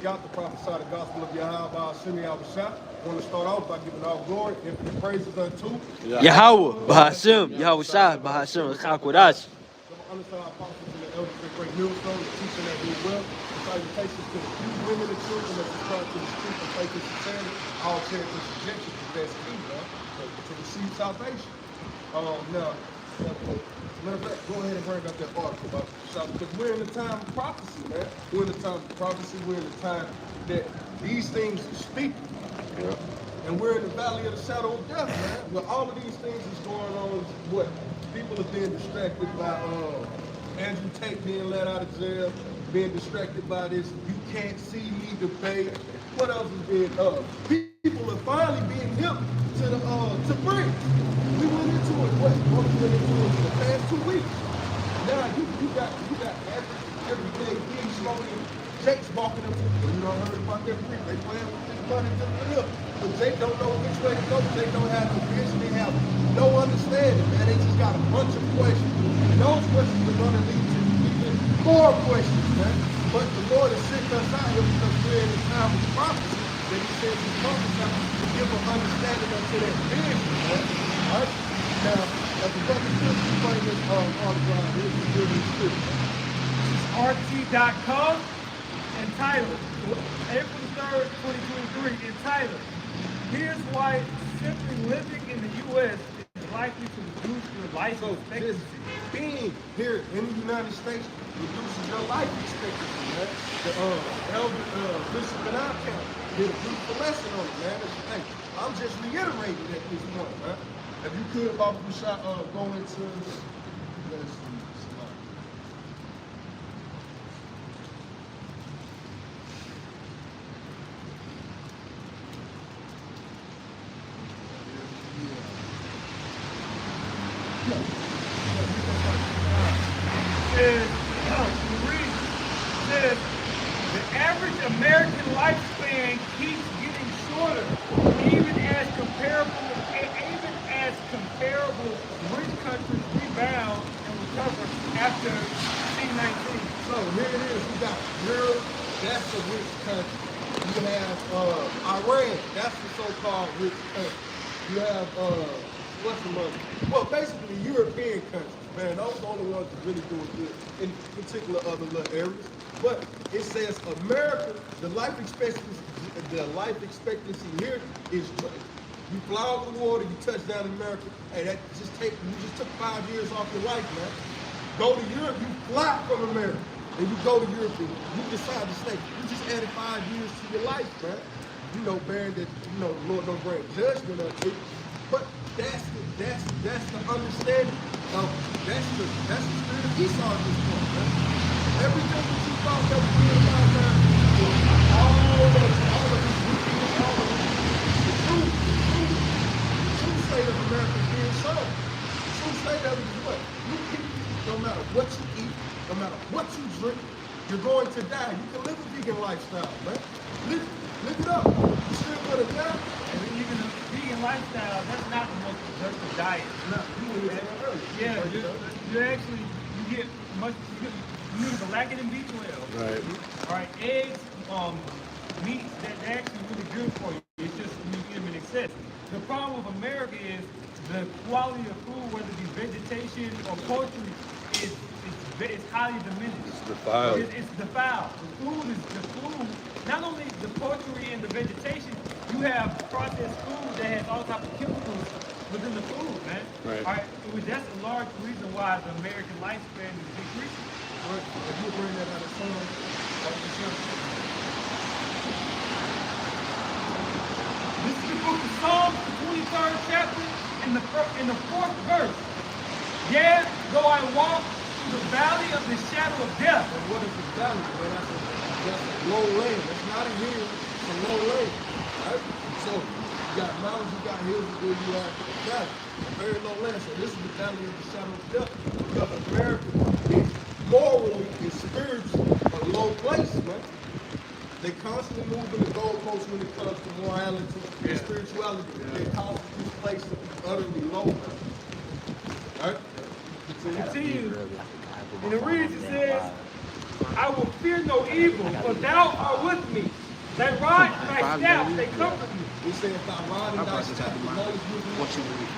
Out to prophesy the gospel of Yahweh by Shimmy Abishai. I want to start off by giving all glory and praises unto Yahweh, Bahashem, Yahweh Shai, Bahashem, Chakodash. some underside apostles and the elders of the great millstone, the teaching that do well. The salutations to the few women and children that subscribe to the truth and faith and sincerity. All charity and subjection to that's key, man, to receive salvation. Now, matter of fact, go ahead and bring up that article about salvation, because we're in the time of prophecy, man. We're in the time of prophecy. We're in the time that these things are speaking. Yeah. And we're in the valley of the shadow of death, man. Where all of these things is going on, what? People are being distracted by Andrew Tate being let out of jail, being distracted by this "you can't see me" debate. What else is being people are finally being hip to bring. We went into it, what we went into it for the past 2 weeks. Now you got everyday being smoking, Jake's walking up to you. You don't heard about that brief. They playing with this money to the hip. But Jake don't know which way to go. Jake don't have no vision. They have no understanding, man. They just got a bunch of questions. And those questions are going to lead to even more questions, man. But the Lord has sent us out here because we're in the time of prophecy that He says He's prophesied to give an understanding unto that vision, man. All right? Now, as the brother Chris is playing this article, this is really scripture. RT.com entitled April 3rd, 2023, entitled "Here's Why Simply Living in the U.S. is Likely to Reduce Your Life Expectancy." Being here in the United States reduces your life expectancy, man. The elder Bishop in our county did a beautiful lesson on it, man. Hey, I'm just reiterating at this point, man. If you could, Baba Bishop, go into, let's see. Says the average American lifespan keeps getting shorter, even as comparable rich countries rebound and recover after C-19. So here it is. We got Europe, that's a rich country. You have Iran, that's the so-called rich country. You have what's the money? Well, basically European countries, man. Those are the only ones that really doing good in particular other little areas. But it says America, the life expectancy here is great. You fly over the water, you touch down in America, hey, you just took 5 years off your life, man. Go to Europe, you fly from America, and you go to Europe and you decide to stay. You just added 5 years to your life, man. You know, bearing that, the Lord don't bring judgment on you. But that's the understanding of that's the spirit of Esau at this point, man. Everything that you thought that was being about there, all of these wickedness, all of the true state of America is being shown. The true state of it is what? You people, no matter what you eat, no matter what you drink, you're going to die. You can live a vegan lifestyle, man. Live it up. You're still going to die. And then even a vegan lifestyle, that's not the most productive diet. No, you Yeah, you get much. You need galactic B12. Right. All right, eggs, meats they're actually really good for you. It's just you eat them in excess. The problem with America is the quality of food, whether it be vegetation or poultry, is highly diminished. It's defiled. It's defiled. The food. Not only the poultry and the vegetation, you have processed food that has all types of chemicals within the food, man. Right. All right. That's a large reason why the American lifespan is decreasing. If you bring that out of Psalms, This is the book of Psalms, the 23rd chapter, in the 4th verse. Yeah, though I walk through the valley of the shadow of death. And what is the valley, man? That's a low land. That's not a hill, it's a low land. Right? So you got mountains, you got hills, and then you have the valley. A very low land. So this is the valley of the shadow of death. Because America is morally and spiritually a low place, man. They constantly moving the goalposts when it comes to morality and spirituality. They cause this place to be utterly low, man. All right? Continue. And it reads, it says, I will fear no evil, for thou art with me. Thy rod and thy staff, they comfort me. He said, if I ride and thy staff, the knowledge wisdom, What you read?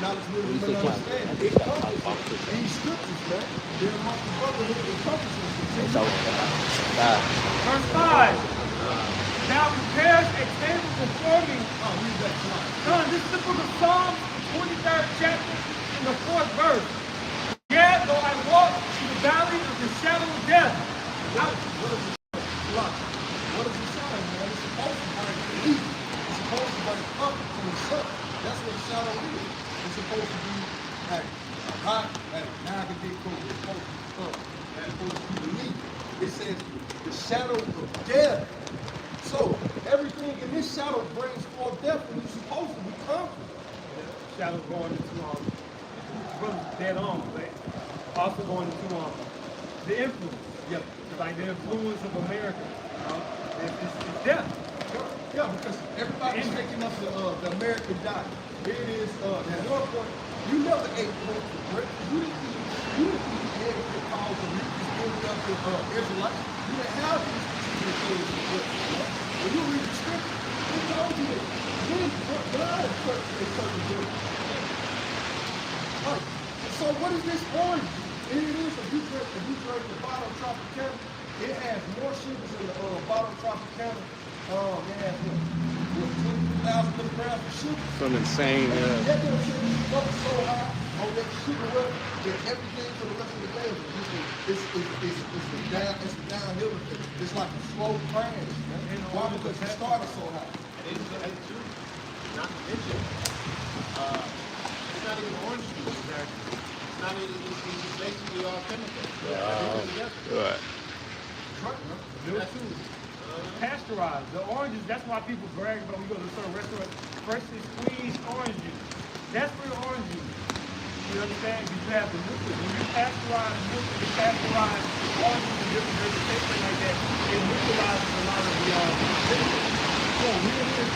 knowledge wisdom and understanding. It comforts us. These scriptures, man, they're amongst the brotherhood. It comforts us. Verse 5. Thou preparest a table before me. Oh, read that slide. Son, this is the book of Psalms, 23rd chapter, in the 4th verse. Yea, though I walk through the valley of the shadow of death. What is the slide? What is the sign, man? It's supposed to bring relief. It's supposed to bring comfort to the sun. That's what the shadow is. It's supposed to be, hey, hot, hey, now I can get cool. It's supposed to be fun. It's supposed to be relief. It says the shadow of death. So everything in this shadow brings forth death, and it's supposed to be comfort. Shadow going into brother dead on, but also going into the influence. Yep. Like the influence of America. It's death. Yeah, because everybody's taking up the American diet. Here it is, at one point, you never ate pork for breakfast. You didn't eat eggs that caused the meat to build up the Israelites. You didn't have these particular things for breakfast. When you read the scripture, it tells you that when blood is certain. Right. So what is this orange? Here it is, if you drink the bottle of Tropicana, it has more sugars in the bottle of Tropicana. It has what 20,000 milligrams of sugar. Some insane. That don't say you go so high on that sugar level that everything for the rest of the day it's a downhill effect. It's like a slow crash, man. Why? Because it started so high. Not to mention, it's not even orange juice. It's not even, it's basically all chemicals. Right. Pasteurized. The oranges, that's why people brag about when we go to certain restaurants, freshly squeezed orange juice. That's real orange juice. You understand? You have the liquid. When you pasteurize milk and you pasteurize oranges and different vegetation like that, it neutralizes a lot of the So here it is,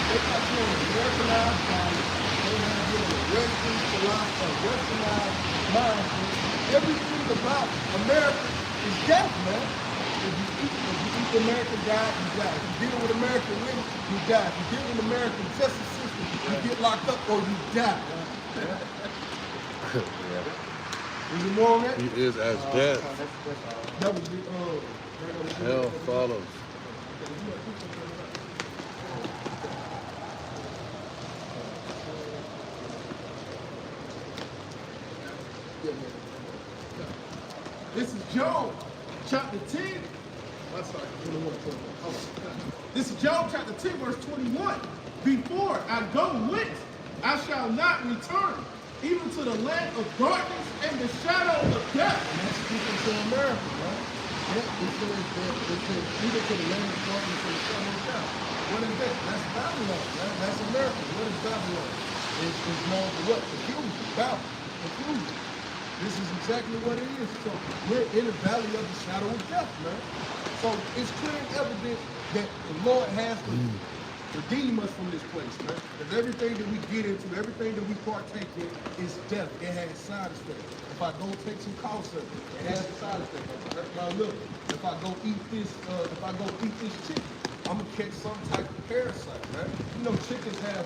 they got you on a Americanized diet, they have you on a Western philosophy, Westernized mindset. Everything about America is death, man. If you eat the American diet, you die. If you deal with American women, you die. If you deal with American justice system, you get locked up or you die. Is there more on that? He is as death. That was the Hell follows. This is Job, chapter 10. This is Job chapter 10, verse 21. Before I go whence, I shall not return, even to the land of darkness and the shadow of death. And that's speaking to America, right? It says, even to the land of darkness and the shadow of death. What is that? That's Babylon, right? That's America. What is Babylon? It's known for what? Confusion. Babel. Confusion. This is exactly what it is. So we're in the valley of the shadow of death, man. So it's clear and evident that the Lord has to redeem us from this place, man. Because everything that we get into, everything that we partake in is death. It has side effects. If I go take some cough syrup, it has a side effect. Now look, if I go eat this chicken, I'm gonna catch some type of parasite, right? You know, chickens have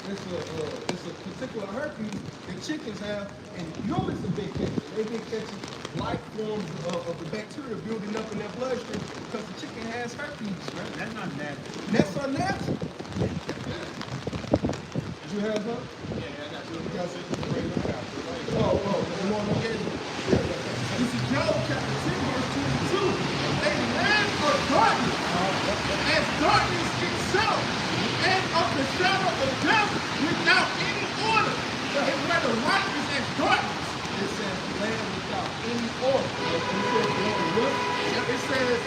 it's a particular herpes that chickens have, and humans have been catching. They've been catching life forms of the bacteria building up in their bloodstream because the chicken has herpes, right? That's not natural. That's unnatural. Did you have her? Yeah, I got you. You guys you want to get it? This is Job chapter 10, verse 22. A land of darkness, as darkness itself, and of the shadow of death without any order. And where the light is as darkness, it says land without any order. It says,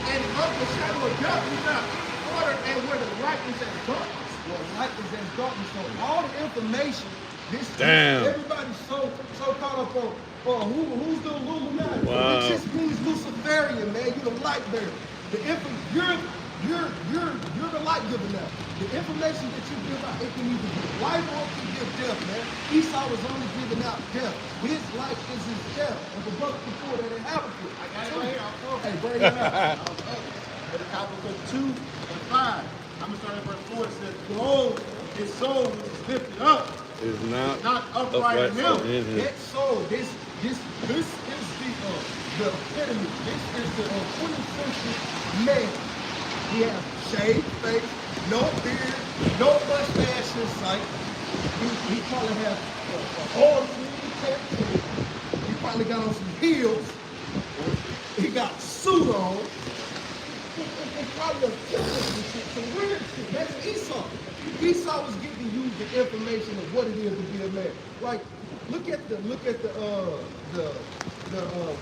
and of the shadow of death without any order, and where the light is as darkness. Well, light is as darkness. So all the information, everybody's so caught up on who's the Illuminati. Wow. It just means Luciferian, man. You're the light bearer. You're You're the light giver now. The information that you give out, it can either give life or it can give death, man. Esau was only giving out death. His life is his death. And the brother before that it happened to. I got it right here. I'll quote. Hey, bring it out. But Habakkuk 2 and 5. I'm going to start at verse 4. It says, behold, his soul which is lifted up Is not upright in him. That soul, this is the epitome. This is the 20th century man. He has shaved face, no beard, no mustache in sight. He probably has a horse tattoo. He probably got on some heels. He got a suit on. And probably some weird shit. That's Esau. Esau was giving you the information of what it is to be a man. Like, look at the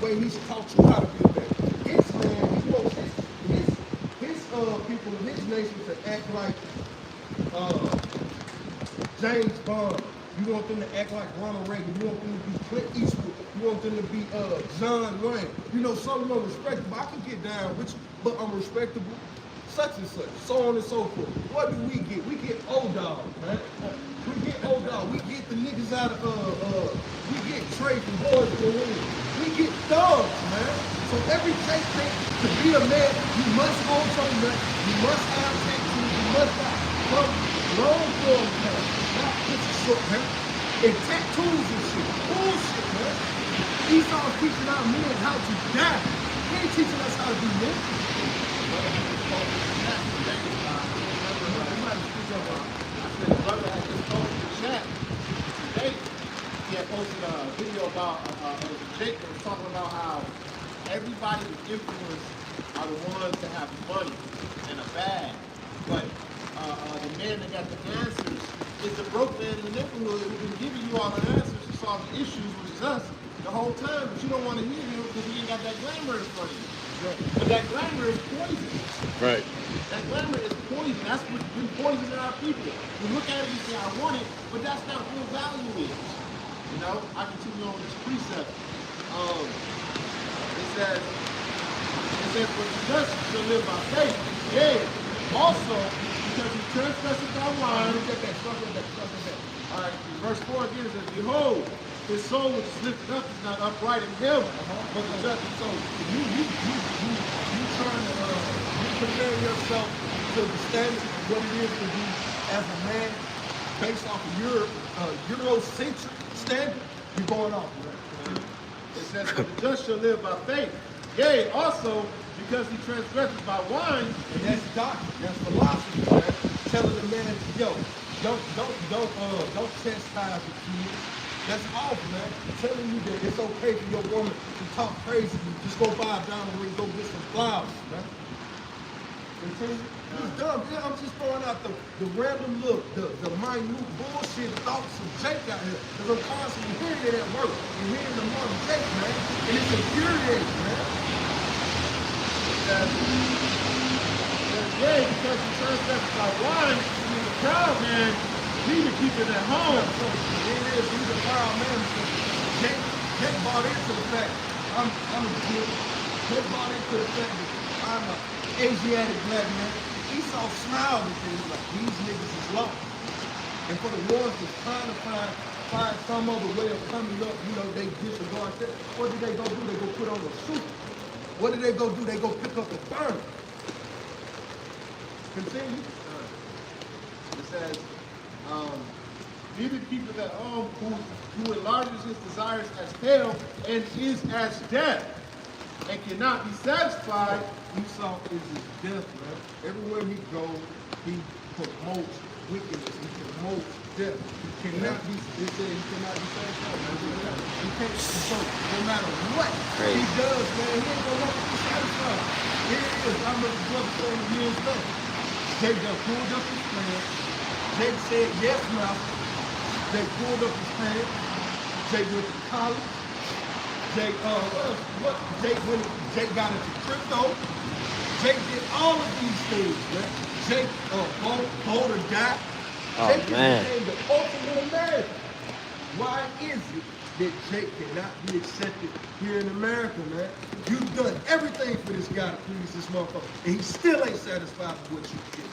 way he's taught you how to be a man. His man, he wants his people, his nation to act like James Bond. You want them to act like Ronald Reagan. You want them to be Clint Eastwood. You want them to be John Wayne. You know, something unrespectable. I can get down with you, but I'm respectable. Such and such, so on and so forth. What do we get? We get old dog, man. We get old dog. We get the niggas out of we get Trey from Boys to Win. We get thugs, man. So every take to be a man, you must own something, man. You must have tattoos. You must have from long form hair, not just short hair. And tattoos and shit. Bullshit, man. Esau's teaching our men how to die. He ain't teaching us how to be men. He had posted a video about Jake that was talking about how everybody with influence are the ones that have money and a bag, but the man that got the answers is the broke man in the neighborhood who's been giving you all the answers to solve the issues, which is us, the whole time, but you don't want to hear him because he ain't got that glamour in front of you. But that glamour is poison. Right. That glamour is poison. That's what's been poisoning our people. We look at it and say, I want it, but that's not what value is. You know, I continue on this precept. It says, but the just shall live by faith. Yea, also, because he transgressed by wine. All right, verse 4 again it says, behold, his soul which is lifted up is not upright in him, but the just. So You trying to you compare yourself to the standard of what it is to be as a man based off of your Eurocentric standard. You're going off. Right? It says, but the just shall live by faith. Yea, also, because he transgresses by wine. And that's doctrine. That's philosophy, man. Telling the man, yo, don't chastise the kids. That's awful, man. Telling you that it's okay for your woman to talk crazy. Just go buy a diamond ring, go get some flowers, man. Continue. It's dumb. Yeah, I'm just throwing out the random look, the minute bullshit thoughts of Jake out here. Because I'm constantly hearing it at work and hearing the mother Jake, man. And it's infuriating, man. Yea, because he transgresses by wine, he's a proud man, he to keep it at home. So it is, he's a proud man. Jake bought into the fact I'm a Jew. Jake bought into the fact that I'm an Asiatic black man. Esau smiled at things like these niggas is lost. And for the ones that's trying to find some other way of coming up, you know, they disregard that. What do? They go put on a suit. What do? They go pick up the burner. Continue. It says, neither keepeth at home who enlarges his desires as hell and is as death, and cannot be satisfied. Esau is his death, man. Everywhere he goes, he promotes wickedness. He promotes death. He cannot be. They say he cannot be satisfied. He can't. So no matter what he does, man, he ain't gonna want to be satisfied. Here it is. I remember the brother saying years ago. Jake done pulled up his pants. Jake said yes, master. Jake pulled up his pants. Jake went to college. Jake, what? Jake got into crypto. Jake did all of these things, man. Jake, bought a guy. Oh, Jake man. became the ultimate man. Why is it that Jake cannot be accepted here in America, man. You've done everything for this guy to please this motherfucker, and he still ain't satisfied with what you did.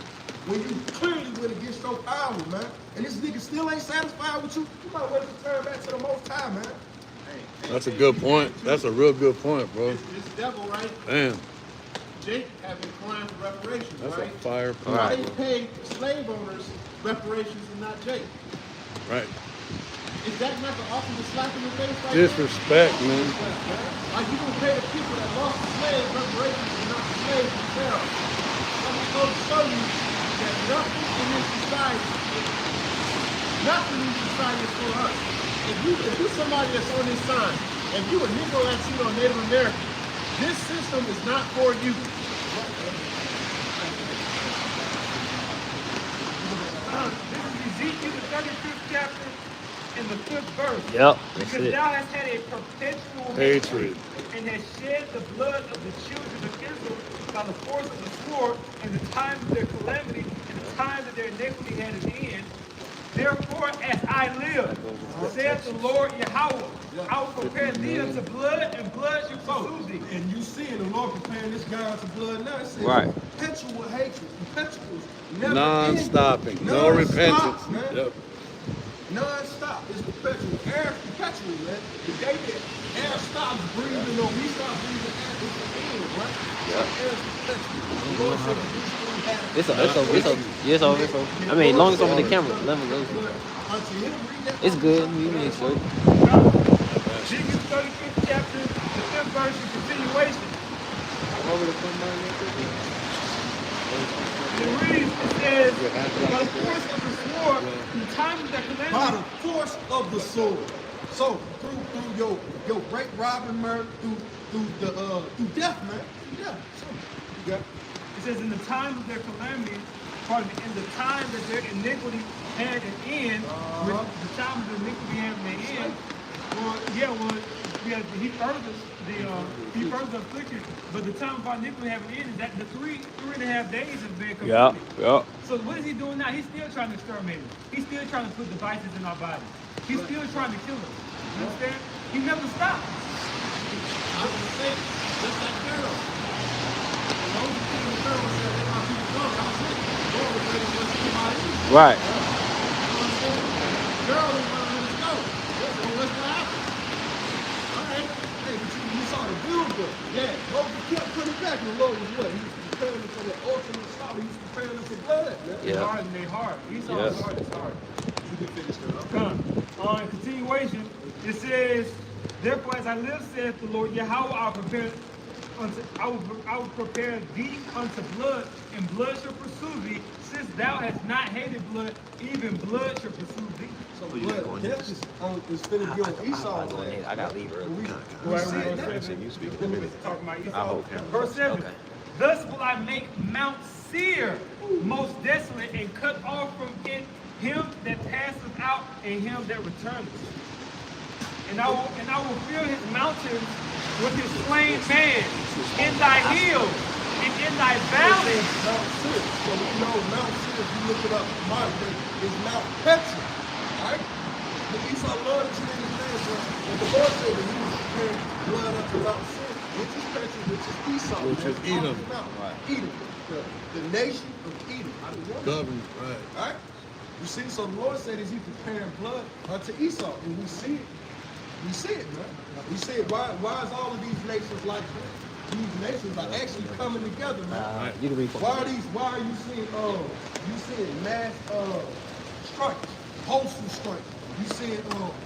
When you clearly went against your power, man, and this nigga still ain't satisfied with you, you might well just turn back to the Most High, man. That's a good point. That's a real good point, bro. This devil, right? Damn. Jake have been crying for reparations, That's right? a fire point. Why they pay slave owners reparations and not Jake? Right. Is that not the ultimate slap in the face right Disrespect, man. there? Like you gonna pay the people that lost the slaves reparations and not the slaves themselves. Let me go to show you that nothing in this society, nothing in this society is for us. If you somebody that's on this sign, if you a Negro Latino or Native American, this system is not for you. This is Ezekiel, the 35th chapter, and the 5th verse. Yep, that's Because it. thou hast had a perpetual Hatred. and hast shed the blood of the children of Israel by the force of the sword, and the time of their calamity, and the time that their iniquity had an end. Therefore, as I live, saith the Lord Yahweh, I will prepare thee unto blood, and blood shall pursue thee. And you see the Lord preparing this guy unto blood now. It says Right. perpetual hatred, perpetual, never Non-stopping. ending. No Non-stop, repentance. man. Yep. Non-stop. It's perpetual. Air is perpetual, man. The day that air stops breathing or we stop breathing, air is the end, right? So air is perpetual. The Lord said these things happen. It's over. I mean, as long as it's over the camera, let me go. Unto him, read that. It's good. You make sure. Ezekiel 35th chapter, the 5th verse, and continuation. It reads, it says, by the force of the sword, in the time of their By calamity, the force of the sword. So through your rape, robbery, murder, through death, man. Through death. So, you got it says, in the time of their calamity, pardon me, in the time that their iniquity had an end, which the time of the iniquity had an end, he further afflicted, but the time of our iniquity have an end is that the three and a half days have been completed. Yeah. So what is he doing now? He's still trying to exterminate us. He's still trying to put devices in our bodies. He's still trying to kill us. You understand? He never stops. I was saying, just like Pharaoh. And those who came to Pharaoh said, "Let my people go." That was it. The Lord was ready for us to come out of Egypt. Right. You know what I'm saying? Pharaoh didn't want to let us go. So what's going to happen? All right. hey, but you saw the builder. Yeah. Moses kept putting back, and the Lord was what? He was preparing them for the ultimate slaughter. He was preparing them for blood, man. They Yeah. hard and they hard. Esau's Yes. hard is hard. You can finish that up. In continuation, it says, therefore as I live, saith the Lord Yahweh, I will prepare thee unto blood, and blood shall pursue thee, since thou hast not hated blood, even blood shall pursue thee. So blood, death is finna be on Esau's ass. I gotta leave early. We Right, see we're that. gonna say that. We're talking about Esau. I hope. Verse 7. Okay. Thus will I make Mount Seir most desolate, and cut off from it him that passeth out and him that returneth. And I will fill his mountains with his slain man in thy hills and in thy valleys. Mount Seir. So we know Mount Seir, if you look it up, modern day, is Mount Petra. Alright? But Esau loved to in his name, bro. And the Lord said that he was preparing blood up to Mount Seir, which is Petra, which is Esau. Which is Edom. Edom. The nation of Edom. Government, right. Alright? You see, so the Lord said, is he preparing blood unto Esau? And we see it. We see it, man. We see it. Why is all of these nations like that? These nations are actually coming together, man. You can read. Why are you seeing mass strikes, postal strikes, you seeing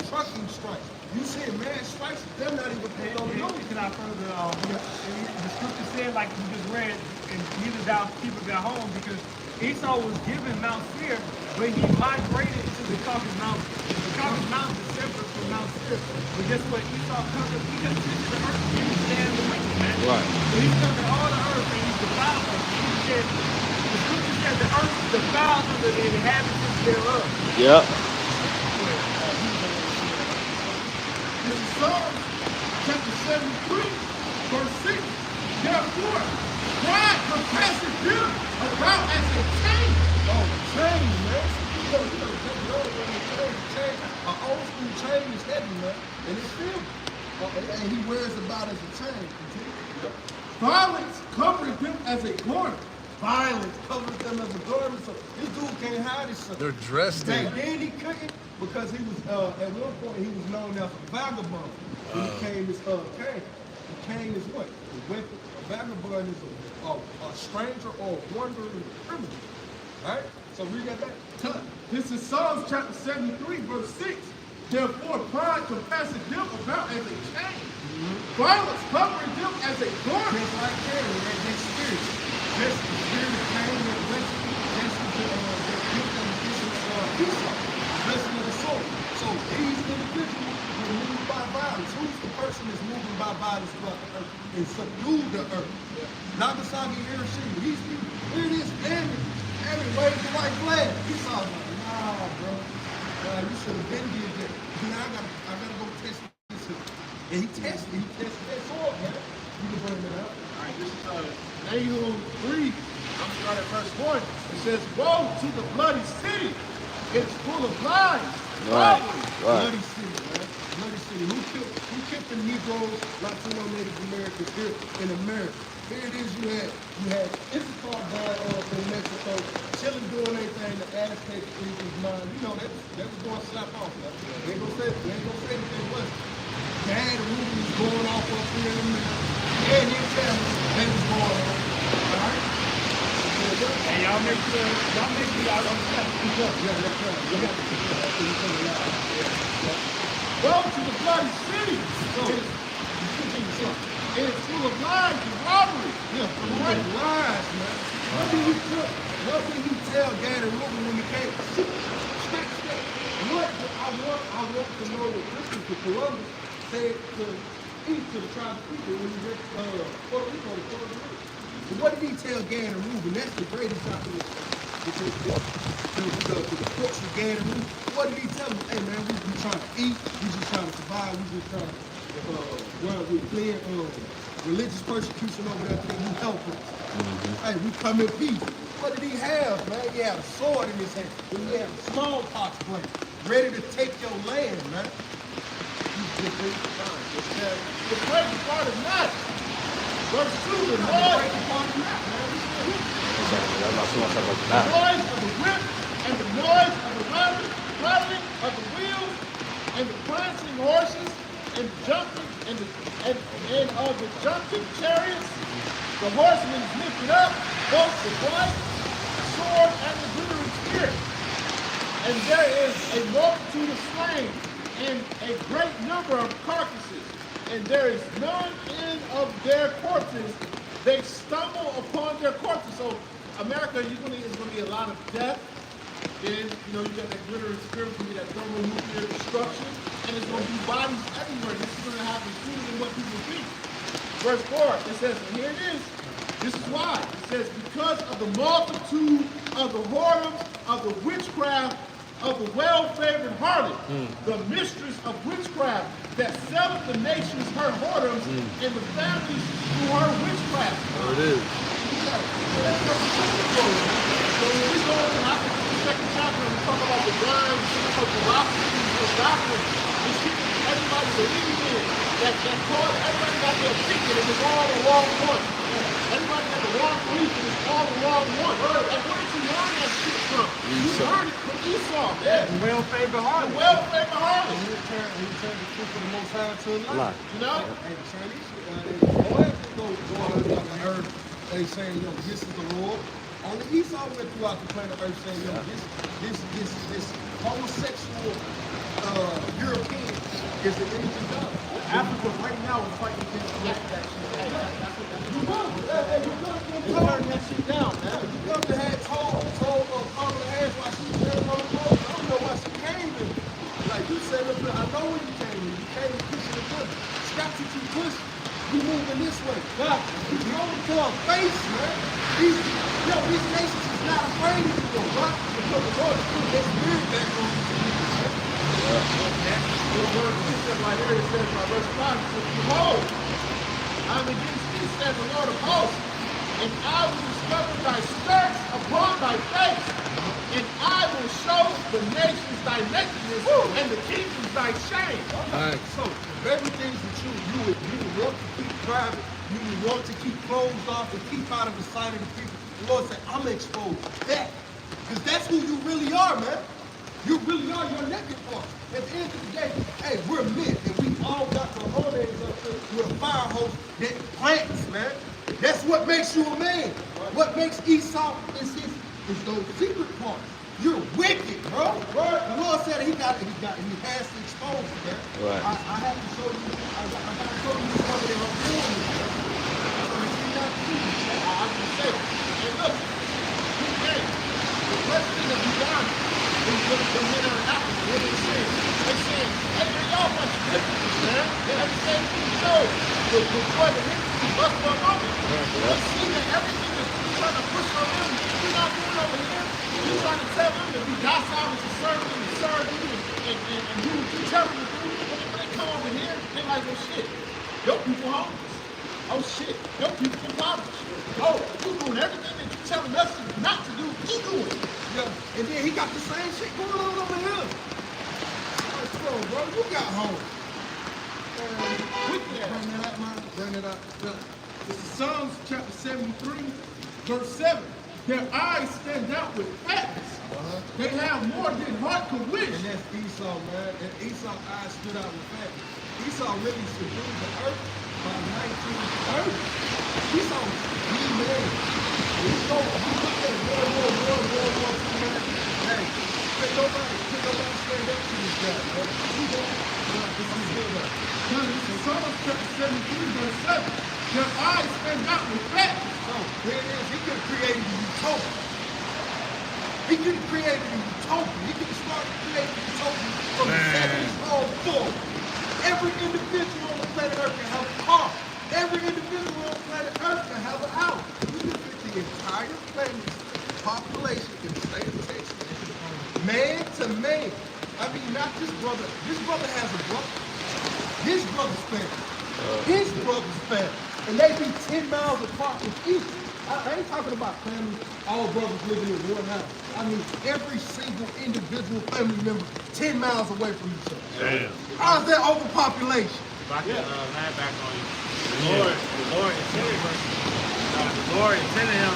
trucking strikes, you seeing mass strikes, they're not even paying on the news. Can I further, the scripture said, like you just read, and neither thou keepeth thy home, because Esau was given Mount Seir, but he migrated to the Caucasus Mountains. The Caucasus Mountains is separate from Mount Seir. But guess what? Esau conquered, he got the earth, he was stand the wicked, man. Right. So he conquered all the earth, and he defiled it. He said, the scripture said the earth is defiled under the inhabitants thereof. Yep. This is Psalms chapter 73, verse 6. Therefore, God compasseth him about as a chain. Oh, chain, man. You know, chain. An old school chain is heavy, man. And wears about as a chain. Violence covered them as a garment. Violence covered them as a garment. So this dude can't hide himself. They're dressed Back in. then he couldn't because he was at one point he was known as a vagabond. He became his king. The king is what? The weapon. A vagabond is a stranger or a wandering criminal. Right? So read that back. This is Psalms chapter 73, verse 6. Therefore, pride compasseth them about as a chain. Violence covering them as a garment. Just like Cain, that spirit. Just the spirit of Cain that blessed the gift and the Esau. Blessing of the soul. So these individuals were moved by violence. Who's the person that's moving by violence throughout the earth and subdued the earth? Nagasaki, Hiroshima. These people. Here it is, Aaron waved the white flag. Esau was like, nah, bro. You should have been did that. Now I gotta go test this. And he tested that sword, man. You can bring it up. All right, this is Nahum 3. I'm starting at verse 1. It says, woe to the bloody city. It's full of lies. Right. Bloody city, man. Bloody city. Who killed the Negroes, Latino Native Americans here in America? Here it is, you had Issachar down in Mexico, chilling doing anything, the Aztec Incas mind. You know, that was going to slap off. They ain't gonna say that it wasn't. Dad Ruben was going off up here in America. And you tell me that was going on. Alright? And y'all make sure y'all don't stop. Yeah, that's right. You got to keep that. You come alive. Woe to the bloody city. It is full of lies and robbery. Yeah, right. Lies, man. What did he tell Gad and Ruben when he came? What I want to know what Christopher Columbus said to the tribe of people when he went Puerto Rico to Puerto Rico. So what did he tell Gad and Ruben? That's the greatest document. The books of Gad and Ruben. What did he tell them? Hey man, we trying to eat, we just trying to survive, we just trying to we're clear religious persecution over there, can you help us? Hey, we come in peace. What did he have, man? He had a sword in his hand. He had a smallpox plague, ready to take your land, man. The crazy part is not. Verse 2, the noise of the whip and the noise of the rattling of the wheels and the prancing horses and jumping and of the jumping chariots, the horsemen is lifted up, both the white sword and the glittering spear. And there is a multitude of slain and a great number of carcasses, and there is none in of their corpses. They stumble upon their corpses. So America, is going to be a lot of death. Then, you got that glittering spirit, going to be that thermonuclear destruction, and there's going to be bodies everywhere. This is going to happen sooner than what people think. Verse 4, it says, and here it is. This is why. It says, because of the multitude of the whoredoms, of the witchcraft, of the well-favored harlot, the mistress of witchcraft, that selleth the nations her whoredoms, and the families through her witchcraft. There it is. So when we go into the second chapter and we talk about the blind, of philosophy, the doctrine, it's people everybody believes in, that cause everybody got their ticket and it's all the wrong one. Everybody got the wrong belief and it's all the wrong one. And where did you learn that shit from? You learned it from Esau, man. Well-favored harlot. The well-favored harlot. He returned the truth of the Most High to life. You know? And boys go on like I heard they saying, this is the Lord. Only Esau went throughout the planet Earth saying, this homosexual European is the image of God. Africa right now is fighting against that shit. You turn that shit down, man. You come to have told Kamala Harris why she was there on the road. I don't know why she came in. Like you said, look, I know when you came in. You came in pushing the push. Strapped to you push. You moving this way. God, you going to our face, man. These nations is not afraid of you, bro. Because the Lord is putting that spirit back on you. The word says right here, it says by verse 5, it says, behold, I'm against thee, says the Lord of hosts, and I will discover thy skirts upon thy face, and I gonna show the nations thy nakedness and the kingdoms thy shame. Right. So very things that you would want to keep private, you would want to keep closed off and keep out of the sight of the people. The Lord said, I'm gonna expose that. Because that's who you really are, man. You really are your naked part. At the end of the day, hey, we're men and we all got the hormones up there. We're a fire hose that plants, man. That's what makes you a man. What makes Esau is those secret parts. You're wicked, bro. The Lord said he has to expose it, man. Right. I have to show you, I gotta show you some of their abilities, man. So that you not see, man. I can say, and look, hey, the president of Uganda is the winner of Africa. What they saying? They saying, hey, man, y'all bunch of hypocrites, man. They have the same thing to show. The boy, the hypocrites bust for a moment. They see that everything that you're trying to push on them, you're not doing over here. You're trying to tell them to be docile and to serve you and do what you tell them to do. But when they come over here, they like, well, shit, your people homeless. Oh, shit, your people impoverished. Oh, you doing everything that you telling us not to do, you doing it. Yeah, and then he got the same shit going on over here. Like, bro, you got home. Quickly, Bring that up, man. Bring it up. this is Psalms chapter 73, verse 7. Their eyes stand out with fatness. They have more than heart could wish. And that's Esau, man. And Esau's eyes stood out with fatness. Esau really subdued the earth by 1930. Esau was the man. We look at World War II, man. Hey, can nobody stand up to this guy, man. We don't. This is good, man. This is Psalms chapter 73, verse 7. Their eyes stand out with fatness. So, here it is. He could have created a utopia. He could have created a utopia. He could have started creating a utopia from the 70s on forward. Every individual on the planet Earth can have a car. Every individual on planet Earth can have an house. We can fit the entire planet's population in the state of Texas. Man to man. I mean, not this brother. This brother has a brother. His brother's family. His brother's family. And they be 10 miles apart with each. I ain't talking about family, all brothers living in one house. I mean, every single individual family member 10 miles away from each other. Damn. How's that overpopulation? If I can land back on you. The Lord intended him,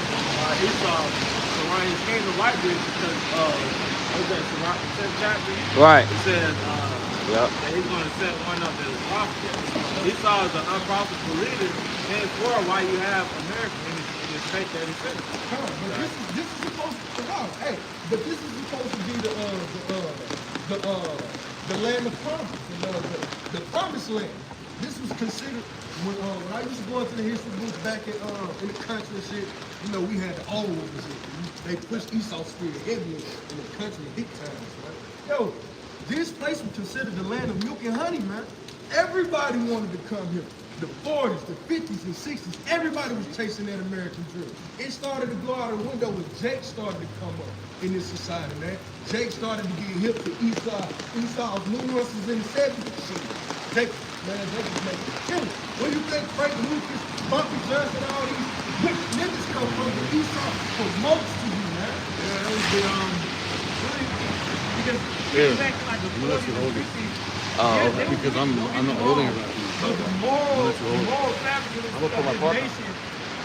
Esau, to run his kingdom rightly because what's that, Sirach, the 10th chapter? Right. It says Yep. that he's going to set one up as a prophet. Esau is an unprofitable leader, and for why you have America in his state that he's in. But this is supposed to hey, but this is supposed to be the land of promise, the promised land. This was considered when I used to go into the history books back in the country and shit. You know, we had the old ones and shit. They pushed Esau's spirit heavily in the country in big times, right? Yo, this place was considered the land of milk and honey, man. Everybody wanted to come here. The 40s, the 50s, and 60s, everybody was chasing that American dream. It started to go out the window when Jake started to come up in this society, man. Jake started to get hip to Esau. Esau's nuances in the 70s. Jake, man, Jake was making a killing. What do you think Frank Lucas, Bumpy Johnson, all these wicked niggas come from? But Esau promotes to you, man. Yeah, that was the really because back in like the 40s and 50s. Okay. Because I'm not holding it right. But the moral fabric I'm gonna put my of partner. the nation,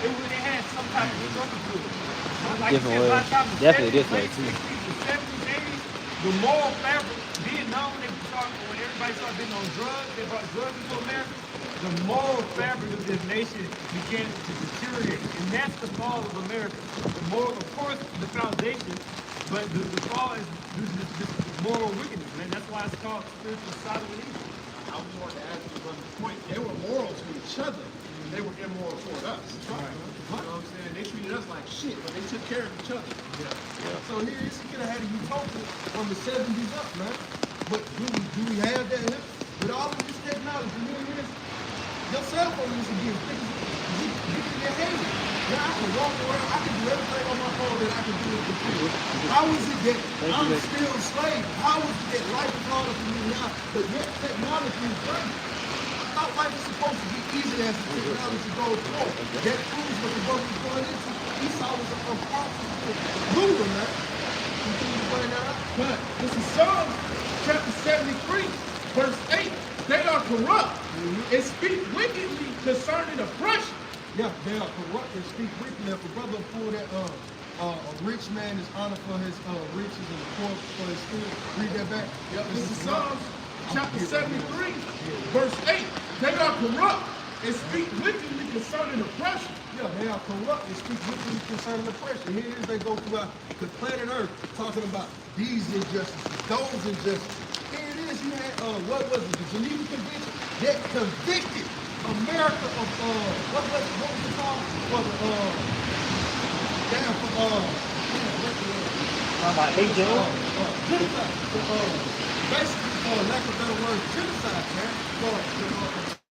it had some type of struggle to it. Like Different you said, a lot ways. of times the Definitely 70s, this way, late too. 60s, the 70s, 80s, the moral fabric, Vietnam, when everybody started being on drugs, they brought drugs into America, the moral fabric of this nation began to deteriorate. And that's the fall of America. The moral, of course, the foundation, but the fall is this moral wickedness, man. That's why it's called spiritual Sodom and evil. I was wanting to ask you one point. They were moral to each other. They were immoral toward us. You know what I'm saying? They treated us like shit, but they took care of each other. So here, this could have had a utopia from the 70s up, man. But do we have that here? With all of this technology, your cell phone used to get thick as your head. Now I can walk around, I can do everything on my phone that I can do with the computer. How is it that I'm still a slave? How is it that life is harder for me now, but yet technology is great? I thought life was supposed to be easy as the technology goes forward. That proves what the world was going into. Esau was a unprofitable ruler, man. Continue to bring that up. But this is Psalms chapter 73, verse 8. They are corrupt and speak wickedly concerning oppression. Yeah, they are corrupt and speak wickedly. If a brother pull that a rich man is honored for his riches and the poor for his skill. Read that back. Yep, this is Psalms chapter 73, verse 8. They are corrupt and speak wickedly concerning oppression. Yeah, they are corrupt and speak wickedly concerning oppression. Here it is, they go throughout the planet Earth talking about these injustices, those injustices. Here it is, you had, what was it, the Geneva Convention that convicted America of, what was it called? For the, basically, for lack of a better word, genocide, man. For the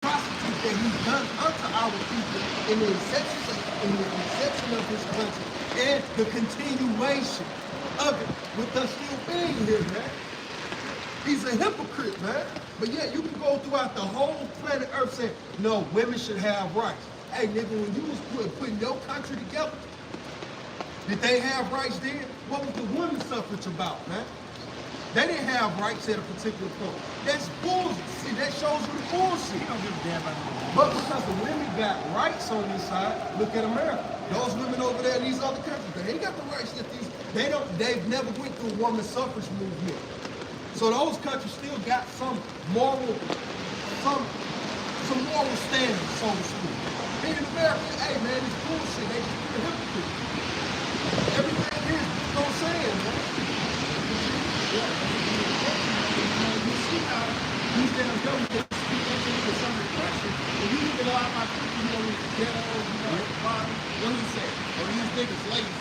atrocities that he's done unto our people in the inception of this country and the continuation of it with us still being here, man. He's a hypocrite, man. But yeah, you can go throughout the whole planet Earth saying, no, women should have rights. Hey, nigga, when you was putting your country together, did they have rights then? What was the women's suffrage about, man? They didn't have rights at a particular point. That's bullshit. See, that shows you the bullshit. You don't give a damn about the But because the women got rights on this side, look at America. Those women over there in these other countries, they ain't got the rights that they've never went through a woman suffrage movement. So those countries still got some moral standards, so to speak. Here in America, hey man, it's bullshit. They just be a hypocrite. Everything here is, you know what I'm saying, man? You see how these damn governments speak into some oppression. And you look at a lot of my people, you know, with the ghetto, you know, at the bottom. What do you say? Oh, these niggas lazy.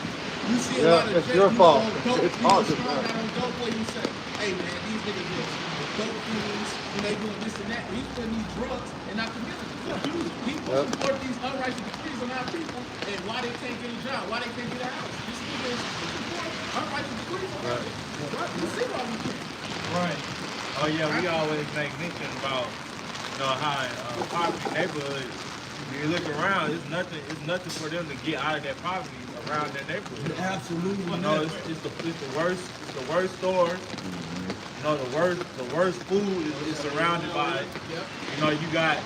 You see a lot of it's your fault. It's awesome. awesome, man. On dope boy, you say, hey man, these niggas dope fiends, and they doing this and that. He's putting these drugs in our community. He support these unrighteous decrees on our people, and why they can't get a job, why they can't get a house. This nigga is support unrighteous decrees on our people. Right? You see why we can't. Right. Oh yeah, we always make mention about how in poverty neighborhoods, you look around, it's nothing for them to get out of that poverty around their neighborhood. Absolutely. No, it's the worst stores. You know, the worst food is surrounded by. You know, you got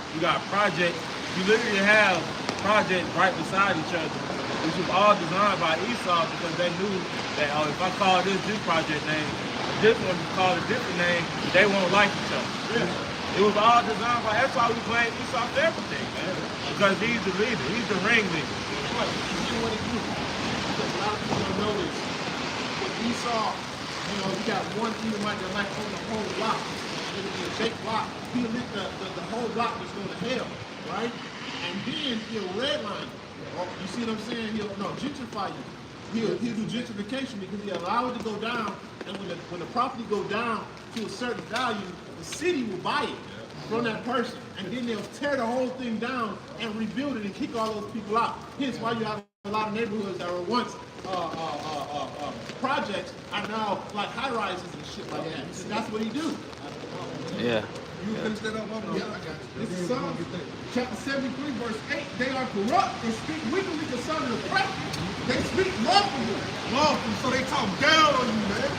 projects. You literally have projects right beside each other, which was all designed by Esau because they knew that if I call this project name, this one called a different name, they won't like each other. It was all designed by. That's why we blame Esau for everything, man. Because he's the leader. He's the ringleader. What? You see what he do? Because a lot of people don't know this. With Esau, you know, you got one Edomite that like on the whole block. It'll be a big block. He'll let the whole block just go to hell, right? And then he'll redline you. You see what I'm saying? He'll gentrify you. He'll do gentrification because he'll allow it to go down, and when the property go down to a certain value, the city will buy it from that person, and then they'll tear the whole thing down and rebuild it and kick all those people out. Hence why you have a lot of neighborhoods that were once projects are now like high rises and shit like that. So that's what he do. Yeah. You finish that up? Yeah, I got you. This is Psalms chapter 73, verse 8. They are corrupt and speak wickedly concerning the oppression. They speak lawfully. Lawful, so they talk down on you, man.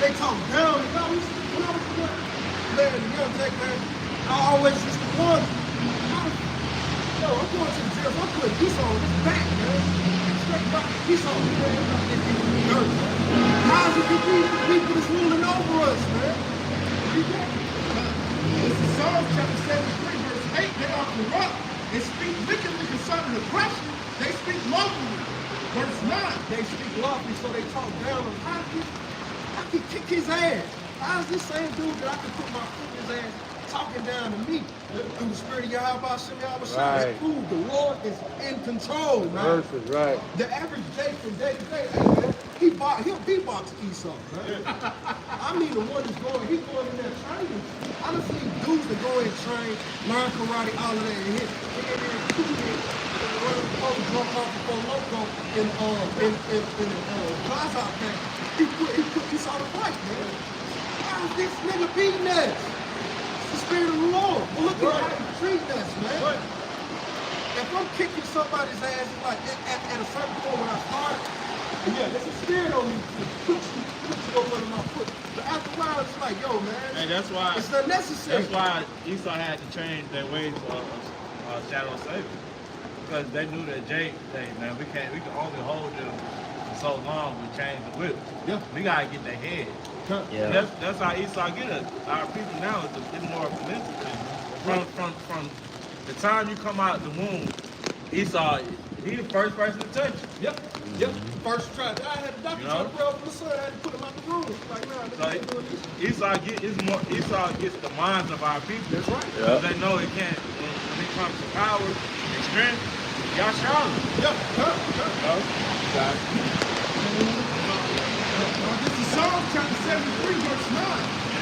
They talk down. You know, when I was man, the young tech, man, I always used to wonder, yo, I'm going to the jail, I'm putting this on his back, man. Straight back, this on his back, dirt. How is it that these people is ruling over us, man? This is Psalms chapter 73, verse 8. They are corrupt and speak wickedly concerning the oppression. They speak lawfully. Verse 9. They speak lawfully, so they talk down on how I can kick his ass. How's this same dude that I can put my foot in his ass talking down to me through the spirit of Yahweh Shem Yahweh Shem? Right. It's cool. The Lord is in control, man. Verses, right. The average day from day to day, hey, man, he'll beatbox Esau, man. I mean the one that's he's going in there training. I done seen dudes that go in and train, learn karate, all of that, and hit. And then drunk off before Loco in Plaza thing. He saw the fight, man. How is this nigga beating us? It's the spirit of the Lord. Well, look at how he treating us, man. If I'm kicking somebody's ass, like at a certain point when I started, And yeah, there's a spirit on me to put you over under my foot. But after a while, it's like, yo, man, And that's why it's unnecessary. that's why Esau had to change their ways of shadow Savior. Because they knew that Jake, man, we can only hold them for so long. We change the whip. Yeah. We gotta get their head. Yeah. That's how Esau get us. Our people now is a more optimistic. From the time you come out the womb, Esau, he the first person to touch you. Yep. Yep. First try. I had the doctor You try know? to rub my son. I had to put him out the room. Like, nah, So this ain't doing this. Esau gets the minds of our people. That's right. Yeah. Because they know it can't. When it comes to power and strength, y'all Charlotte. Yep. This is Psalms chapter 73, verse 9.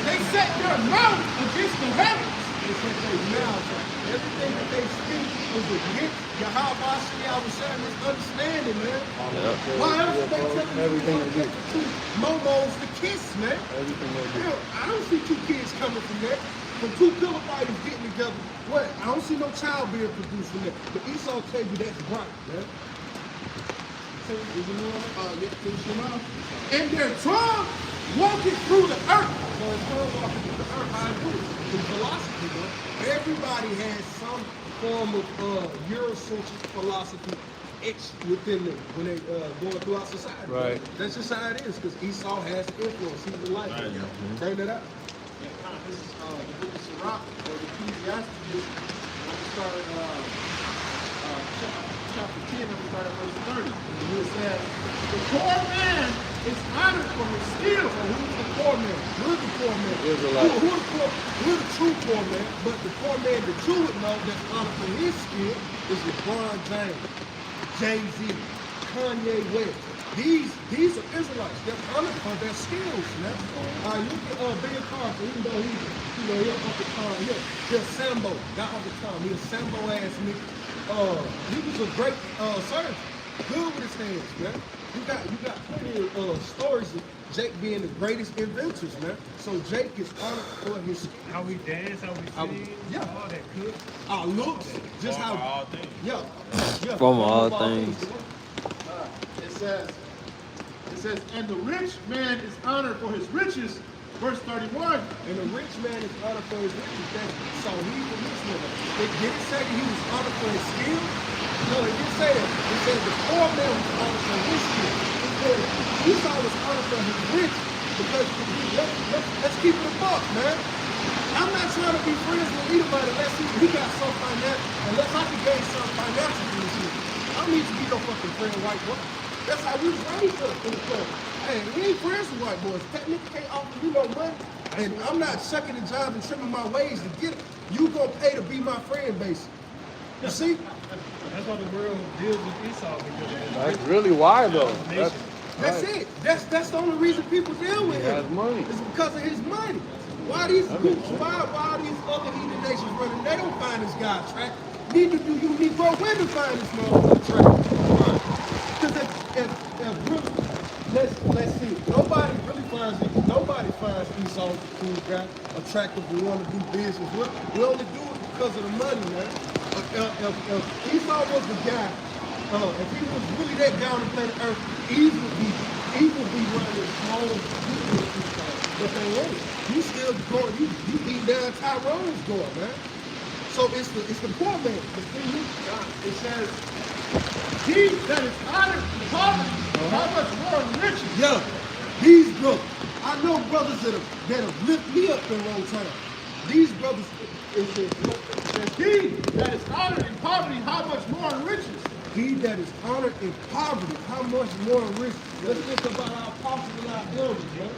They set their mouth against the heavens. They said they mouths. Everything that they speak was against Yahweh Shai his understanding, man. Why else would they tell Everything they do. two momos to kiss, man? Everything they do. Hell, I don't see two kids coming from that. From two pillow fighters getting together. What? I don't see no child being produced from that. But Esau tell you that's right, man. And their tongue walking through the earth. So it's her walking through the earth. How it do it? Through philosophy, man. Everybody has some form of Eurocentric philosophy etched within them when they going through our society. Right. That's just how it is, because Esau has the influence. He's the light. Right. Bring that up. This is the book of Sirach, or the Ecclesiastes. I'm starting chapter 10, I'm starting at verse 30. It says, the poor man is honored for his skill. So who's the poor man? We're the poor man. Israelite. Who's the poor? We're the true poor man. But the poor man that you would know that's honored for his skill is LeBron James, Jay-Z, Kanye West. These are Israelites. They're honored for their skills, man. You look at Ben Carter, even though he's Uncle Tom. He's a Sambo. Not Uncle Tom. He's a Sambo ass nigga. He was a great surgeon. Good with his hands, man. You got plenty of stories of Jake being the greatest inventors, man. So Jake is honored for his skill. How we dance, how we sing, yeah. all that good. Our looks, just Form of how all things. yeah. From all things. It says, and the rich man is honored for his riches. Verse 31. And the rich man is honored for his riches. So he's the rich man. It didn't say that he was honored for his skill. No, it didn't say that. It said the poor man was honored for his skill. It said Esau was honored for his riches. Because let's keep it a buck, man. I'm not trying to be friends with anybody unless he got some financial, unless I can gain some financial from this shit. I don't need to be no fucking friend white boy. That's how we was raised up in the club. Hey, we ain't friends with white boys. Technically can't offer you no money. And I'm not sucking the job and trimming my ways to get it. You gonna pay to be my friend, basically. You see? That's why the world deals with Esau, because That's really why though. That's it. That's the only reason people deal with He has him. money. It's because of his money. Why these groups, why are these other heathen nations running? They don't find this guy attractive. Neither do you Negro women find this motherfucker attractive. Because if really, let's see, nobody finds Esau a cool guy, attractive, and want to do business. We only do it because of the money, man. If Esau was the guy, if he was really that guy on the planet Earth, Eve would be running his own business. But they ain't. You still going, you beat down Tyrone's door, man. So it's the poor man. It says, he that is honored in poverty, how much more riches? Yeah, these brothers. I know brothers that have lifted me up in wrong time. These brothers, it says, He that is honored in poverty, how much more in riches? he that is honored in poverty, how much more rich? Let's think about our apostles and our elders, man.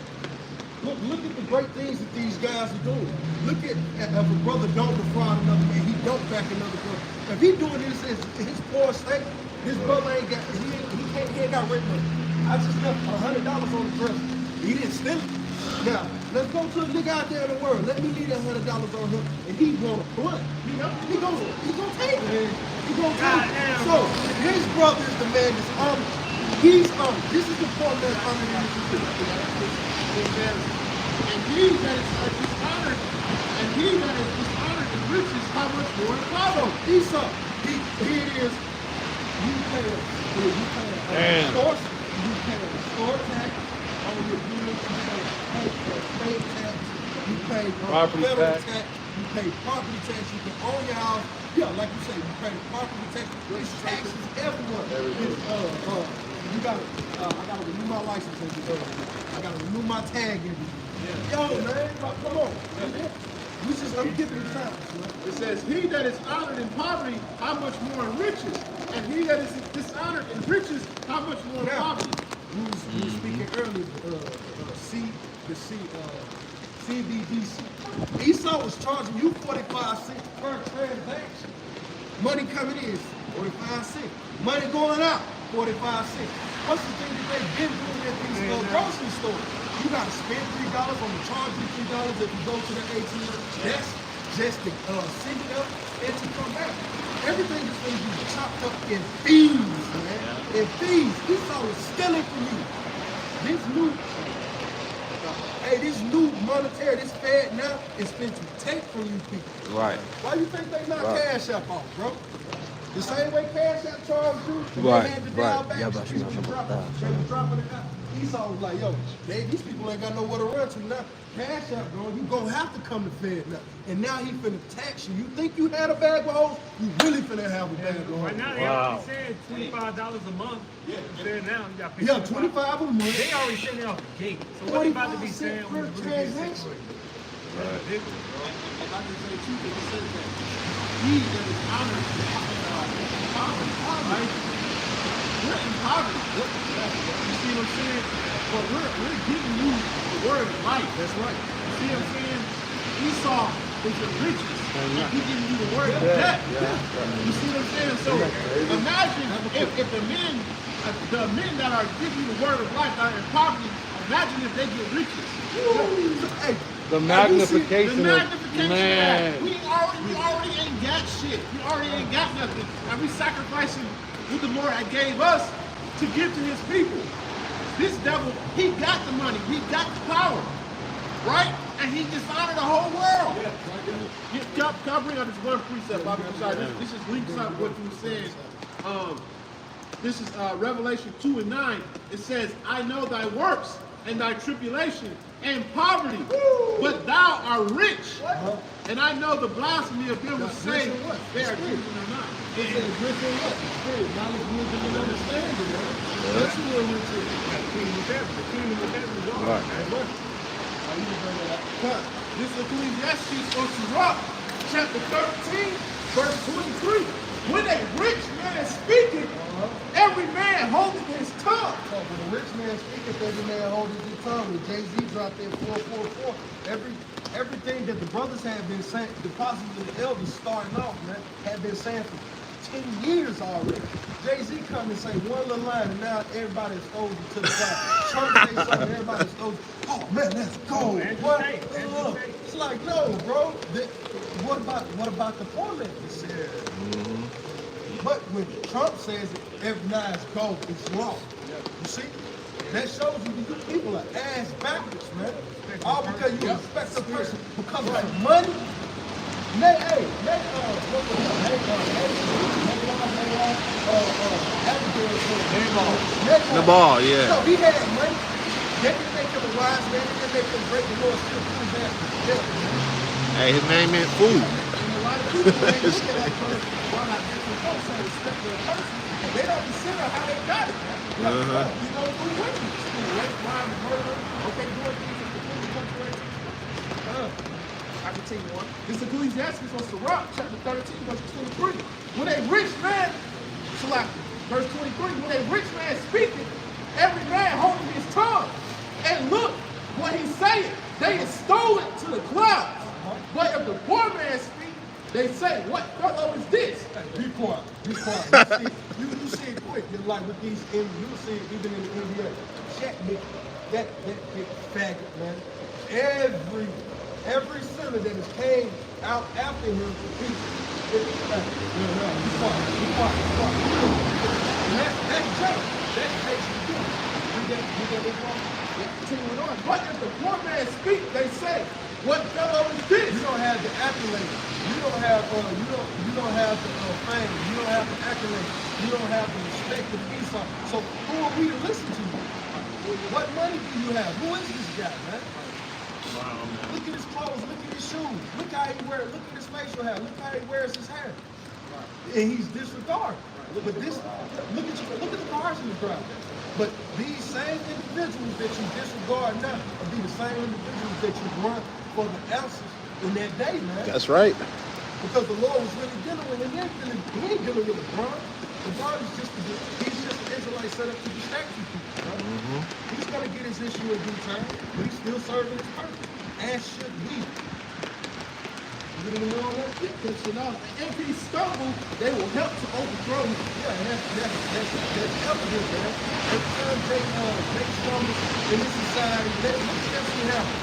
Look at the great things that these guys are doing. Look at if a brother don't defraud another man, he don't back another brother. If he doing this in his poor state, this brother ain't got, he ain't got rent money. I just left $100 on the dresser. He didn't steal it. Now, let's go to a nigga out there in the world. Let me leave that $100 on him, and he want a blunt. He gonna take it. He gonna take it. So his brother is the man that's honored. He's honored. This is the poor man honored in It says, and he that is dishonored, and he that is dishonored in riches, how much more in poverty? Esau, here it is. You pay a Damn. extortion, you pay a store tax on your goods, you pay state tax, you pay Property federal tax. tax, you pay property tax, you can own your house. Yeah, like you say, you pay property tax. There's taxes everywhere. You gotta, I gotta renew my license every year. I gotta renew my tag every year. Yo, man, come on. I'm giving you time, man. It says, he that is honored in poverty, how much more in riches? And he that is dishonored in riches, how much more in Now, poverty? we was speaking earlier, CBDC. Esau was charging you 45 cents per transaction. Money coming in, 45 cents. Money going out, 45 cents. What's the thing that they've been doing at these grocery stores? You gotta spend $3, I'm gonna charge you $3 if you go to the ATM. That's just to send it up and to come back. Everything is gonna be chopped up in fees, man. In fees. Esau is stealing from you. This new monetary, this Fed now is going to take from you people. Right. Why you think they not Cash App off, bro? The same way Cash App charged you, Right, they had to dial right. back. Yeah, but They was dropping it out. Esau was like, yo, these people ain't got nowhere to run to now. Cash App, bro, you gonna have to come to Fed now. And now he finna tax you. You think you had a bag of hoes? You really finna have a bag of hoes. Right now, they already said $25 a month. There now, you got to pay Yeah, 25 a month. They already said it off the gate. So what they about to be 25 saying cents when per you really get sick transaction. with it? And I can say too, that it says that he that is honored in poverty, right? We're in poverty. You see what I'm saying? But we're giving you the word of life. That's right. You see what I'm saying? Esau is the richest. And he's giving you the word of death. You see what I'm saying? So imagine if the men that are giving you the word of life that are in poverty, imagine if they get riches. Hey, The magnification The of magnification man. of that. We already ain't got shit. We already ain't got nothing. And we sacrificing what the Lord had gave us to give to his people. This devil, he got the money. He got the power. Right? And he dishonored the whole world. Can I bring up this one precept, Bobby? I'm sorry. This is links up what you said. This is Revelation 2 and 9. It says, I know thy works and thy tribulation and poverty, but thou art rich. And I know the blasphemy of them who say they are Jews and are not. it says rich in what? Spirit, knowledge, wisdom, and understanding, man. That's who we're rich in. The kingdom of heaven is ours. Right. This is Ecclesiastes on Sirach, chapter 13, verse 23. When a rich man speaketh, every man holdeth his tongue. So when a rich man speaketh, every man holdeth his tongue. When Jay-Z dropped that 444, everything that the brothers have been saying, the apostles and the elders starting off, man, have been saying for 10 years already. Jay-Z come and say one little line, and now everybody exposed it to the side. Church say something, everybody exposed it. Oh man, that's gold. What? It's like, no, bro. What about the poor man? But when Trump says it, every nice gold, it's wrong. You see? That shows you that you people are ass backwards, man. All because you respect a person because of some money. The ball, yeah. So he had money. They didn't make him a wise man. They didn't make him break the law. Still put his ass in jail. Hey, his name meant food. And a lot of people ain't looking at that person. Well, not different folks that respect their person. And they don't consider how they got it. You know, who went to school, rape, crime, murder. Okay, doing things that the country. I continue on. This is Ecclesiastes on Sirach, chapter 13, verse 23. When a rich man, verse 23, when a rich man speaketh, every man holding his tongue. And look what he saith, they extol it to the clouds. But if the poor man speak, they say, what fellow is this? Hey, be quiet. Be quiet. You see it quick. Just like with these, you see it even in the NBA. Check that big faggot, man. Every sinner that has came out after him, be quiet. That's junk. That's basically good. You get it wrong? Continuing on. But if the poor man speak, they say, what fellow is this? You don't have the accolades. You don't have you don't have the fame. You don't have the accolades. You don't have the respect of Esau. So who are we to listen to? What money do you have? Who is this guy, man? Look at his clothes, look at his shoes, look how he wears, look at his facial hair, look how he wears his hair. And he's disregarded. But this, look at the cars in the drive. But these same individuals that you disregard now will be the same individuals that you run for the answers in that day, man. That's right. Because the Lord was really dealing with him. He ain't dealing with LeBron. LeBron is he's just an Israelite set up to distract you people, right? He's gonna get his issue in due time, but he's still serving his purpose. As should we. You get any more on that? Because you know, if he stumble, they will help to overthrow him. Yeah, and that's evident, man. Every time they stumble in this society, look at that shit happen.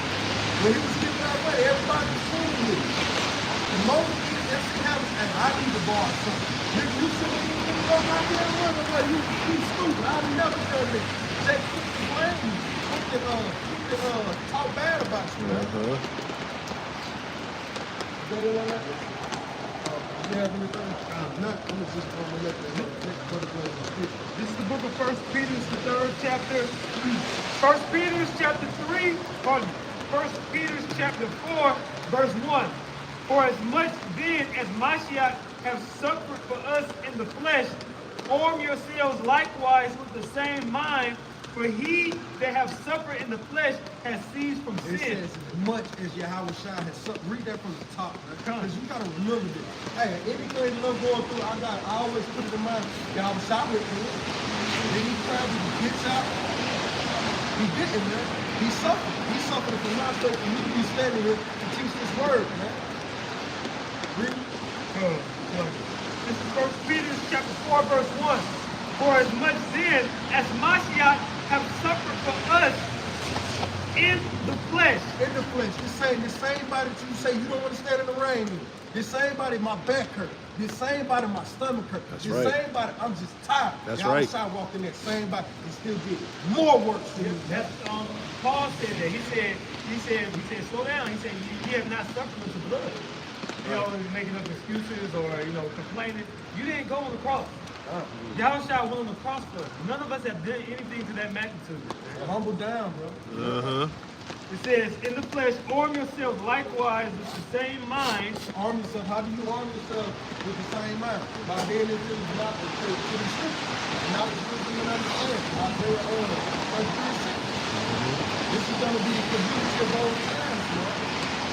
When he was giving out money, everybody was fooling with him. The moment that shit happens, and I need to borrow something. Nigga, you should have go out there and run away. You stupid. I would never done this. They quick to blame you. Quick to talk bad about you, man. You got it on that? You have anything? Not. I'm just gonna let the brother go and speak. This is the book of 1 Peter, the 3rd chapter. 1 Peter chapter 3, pardon me. 1 Peter chapter 4, verse 1. For as much then as Mashiach have suffered for us in the flesh, arm yourselves likewise with the same mind, for he that have suffered in the flesh has ceased from It sin. says as much as Yahweh Shai has suffered. Read that from the top, man. Because you gotta remember this. Hey, anything that I'm going through, I always put it in mind. Yahweh Shai went through it. Then he tried to get out. He didn't, man. He suffered. He suffered for my sake, for me to be standing here to teach this word, man. Read. This is 1 Peter chapter 4, verse 1. For as much then as Mashiach have suffered for us in the flesh. In the flesh. This same body that you say you don't want to stand in the rain in. This same body, my back hurt. This same body, my stomach hurt. That's this right. same body, I'm just tired. That's Yahweh right. Shai walked in that same body and still did more work for you. That's Paul said that. He said, slow down. He said, you have not suffered with the blood. You know, making up excuses or, complaining. You didn't go on the cross. Yahweh Shai went on the cross for us. None of us have done anything to that magnitude. Humble down, bro. It says, in the flesh, arm yourselves likewise with the same mind. Arm yourself. How do you arm yourself with the same mind? By being into the block to the scripture. Knowledge, wisdom, and understanding. Isaiah 1:36. This is going to be the community of all times, man.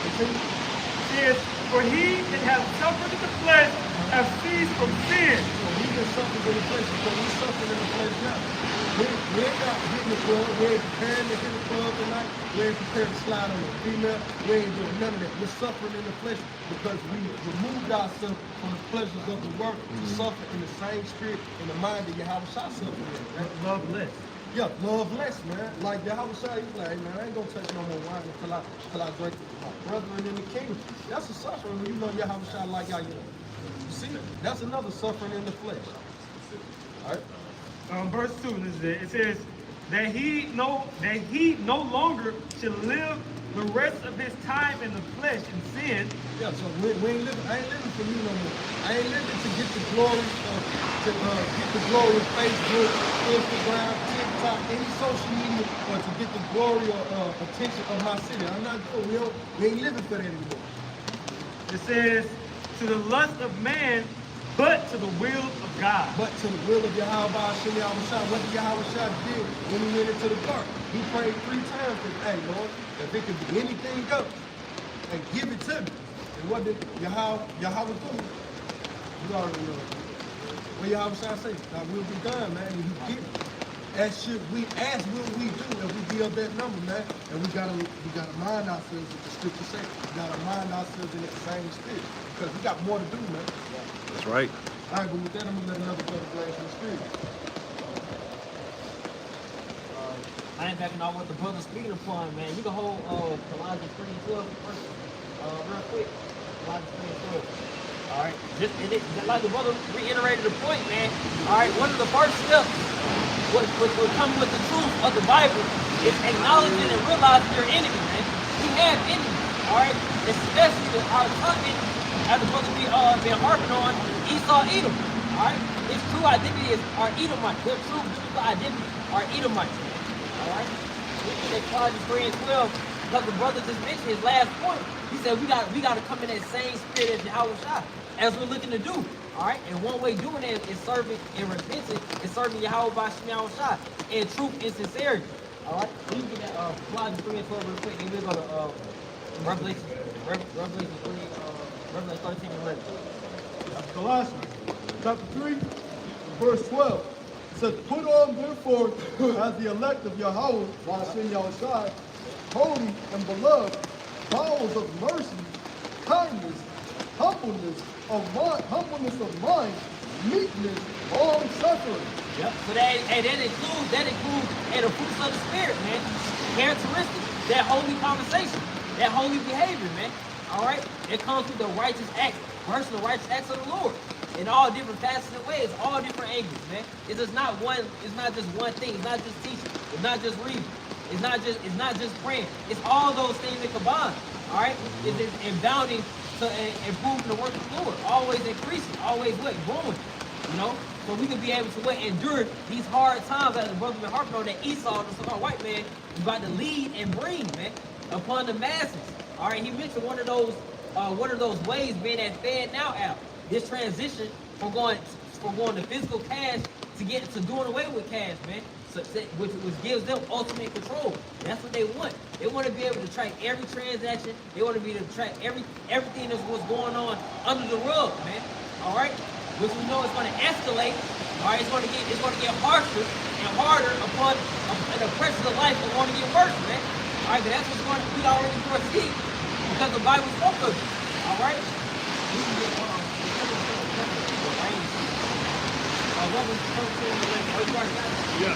Continue. It says, for he that hath suffered in the flesh have ceased from sin. So we just suffered in the flesh because we suffered in the flesh now. We ain't not hitting the club. We ain't preparing to hit the club tonight. We ain't prepared to slide on a female. We ain't doing none of that. We're suffering in the flesh because we removed ourselves from the pleasures of the world to suffer in the same spirit and the mind that Yahweh Shai suffered in. Right? Love less. Yeah, love less, man. Like Yahweh Shai, he's like, hey, man, I ain't gonna touch no more wine until I drink my brethren in the kingdom. That's a suffering when you know Yahweh Shai like how you know. You see, that's another suffering in the flesh. All right. Verse 2, this is it. It says that he no longer should live the rest of his time in the flesh in sin. Yeah, so we ain't living. I ain't living for me no more. I ain't living to get the glory of Facebook, Instagram, TikTok, any social media, or to get the glory or attention of my city. I'm not doing. We ain't living for that anymore. It says to the lust of man, but to the will of God. But to the will of Yahweh Hashem Yahweh Shai. What did Yahweh Shai did when he went into the dark? He prayed 3 times and, hey, Lord, if it could be anything else, and give it to me. And what did Yahweh do? You already know. What Yahweh Shai say? Thy will be done, man, and he did it. As will we do if we be of that number, man. And we gotta mind ourselves with the scripture say. We gotta mind ourselves in that same spirit. Because we got more to do, man. That's right. All right, but with that, I'm gonna let another brother blast in the spirit. I ain't backing off what the brother's speaking upon, man. You can hold Colossians 3:12 first, real quick. Colossians 3:12. All right. Just like the brother reiterated the point, man. All right. One of the first steps, what come with the truth of the Bible, is acknowledging and realizing your enemy, man. We have enemies. All right. Especially our target, as the brother been harping on, Esau, Edom. All right. His true identity is our Edomite. Their true biblical identity are Edomites. All right. They Colossians 3 and 12, because the brother just mentioned his last point. He said we got to come in that same spirit as Yahweh Shai, as we're looking to do. All right. And one way doing that is serving and repenting and serving Yahweh by Yahweh Shai in truth and sincerity. All right. So you can get Colossians 3 and 12 real quick, and we'll go to Revelation 3, Revelation 13 and 11. Colossians chapter 3, verse 12. It says, put on therefore as the elect of Yahweh, Hashem Yahushai, holy and beloved, bowels of mercy, kindness, humbleness of mind, meekness, long suffering. Yep. So that includes the fruits of the spirit, man. Characteristics, that holy conversation, that holy behavior, man. All right. It comes with the righteous acts, personal righteous acts of the Lord, in all different facets and ways, all different angles, man. It's just not one. It's not just one thing. It's not just teaching. It's not just reading. It's not just praying. It's all those things that combine. All right. It's abounding to improving the work of the Lord, always increasing, always what growing. You know, so we can be able to endure these hard times, as the brother been harping on, that Esau, the so-called white man, is about to lead and bring, man, upon the masses. All right, he mentioned one of those ways being that Fed Now app. This transition from going to physical cash to doing away with cash, man. So, which gives them ultimate control. That's what they want. They want to be able to track every transaction. They want to be able to track everything that's what's going on under the rug, man. All right, which we know is going to escalate. All right, it's going to get harsher and harder upon the pressures of life are going to get worse, man. All right, but that's what's going to be already foreseen because the Bible spoke of it. All right. We can get Yeah.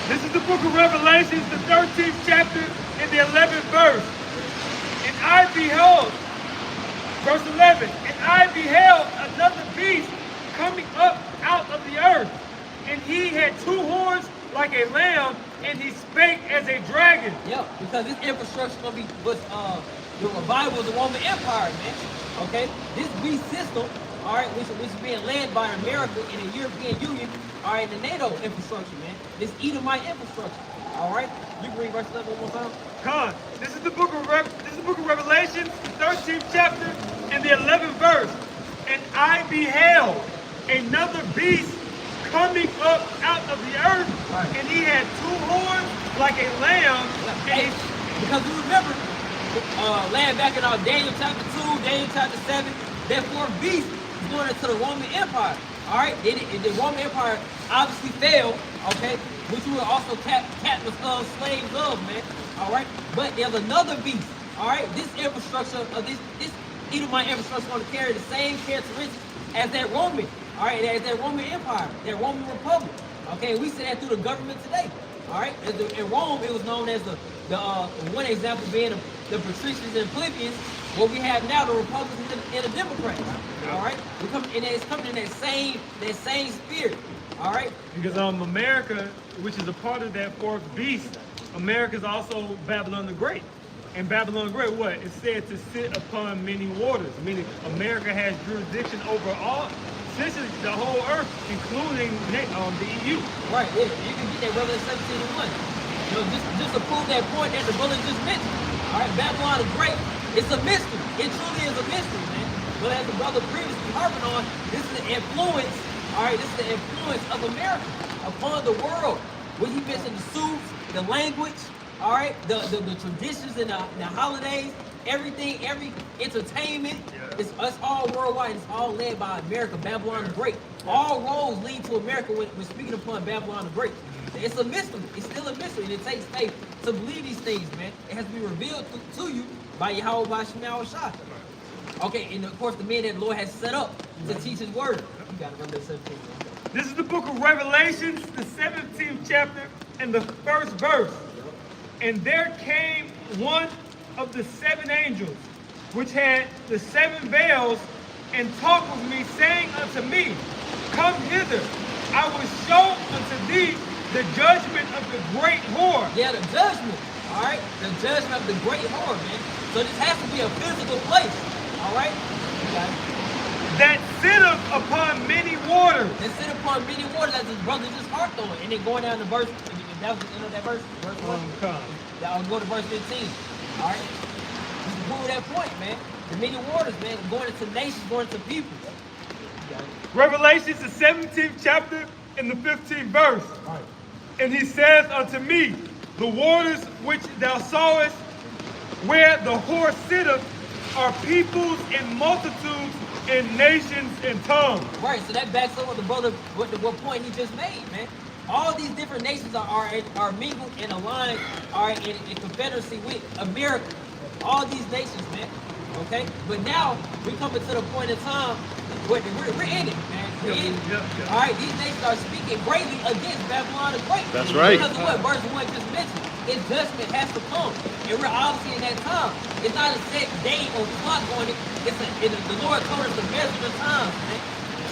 This is the book of Revelations, the 13th chapter and the 11th verse. And I beheld, verse 11, and I beheld another beast coming up out of the earth. And he had two horns like a lamb, and he spake as a dragon. Yeah, because this infrastructure gonna be the revival of the Roman Empire, man. Okay, this beast system, all right, which is being led by America and the European Union, all right, the NATO infrastructure, man. This Edomite infrastructure, all right. You can read verse 11 one more time. Con, this is the book of Revelation, the 13th chapter and the 11th verse. And I beheld another beast coming up out of the earth, right. And he had two horns like a lamb. Hey, because you remember, laying back in our Daniel chapter 2, Daniel chapter 7, that fourth beast is going into the Roman Empire. All right, the Roman Empire obviously failed, okay, which we were also captives of, slaves of, man. All right, but there's another beast. All right, this infrastructure of this Edomite infrastructure is going to carry the same characteristics as that Roman. All right, as that Roman Empire, that Roman Republic. Okay, we see that through the government today. All right, in Rome, it was known as the one example being the patricians and plebeians. What we have now, the Republicans and the Democrats. All right, it's coming in that same spirit. All right, Because America, which is a part of that fourth beast, America is also Babylon the Great. And Babylon the Great, what? It's said to sit upon many waters, meaning America has jurisdiction over all, essentially the whole earth, including the EU. right. Yeah, you can get that Revelation 17:1. You know, just to prove that point that the brother just mentioned. All right, Babylon the Great, it's a mystery. It truly is a mystery, man. But as the brother previously harping on, this is the influence. All right, this is the influence of America upon the world. When he mentioned the suits, the language, all right, the traditions and the holidays, everything, every entertainment, it's all worldwide. It's all led by America, Babylon the Great. All roads lead to America when speaking upon Babylon the Great. It's a mystery. It's still a mystery, and it takes faith to believe these things, man. It has to be revealed to you by Yahweh by Shema Shai. Okay, and of course the men that the Lord has set up to teach His word. You got to run that 17. This is the book of Revelations, the 17th chapter and the first verse. And there came one of the seven angels, which had the seven veils, and talked with me, saying unto me, Come hither, I will show unto thee the judgment of the great whore. Yeah, the judgment. All right, the judgment of the great whore, man. So this has to be a physical place. All right, you got it. That sitteth upon many waters. And sit upon many waters, as his brother just harped on, and then going down to verse that was the end of that verse. Verse 1. Come. I'll go to verse 15. All right. You can prove that point, man. The many waters, man, going into nations, going into people. Revelations, the 17th chapter and the 15th verse. Right. And he says unto me, the waters which thou sawest, where the horse sitteth, are peoples and multitudes and nations and tongues. Right, so that backs up what the brother, what point he just made, man. All these different nations are mingled and aligned, are in confederacy with America. All these nations, man. Okay, but now we coming to the point in time where we're in it, man. We're in it. Yeah. All right, these nations are speaking greatly against Babylon the Great. That's right. Because of what verse 1 just mentioned. Its judgment has to come, and we're obviously in that time. It's not a set day or clock on it. The Lord told us to measure the times, man.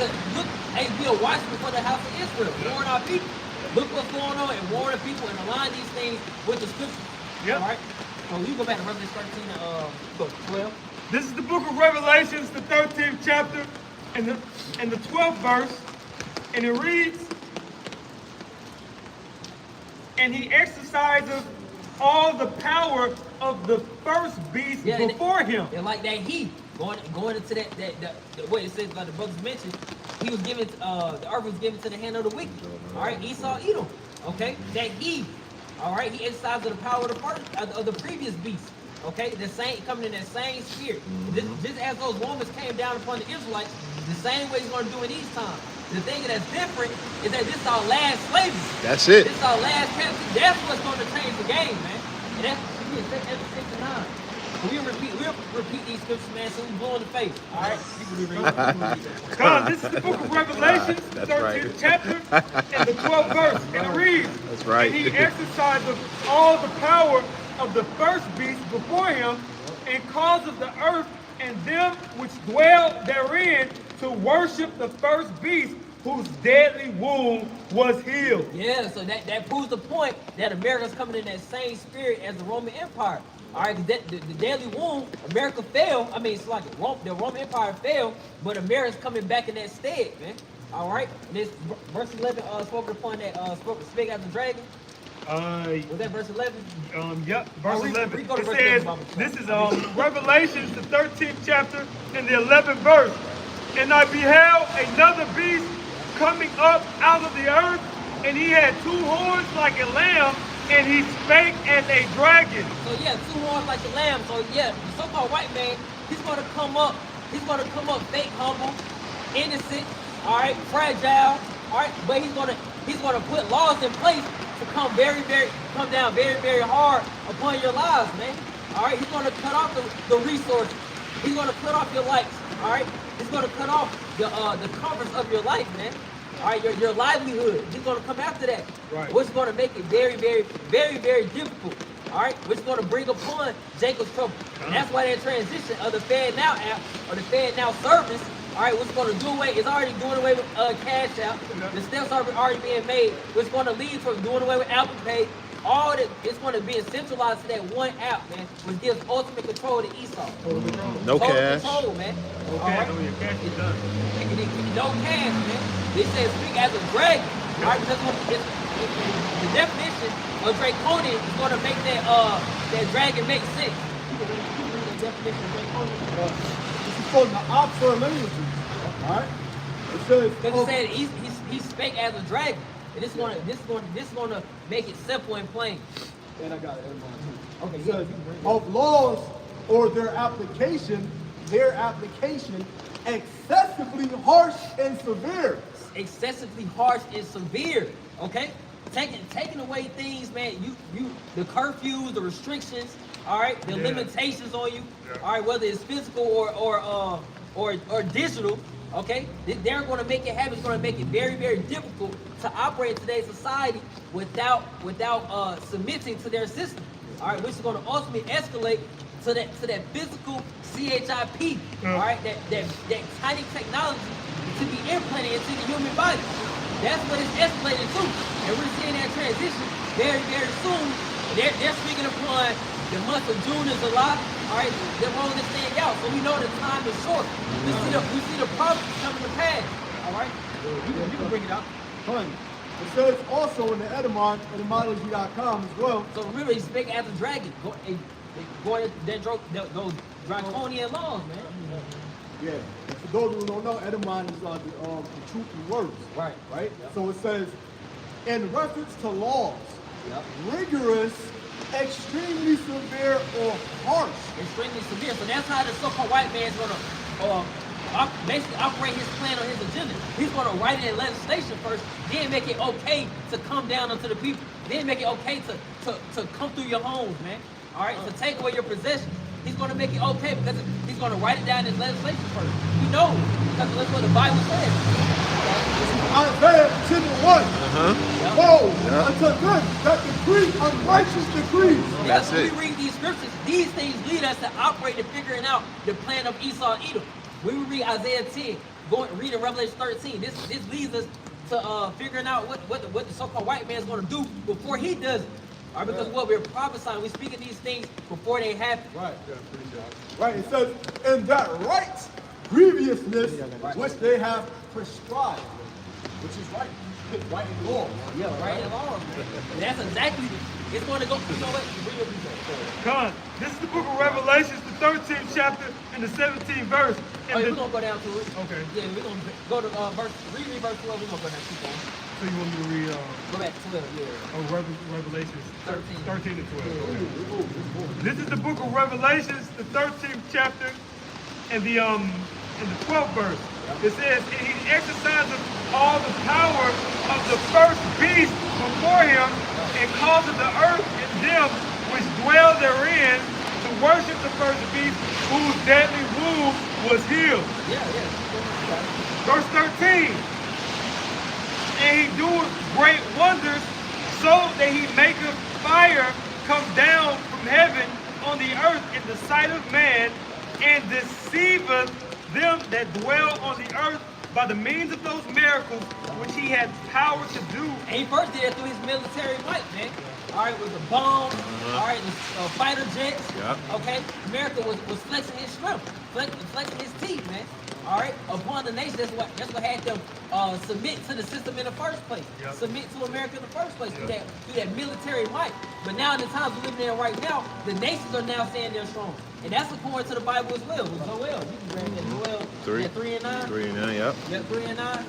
To look, hey, be a watchman for the house of Israel. Warn our people. Look what's going on and warn the people and align these things with the scriptures. Yep. All right. So you go back to Revelation 13 and 12. This is the book of Revelations, the 13th chapter and the 12th verse. And it reads, and he exercises all the power of the first beast before him. And like that heat, going into that the way it says, like the brothers mentioned, he was given the earth was given to the hand of the wicked. All right, Esau, Edom. Okay, that heat. All right, he exercises the power of the first of the previous beast. Okay, the same coming in that same spirit. Just as those Romans came down upon the Israelites, the same way he's going to do in these times. The thing that's different is that this is our last slavery. That's it. This is our last captivity. That's what's going to change the game, man. And that's 6 and 9. So we'll repeat these scriptures, man, so we blow in the face. All right? God, this is the book of Revelations, That's 13th right. chapter and the 12th verse. And it reads, That's right. and he exercises all the power of the first beast before him, and causes the earth and them which dwell therein to worship the first beast, whose deadly wound was healed. Yeah, so that proves the point that America's coming in that same spirit as the Roman Empire. All right, the deadly wound, America fell. I mean, it's like the Roman Empire fell, but America's coming back in that stead, man. All right, and this verse 11 spoke upon that spake as a dragon. Was that verse 11? Yep, verse 11. Read, go to It verse says, 11, this is Revelations, the 13th chapter and the 11th verse. And I beheld another beast coming up out of the earth, and he had 2 horns like a lamb, and he spake as a dragon. So yeah, 2 horns like the lamb. So yeah, the so-called white man, he's gonna come up fake, humble, innocent, all right, fragile, all right, but he's gonna put laws in place to come down very, very hard upon your lives, man. All right, he's gonna cut off the resources. He's gonna cut off your lights. All right, he's gonna cut off the comforts of your life, man. All right, your livelihood. He's gonna come after that. Right. Which is gonna make it very, very, very, very difficult. All right, which is gonna bring upon Jacob's trouble. And that's why that transition of the Fed Now app or the Fed Now service, all right, what's gonna do away is already doing away with Cash App. The steps are already being made, which is gonna lead to doing away with Apple Pay. All that it's gonna be centralized to that one app, man, which gives ultimate control to Esau. No Total cash. control, man. Okay, All right? your cash is done. No cash, man. They said speak as a dragon. All right, because the definition of draconian is going to make that dragon make sense. You can read the definition of draconian. This is from the Oxford languages. All right. It says. Because it said he spake as a dragon, and this is gonna make it simple and plain. And I got it. Okay, It yeah, says you can bring it. of laws or their application excessively harsh and severe. Excessively harsh and severe. Okay, taking away things, man. You the curfews, the restrictions. All right, the limitations on you. All right, whether it's physical or digital. Okay, they're going to make it happen. It's going to make it very, very difficult to operate in today's society without submitting to their system. All right, which is going to ultimately escalate to that physical CHIP. All right, that tiny technology to be implanted into the human body. That's what it's escalating to, and we're seeing that transition very, very soon. They're speaking upon the month of June is July. All right, they're rolling this thing out, so we know the time is short. We see the prophecy coming to pass. All right, you can bring it out. Fine. It says also in the etymology.com as well. So remember, he spake as a dragon. Going those draconian laws, man. Yeah. And for those who don't know, etymon is the truth in words. Right. Right? Yep. So it says, in reference to laws, Yep. rigorous, extremely severe, or harsh. Extremely severe. So that's how the so-called white man's gonna basically operate his plan or his agenda. He's gonna write it in legislation first, then make it okay to come down onto the people, then make it okay to come through your homes, man. All right, to take away your possessions. He's gonna make it okay because he's gonna write it down in his legislation first. We know because that's what the Bible says. Isaiah 10:1. Woe unto them that decree unrighteous decrees. That's when we read these scriptures, these things lead us to operate and figuring out the plan of Esau and Edom. When we read Isaiah 10, reading Revelation 13, this leads us to figuring out what the so-called white man is going to do before he does it. All right, because what we're prophesying, we're speaking these things before they happen. Right. Right. It says, in that right grievousness which they have prescribed, which is right. Right in law. Yeah, right in law. And that's exactly, it's going to go, you know what? Read what we say. Con, this is the book of Revelations, the 13th chapter and the 17th verse. Oh, yeah, we're going to go down to it. Okay. Yeah, we're going to go to read verse 12, we're going to go down, keep going. So you want me to read Go back to 12, yeah. Revelations 13 to 12. Yeah. Okay. This is the book of Revelations, the 13th chapter and the 12th verse. It says, and he exercises all the power of the first beast before him, and causes the earth and them which dwell therein to worship the first beast, whose deadly wound was healed. Yeah. Verse 13. And he doeth great wonders, so that he maketh fire come down from heaven on the earth in the sight of man, and deceiveth them that dwell on the earth by the means of those miracles which he had power to do. And he first did it through his military might, man. All right, with the bombs, all right, the fighter jets. Yep. Okay, America was flexing his strength, flexing his teeth, man. All right, upon the nation, that's what had them submit to the system in the first place. Yep. Submit to America in the first place through that military might. But now in the times we're living in right now, the nations are now saying they're strong. And that's according to the Bible as well. With Joel, you can grab that Joel. 3 and 9. 3 and 9, yep. Yeah, 3 and 9.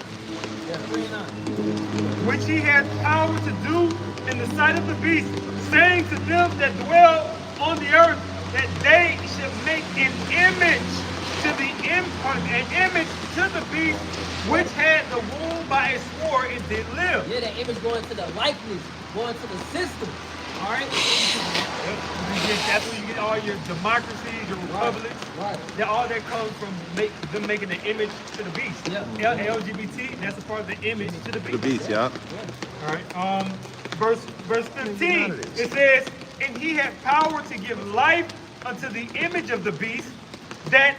Yeah, 3 and 9. Which he had power to do in the sight of the beast, saying to them that dwell on the earth that they should make an image to the beast which had the wound by a sword and did live. Yeah, that image going to the likeness, going to the system. All right? That's where you get all your democracies, your republics. Right. All that comes from them making the image to the beast. Yeah. LGBT, that's a part of the image to the beast. The beast, yeah. All right. Verse 15. It says, and he had power to give life unto the image of the beast, that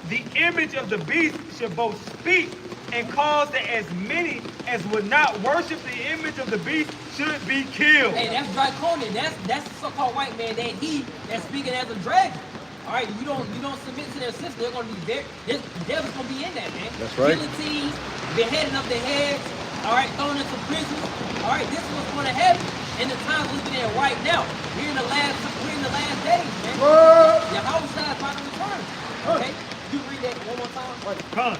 the image of the beast should both speak and cause that as many as would not worship the image of the beast should be killed. Hey, that's draconian. That's the so-called white man that's speaking as a dragon. All right, you don't submit to their system. They're going to be the devil's going to be in that, man. That's right. Guillotines, beheading of the heads. All right, thrown into prison. All right, this is what's going to happen in the times we're living in right now. We're in the last days, man. Yahweh is about to return. Okay, you read that one more time.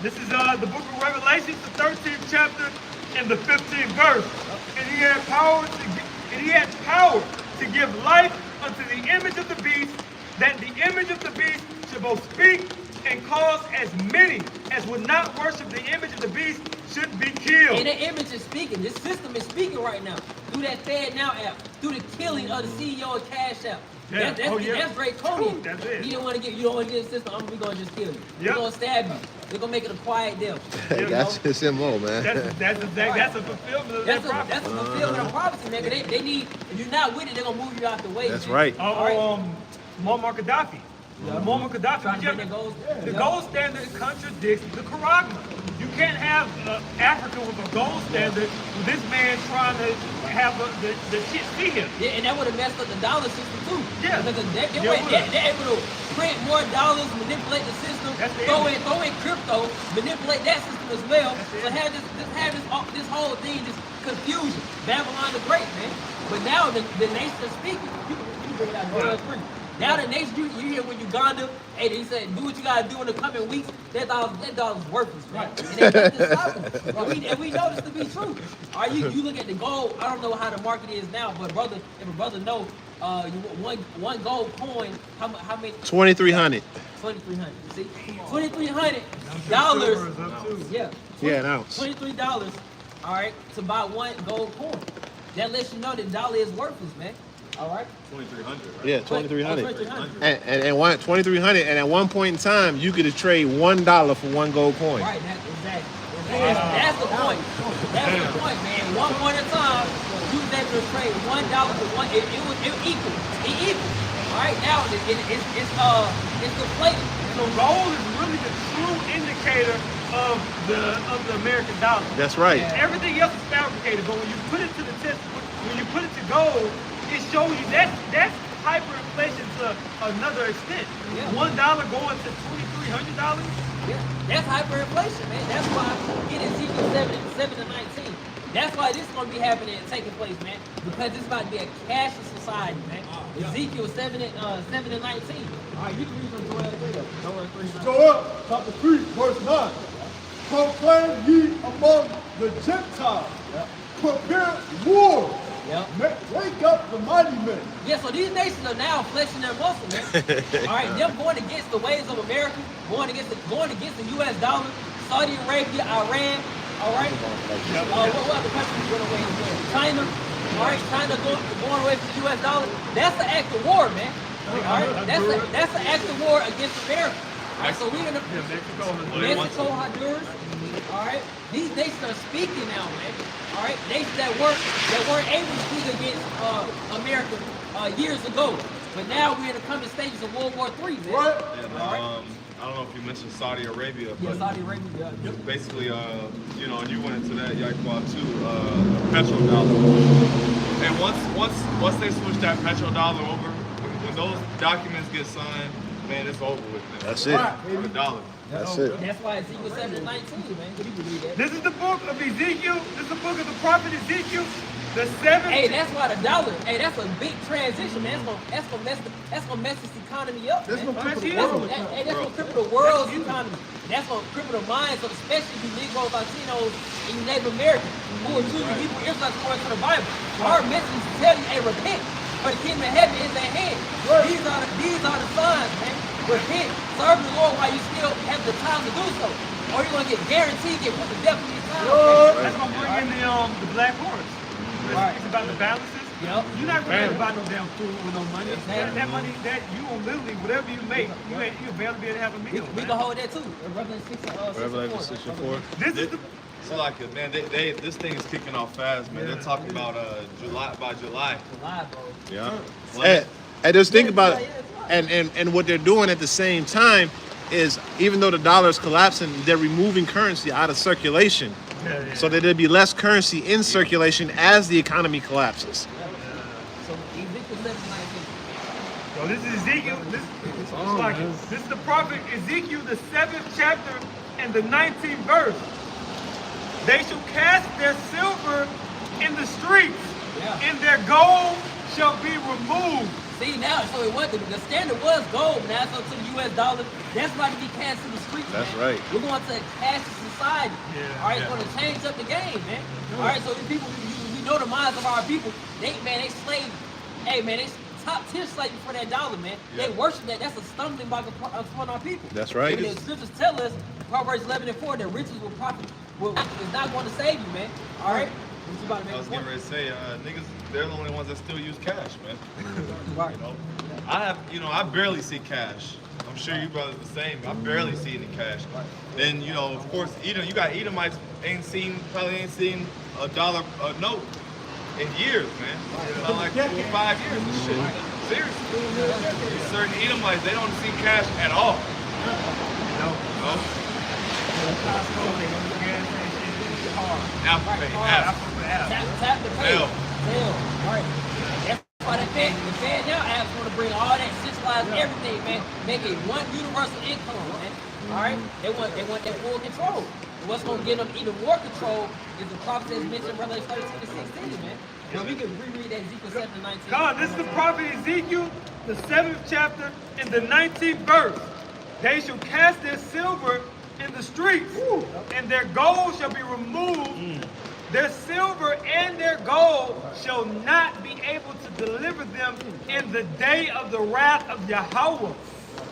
This is the book of Revelation, the 13th chapter and the 15th verse. And he had power to give life unto the image of the beast, that the image of the beast should both speak and cause as many as would not worship the image of the beast should be killed. And that image is speaking. This system is speaking right now through that Fed Now app, through the killing of the CEO of Cash App. Yeah. That's draconian. That's it. You don't want to get the system. We're gonna just kill you. Yep. We're gonna stab you. We're gonna make it a quiet death. That's his MO, man. That's a fulfillment of that prophecy. That's a fulfillment of prophecy, man. 'Cause they need. If you're not with it, they're gonna move you out the way. That's man. right. Muammar Gaddafi. Muammar Gaddafi. Trying to bring the gold. The gold standard contradicts the Quran. You can't have Africa with a gold standard with this man trying to have the shit see him. Yeah, and that would have messed up the dollar system too. Yeah. Because they're Yeah, able to print more dollars, manipulate the system, That's the throw end. in crypto, manipulate that system as well. So have this whole thing, this confusion. Babylon the Great, man. But now the nation is speaking. You can bring it out real free. Now the nation, you hear when Uganda, hey, they said, do what you gotta do in the coming weeks. That dollar's worthless, man. And they got this stopping. And we know this to be true. All right, you look at the gold. I don't know how the market is now, but brother, if a brother know, one gold coin, how many? 2,300. 2,300. See, $2,300. Yeah. Yeah, an ounce. $23. All right, to buy one gold coin. That lets you know the dollar is worthless, man. All right. 2,300, right? Yeah, 2,300. 2,300. And 2,300. And at one point in time, you could trade $1 for one gold coin. Right, exactly. That's the point. That's the point, man. One point at a time, you was able to trade $1 for one. It equal. It equal. All right, now it's deflated. So gold is really the true indicator of the American dollar. That's right. Everything else is fabricated, but when you put it to the test, when you put it to gold, it shows you that's hyperinflation to another extent. Yeah. $1 going to $2,300. Yeah, that's hyperinflation, man. That's why it is Ezekiel 7 and 19. That's why this is going to be happening and taking place, man. Because it's about to be a cashless society, man. Ezekiel 7 and 19. All right, you can read from Joel 3. Joel chapter 3, verse 9. Proclaim ye among the Gentiles. Prepare war. Yep. Wake up the mighty men. Yeah, so these nations are now fleshing their muscle, man. All right, them going against the ways of America, going against the U.S. dollar, Saudi Arabia, Iran. All right. What other countries going away from there? China. All right, China going away from the U.S. dollar. That's an act of war, man. All right, that's an act of war against America. All right, so we're gonna Mexico, Honduras. All right, these nations are speaking now, man. All right, nations that weren't able to speak against America years ago, but now we're in the coming stages of World War III, man. Right? I don't know if you mentioned Saudi Arabia, Yeah, but Saudi Arabia. Yeah. basically, you know, and you went into that Yakwa too, petrodollar. And once they switch that petrodollar over, when those documents get signed, man, it's over with. Man. That's it. For the dollar. That's it. That's why Ezekiel 7 and 19, man. What do you believe that? This is the book of Ezekiel. This is the book of the prophet Ezekiel. The seventh. Hey, that's why the dollar. Hey, that's a big transition, man. That's gonna mess this economy up. That's man. gonna cripple the That's world. That's gonna cripple the world's economy. That's gonna cripple the minds of especially you Negroes, Latinos, and you Native Americans who are choosing Hebrew Israelites according to the Bible. Our message is telling you, hey, repent, for the kingdom of heaven is at hand. These are the signs, man. Repent, serve the Lord while you still have the time to do so, or you're gonna get guaranteed get put to death in your time. That's gonna bring in the black horse. Right. It's about the balances. Yep. You're not gonna buy no damn food with no money. That money that you will literally whatever you make, you'll barely be able to have a meal. We man. can hold that too. Revelation 6:4. This is the So like, man, this thing is kicking off fast, man. They're talking about July. July, bro. Yeah. And just think about it. And what they're doing at the same time is, even though the dollar is collapsing, they're removing currency out of circulation. So that there'd be less currency in circulation as the economy collapses. So Ezekiel 7 and 19. So this is Ezekiel. This is the prophet Ezekiel, the 7th chapter and the 19th verse. They shall cast their silver in the streets, and their gold shall be removed. See now, so it was the standard was gold, but now it's up to the U.S. dollar. That's about to be cast in the streets. That's man. right. We're going to a cashless society. Yeah, All right, yeah. it's going to change up the game, man. All right, so the people, we know the minds of our people. They slave. Hey, man, they top tier slave for that dollar, man. They worship that. That's a stumbling block upon our people. That's right. And the scriptures tell us, Proverbs 11 and 4, that riches will profit. Is not going to save you, man. All right. What you about to make I was a getting point? ready to say, niggas, they're the only ones that still use cash, man. Right. I barely see cash. I'm sure you brothers the same. I barely see any cash. Then, of course, you got Edomites probably ain't seen a dollar note in years, man. Not like 4 or 5 years and shit. Seriously. Certain Edomites, they don't see cash at all. Costco, they gonna get Apple Right, Pay, card. Apple. Tap to pay. Zelle. Zelle. Right. That's why the Fed now apps want to bring all that centralized everything, man. Make it one universal income, man. All right. They want that full control. And what's gonna give them even more control is the prophet that's mentioned in Revelation 13 and 16, man. Well, we can reread that Ezekiel 7 and 19. God, this is the prophet Ezekiel, the 7th chapter, and the 19th verse. They shall cast their silver in the streets, and their gold shall be removed. Their silver and their gold shall not be able to deliver them in the day of the wrath of Yahweh.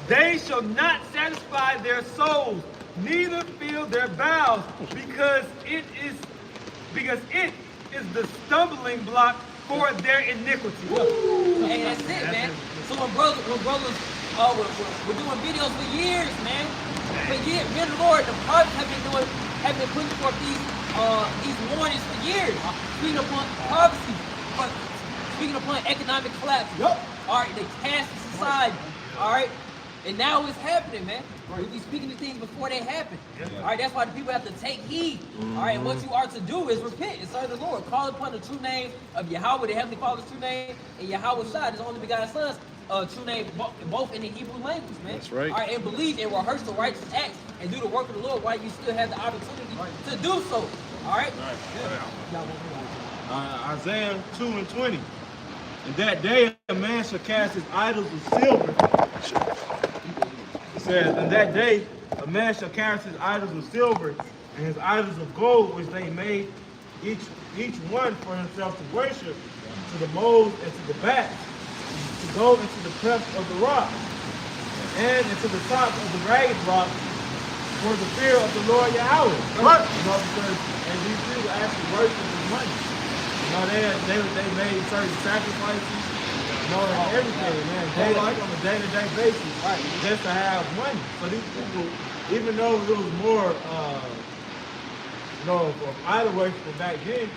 They shall not satisfy their souls, neither fill their bowels, because it is the stumbling block for their iniquity. Hey, that's it, man. So when brothers we're doing videos for years, man. For years, me and the Lord, the prophets have been putting forth these warnings for years. Speaking upon prophecy, speaking upon economic collapse. All right, the caste society. All right, and now it's happening, man. We're speaking to things before they happen. All right, that's why the people have to take heed. All right, and what you are to do is repent and serve the Lord. Call upon the true name of Yahweh, the Heavenly Father's true name, and Yahweh Shai, his only begotten Son's true name, both in the Hebrew language, man. That's right. All right, and believe and rehearse the righteous acts and do the work of the Lord while you still have the opportunity to do so. All right? Isaiah 2 and 20. In that day a man shall cast his idols of silver. It says, in that day a man shall cast his idols of silver and his idols of gold, which they made each one for himself to worship, to the molds and to the bats, to go into the cleft of the rock, and into the top of the ragged rock, for the fear of the Lord Yahweh. Right. You know, because and these people actually worship with money. You know, they made certain sacrifices, you know, and everything, man. They like on a day-to-day basis, right, just to have money. So these people, even though it was more you know, of idol worship back then,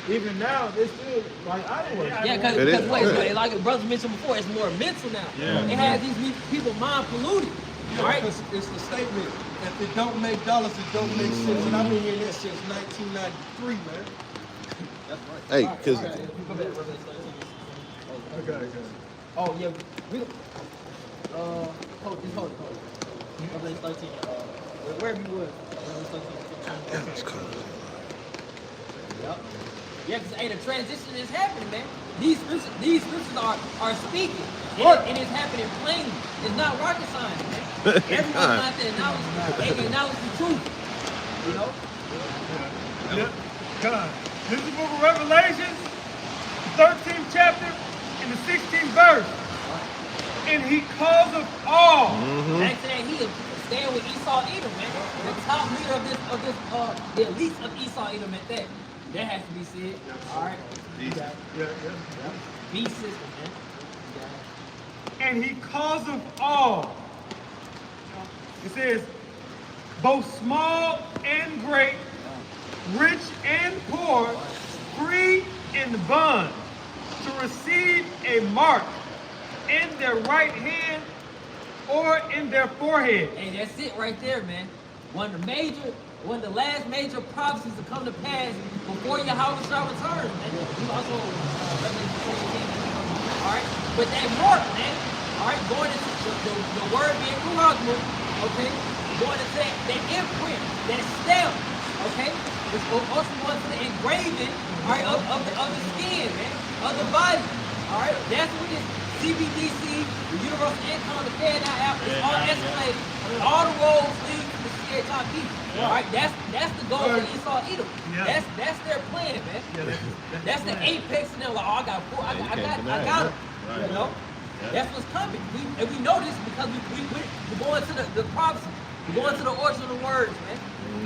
even now, it's still like idol worship. Yeah, because wait, like the brothers mentioned before, it's more mental now. Yeah. It has these people mind polluted. Yeah, Right? because it's the statement, if it don't make dollars, it don't make sense. And I've been hearing that since 1993, man. That's right. Hey, because Okay. Oh yeah, we hold it. Revelation 13. Wherever you would. Revelation 13. Yep. Yeah, because hey, the transition is happening, man. These scriptures are speaking. And it's happening plainly. It's not rocket science, man. Everyone's out there acknowledge the truth. You know? Yeah. God. This is the book of Revelation, 13th chapter, and the 16th verse. And he calls us all. Back to that heel, staying with Esau Edom, man. The top leader of this, the elites of Esau Edom at that. That has to be said. All right. Beast system, man. And he calls them all. It says, both small and great, rich and poor, free and bond, to receive a mark in their right hand or in their forehead. Hey, that's it right there, man. One of the last major prophecies to come to pass before Yahweh shall return, man. You also all right, but that mark, man. All right, going into the word being Kuragma, okay, going into that imprint, that stamp, okay, which also going to the engraving, all right, of the skin, man, of the body. All right, that's what this CBDC, the Universal Income, the Fed app, it's all escalated. All the roads lead to the CHIP. All right, that's the goal of Esau Edom. Yeah. That's their plan, man. That's the apex, and they're like, oh, I got him. Right. You know, that's what's coming. We know this because we're going to the prophecy. We're going to the origin of the words, man.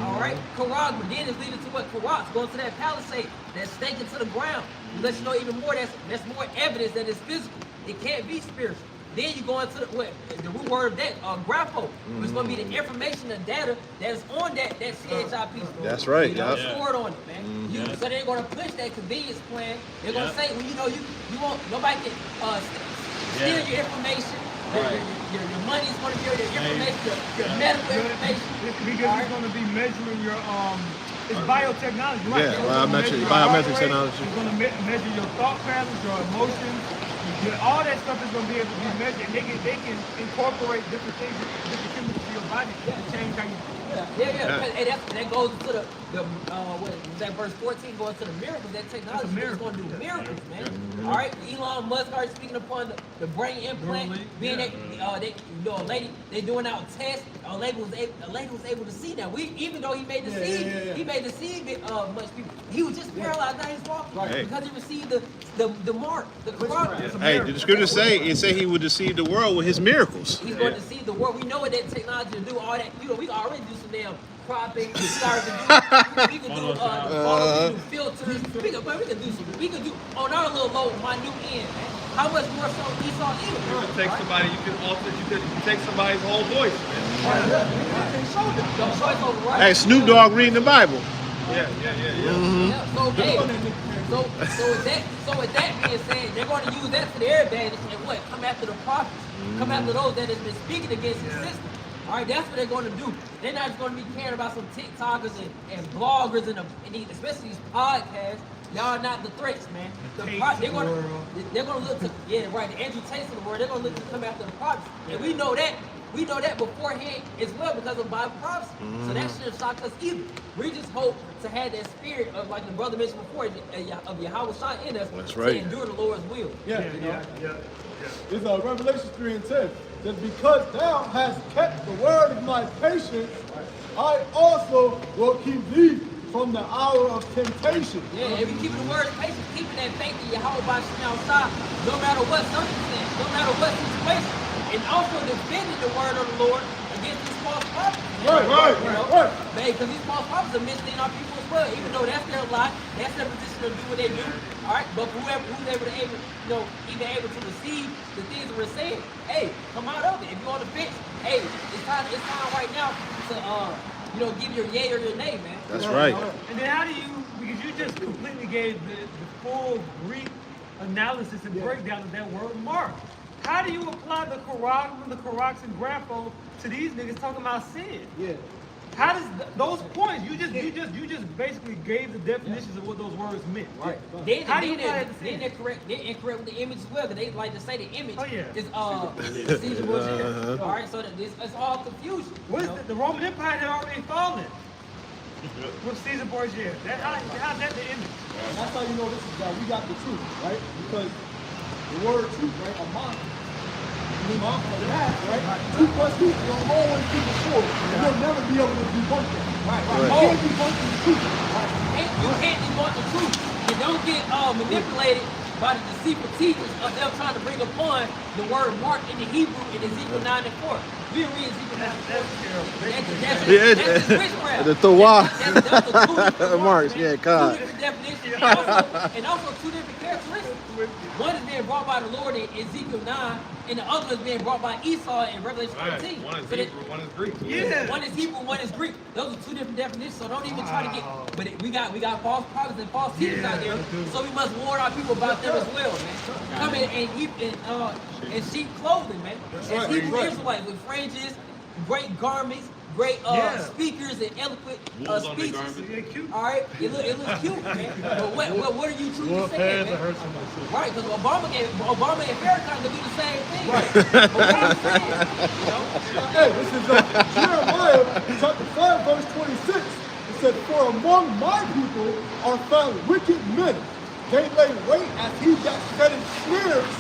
All right, Karag, but then it's leading to what? Karag's going to that palisade that's staking to the ground. Let you know even more. That's more evidence that it's physical. It can't be spiritual. Then you go into the root word of that, grapho, which is going to be the information, the data that is on that CHI piece. That's right. You know, Yeah. stored on it, man. So they're going to push that convenience plan. They're going to say, well, you know, you won't, nobody can steal your information. Your money is going to be your information, your medical information. Because it's going to be measuring your It's biotechnology, right? Yeah, So it's gonna measure your biometric heart rate, technology. It's going to measure your thought patterns, your emotions. All that stuff is going to be able to be measured. And they can incorporate different things, different chemicals to your body to change how you feel. Yeah. Hey, that goes to the what is that verse 14 goes to the miracles. That technology is going to do miracles, man. All right, Elon Musk already speaking upon the brain implant, being that a lady they doing out tests. A lady was able to see that. Even though he made the seed, he made the seed much people. He was just paralyzed. Now he's walking because he received the mark, the cross. Hey, the scriptures say he would deceive the world with his miracles. He's going to deceive the world. We know what that technology to do. All that, we can already do some damn cropping. We can do filters. We can do on our little low minute end, man. How much more so Esau You even? can take somebody, you can take somebody's whole voice. Hey, Snoop Dogg reading the Bible. Yeah. So with that being said, they're going to use that to their advantage and what? Come after the prophets. Come after those that has been speaking against the system. All right, that's what they're going to do. They're not just going to be caring about some TikTokers and bloggers and especially these podcasts. Y'all not the threats, man. They're going to look to the Andrew Tate of the world. They're going to look to come after the prophets, and we know that. We know that beforehand as well because of Bible prophecy. So that shouldn't shock us either. We just hope to have that spirit of, like the brother mentioned before, of Yahweh Shah in us to endure the Lord's will. It's Revelation 3:10. That because thou hast kept the word of my patience, I also will keep thee from the hour of temptation. Yeah, if you keep the word of patience, keeping that faith in Yahweh Shah, no matter what circumstance, no matter what situation. And also defending the word of the Lord against these false prophets. Right. Because these false prophets are mentioned in our people as well, even though that's their lie, that's their position to do what they do. All right, but who's even able to receive the things that we're saying, hey, come out of it. If you're on the fence, hey, it's time right now to give your yay or your nay, man. That's right. And then how do you, because you just completely gave the full Greek analysis and breakdown of that word mark. How do you apply the Qur'an and Grapho to these niggas talking about sin? Yeah. How does those points? You just basically gave the definitions of what those words meant. Right. How do you apply that to sin? They're incorrect with the image as well, because they like to say the image is Caesar Borgia. All right, so it's all confusion. The Roman Empire had already fallen with Caesar Borgia. How's that the image? That's how you know this is we got the truth, right? Because the word truth, right? Amon. Right? 2 plus 2 will always be the 4. You'll never be able to debunk that. Right. You can't debunk the truth. You can't debunk the truth. You don't get manipulated by the deceitful teachers of them trying to bring upon the word mark in the Hebrew in Ezekiel 9 and 4. We read Ezekiel 9 and 4. That's witchcraft. The Torah. That's the 2 different Marks, God. 2 different definitions and also 2 different characteristics. One is being brought by the Lord in Ezekiel 9, and the other is being brought by Esau in Revelation 13. One is Hebrew, one is Greek. Yeah. One is Hebrew, one is Greek. Those are 2 different definitions, so don't even try to get. But we got false prophets and false teachers out there, so we must warn our people about them as well, man. Come in sheep clothing, man. As Hebrew Israelites with fringes, great garments, great speakers and eloquent speeches. All right, it looks cute, man. But what are you truly saying, man? Right, because Obama and Farrakhan could do the same thing. Right. But what I'm saying, Hey, this is Jeremiah chapter 5, verse 26. It said, "For among my people are found wicked men. They lay wait as he that setteth snares.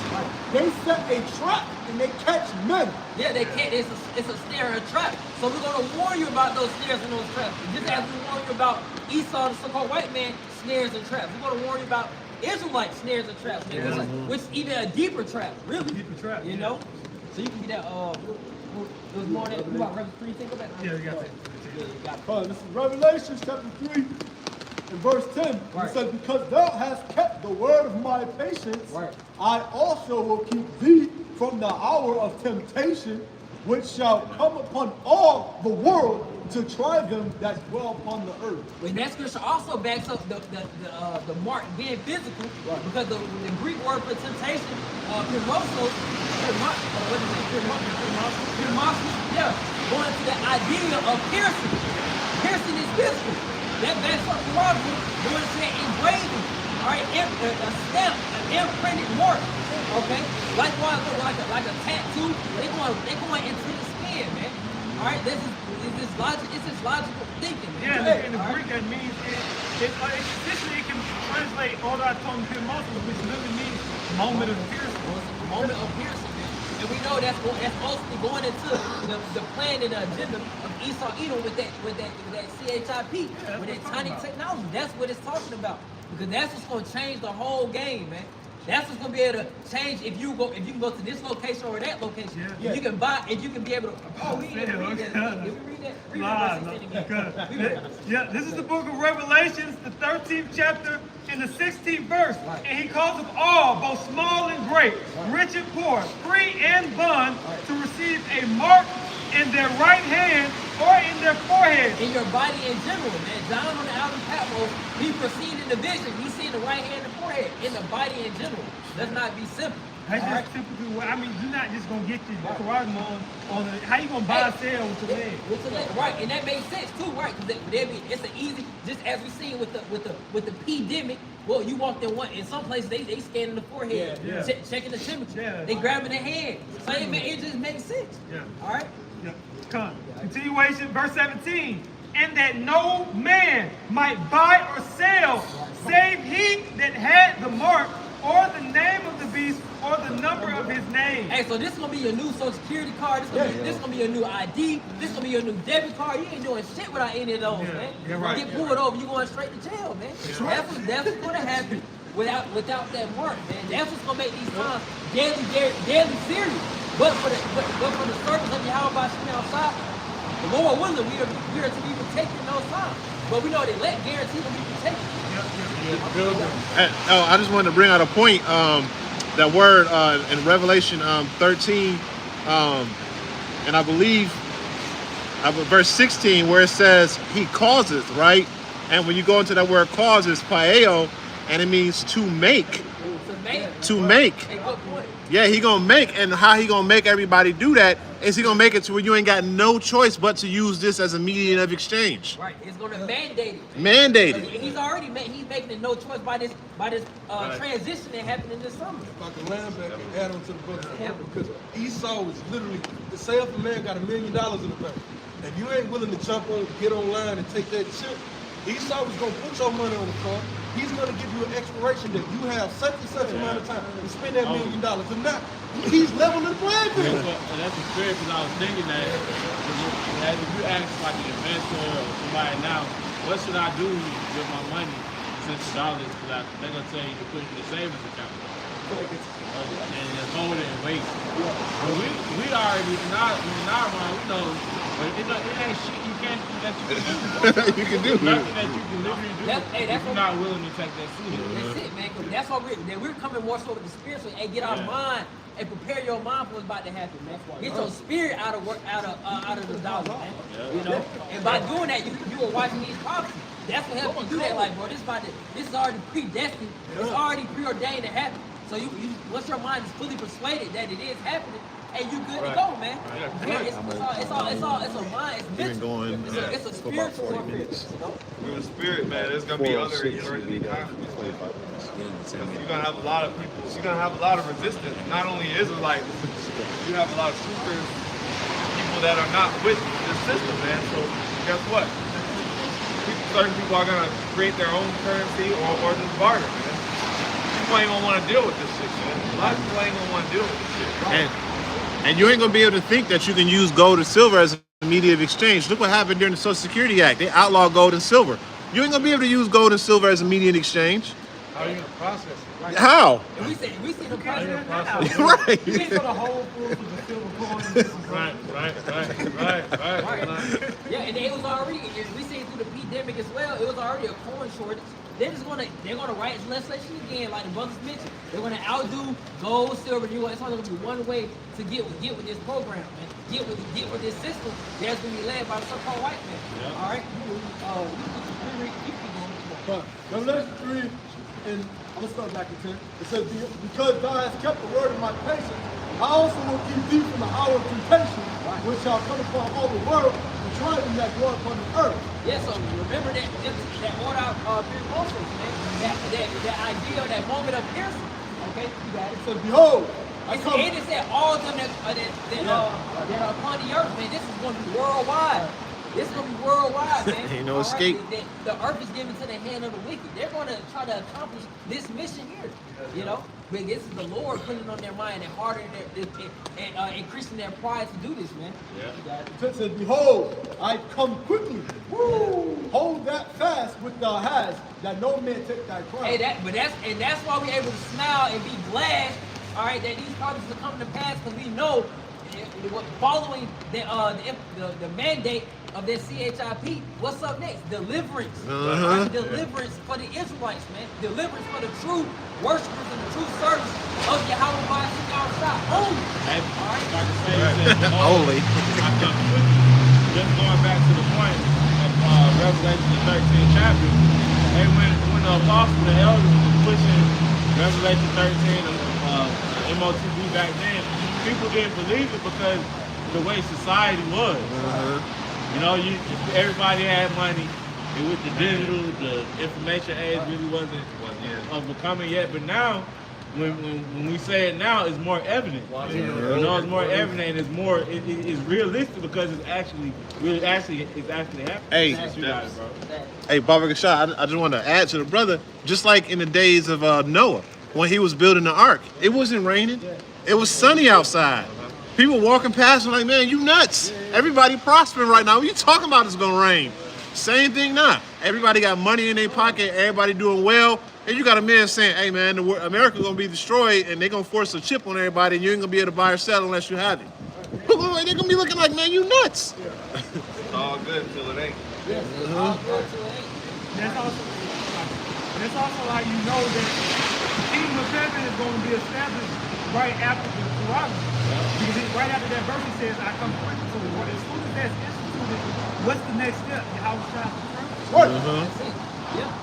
They set a trap and they catch men." yeah, they can't. It's a snare and a trap. So we're going to warn you about those snares and those traps. Just as we warn you about Esau, the so-called white man, snares and traps. We're going to warn you about Israelite snares and traps, man. Which is even a deeper trap, really. Deeper trap, you know? So you can get that, it was more than, about Revelation 3, think about that? Yeah, you got that. Yeah, you got it. This is Revelation chapter 3 and verse 10. Right. It says, "Because thou hast kept the word of my patience, Right. I also will keep thee from the hour of temptation, which shall come upon all the world to try them that dwell upon the earth." And that scripture also backs up the mark being physical, because the Greek word for temptation, pyrosos, going to the idea of piercing. Piercing is physical. that bad circle robbery, doing say engraving, all right, a stamp, an imprinted mark, okay? Likewise, like a tattoo, they going into the skin, man. All right, this is logic. It's just logical thinking, man. Yeah, in the Greek that means essentially it can translate autotom muscles, which literally means moment of piercing. Well, it's a moment of piercing, man. And we know that's ultimately going into the plan and the agenda of Esau Edom with that CHIP, with that tiny technology. That's what it's talking about. Because that's what's gonna change the whole game, man. That's what's gonna be able to change if you can go to this location or that location. Yeah. If you can be able to we didn't read that. Did we read that? Read that verse 16 again. Yeah, this is the book of Revelations, the 13th chapter and the 16th verse. Right. And he calls them all, both small and great, rich and poor, free and bond, to receive a mark in their right hand or in their forehead. In your body in general, man. John on the Island of Patmos, he perceived in the vision. He seen the right hand and the forehead. In the body in general. Let's not be simple. That's All just typically what I mean. You're not just gonna get your karate on the. How you gonna buy and sell with your leg? With the leg, right? And that makes sense too, right? Because it's an easy, just as we seen with the pandemic. Well, you walked in in some places they scanning the forehead, Yeah. checking the temperature, Yeah. they grabbing the hand. So it just makes sense. Yeah. All right. Yeah. Continuation, verse 17. And that no man might buy or sell, save he that had the mark, or the name of the beast, or the number of his name. Hey, so this is gonna be your new social security card. This gonna be your new ID. This gonna be your new debit card. You ain't doing shit without any of those, man. Yeah, right. You get pulled over, you going straight to jail, man. That's what's gonna happen without that mark, man. That's what's gonna make these times daily serious. But for the service of Yahweh Shem outside, the Lord willing, we are to be protected in those times. But we know they let guarantee to be protected. I just wanted to bring out a point. That word in Revelation 13, and I believe verse 16, where it says he causes, right? And when you go into that word causes, paeo, and it means to make. To make. Hey, good point. Yeah, he gonna make, and how he gonna make everybody do that is he gonna make it to where you ain't got no choice but to use this as a medium of exchange. Right, it's gonna mandate it. Mandate it. He's already he's making it no choice by this transition that happened in this summer. If I can land back and add on to the brother's point, because Esau is literally, say if a man got $1 million in the bank, and you ain't willing to jump on, get online and take that chip, Esau is gonna put your money on the card. He's gonna give you an expiration that you have such and such amount of time to spend that $1 million. If not, he's leveling the playing field. And that's the spirit, because I was thinking that if you ask like an investor or somebody now, what should I do with my money since the dollars? Because they're gonna tell you to put it in the savings account and just hold it and wait. But we already in our mind, we know, but it ain't shit you can't that you can do. You can do nothing that you can literally do That's if you're not willing to take that seat. That's it, man. 'Cause that's why we're coming more so with the spiritual and get our mind and prepare your mind for what's about to happen, man. Get your spirit out of the dollar, man. You know, and by doing that, you are watching these prophecies. That's what helps you do that, like, bro. This is already predestined. It's already preordained to happen. So once your mind is fully persuaded that it is happening, hey, you good to go, man. It's a mind. It's mental. It's a spiritual warfare. With the spirit, man, there's gonna be other emergency conflicts. You're gonna have a lot of people. You're gonna have a lot of resistance. Not only Israelites, you have a lot of troopers, people that are not with the system, man. So guess what? Certain people are gonna create their own currency or just barter, man. People ain't gonna want to deal with this shit, man. A lot of people ain't gonna want to deal with this shit. And you ain't gonna be able to think that you can use gold and silver as a medium of exchange. Look what happened during the Social Security Act. They outlawed gold and silver. You ain't gonna be able to use gold and silver as a medium exchange. How are you gonna process it? Right? How? And we see the process now. Right. You can't go to Whole Foods with a silver coin. Right. Yeah, and it was already, we see it through the pandemic as well, it was already a coin shortage. They're gonna write legislation again, like the brothers mentioned. They're gonna outdo gold, silver, it's only gonna be one way to get with this program, man. Get with this system that's gonna be led by the so-called white man. Yeah. All right. You keep going. Revelation 3, and I'm gonna start back at 10. It says, because thou hast kept the word of my patience, I also will keep thee from the hour of temptation, which shall come upon all the world to driving that dwell upon the earth. Yeah, so remember that order of Moses, man. That idea, that moment of piercing. Okay, you got it. It said, behold, I come. And it said all of them that are upon the earth, man. This is going to be worldwide. This is going to be worldwide, man. Ain't no All escape. Right? The earth is given to the hand of the wicked. They're going to try to accomplish this mission here, you know. But this is the Lord putting it on their mind and hardening and increasing their pride to do this, man. Yeah. It says, behold, I come quickly. Woo! Hold that fast with thou hast, that no man take thy crown. Hey, that's why we're able to smile and be glad, all right, that these promises are coming to pass, because we know following the mandate of their CHIP, what's up next? Deliverance. Right? Deliverance for the Israelites, man. Deliverance for the true worshipers and the true servants of Yahweh by outside. Only. Like I said, Only. I come quickly. Just going back to the point of Revelation the 13th chapter, and when the apostles and the elders were pushing Revelation 13 MOTB back then, people didn't believe it because the way society was. You know, everybody had money, and with the digital, the information age really wasn't becoming yet. But now, when we say it now, it's more evident. You know, it's more evident, and it's realistic because it's actually happening. Hey, You got it, bro. Hey, Baba Gashad, I just want to add to the brother, just like in the days of Noah, when he was building the ark, it wasn't raining. It was sunny outside. People walking past and like, man, you nuts. Everybody prospering right now. What you talking about it's going to rain? Same thing now. Everybody got money in their pocket. Everybody doing well. And you got a man saying, hey, man, America's going to be destroyed and they're going to force a chip on everybody and you ain't going to be able to buy or sell unless you have it. They're going to be looking like, man, you nuts. It's all good until it ain't. Yes, it's all good till it ain't. That's also how you know that the kingdom of heaven is going to be established right after the Quran. Because right after that verse it says, I come quickly to it. As soon as that's instituted, what's the next step? How it's trying to That's it. Yeah.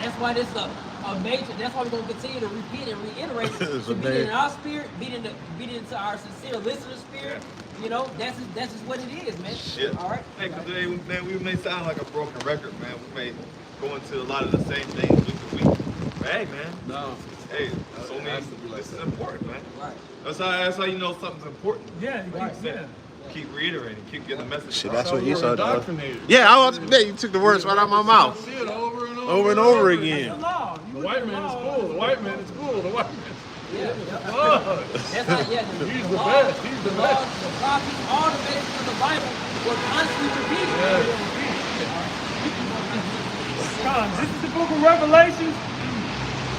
That's why this is a major. That's why we're gonna continue to repeat and reiterate it. To beat it in our spirit, beat it into our sincere listener spirit. You know, that's just what it is, man. Shit. All right. Hey, cause man, we may sound like a broken record, man. We may go into a lot of the same things week to week. But hey, man. No. Hey, so many. This is important, man. Right. That's how you know something's important. Yeah, Keep reiterating, keep getting the message. Shit, across. that's what you said. Indoctrinated. Yeah, I was there. You took the words right out of my mouth. See it over and over. Over and over again. The law. The white man is cool. The white man is cool. The white man. Yeah. Fuck. That's how. Yeah. He's the law, best. He's the the best. laws, the prophets, all the messages of the Bible were constantly repeated. Come, this is the book of Revelations.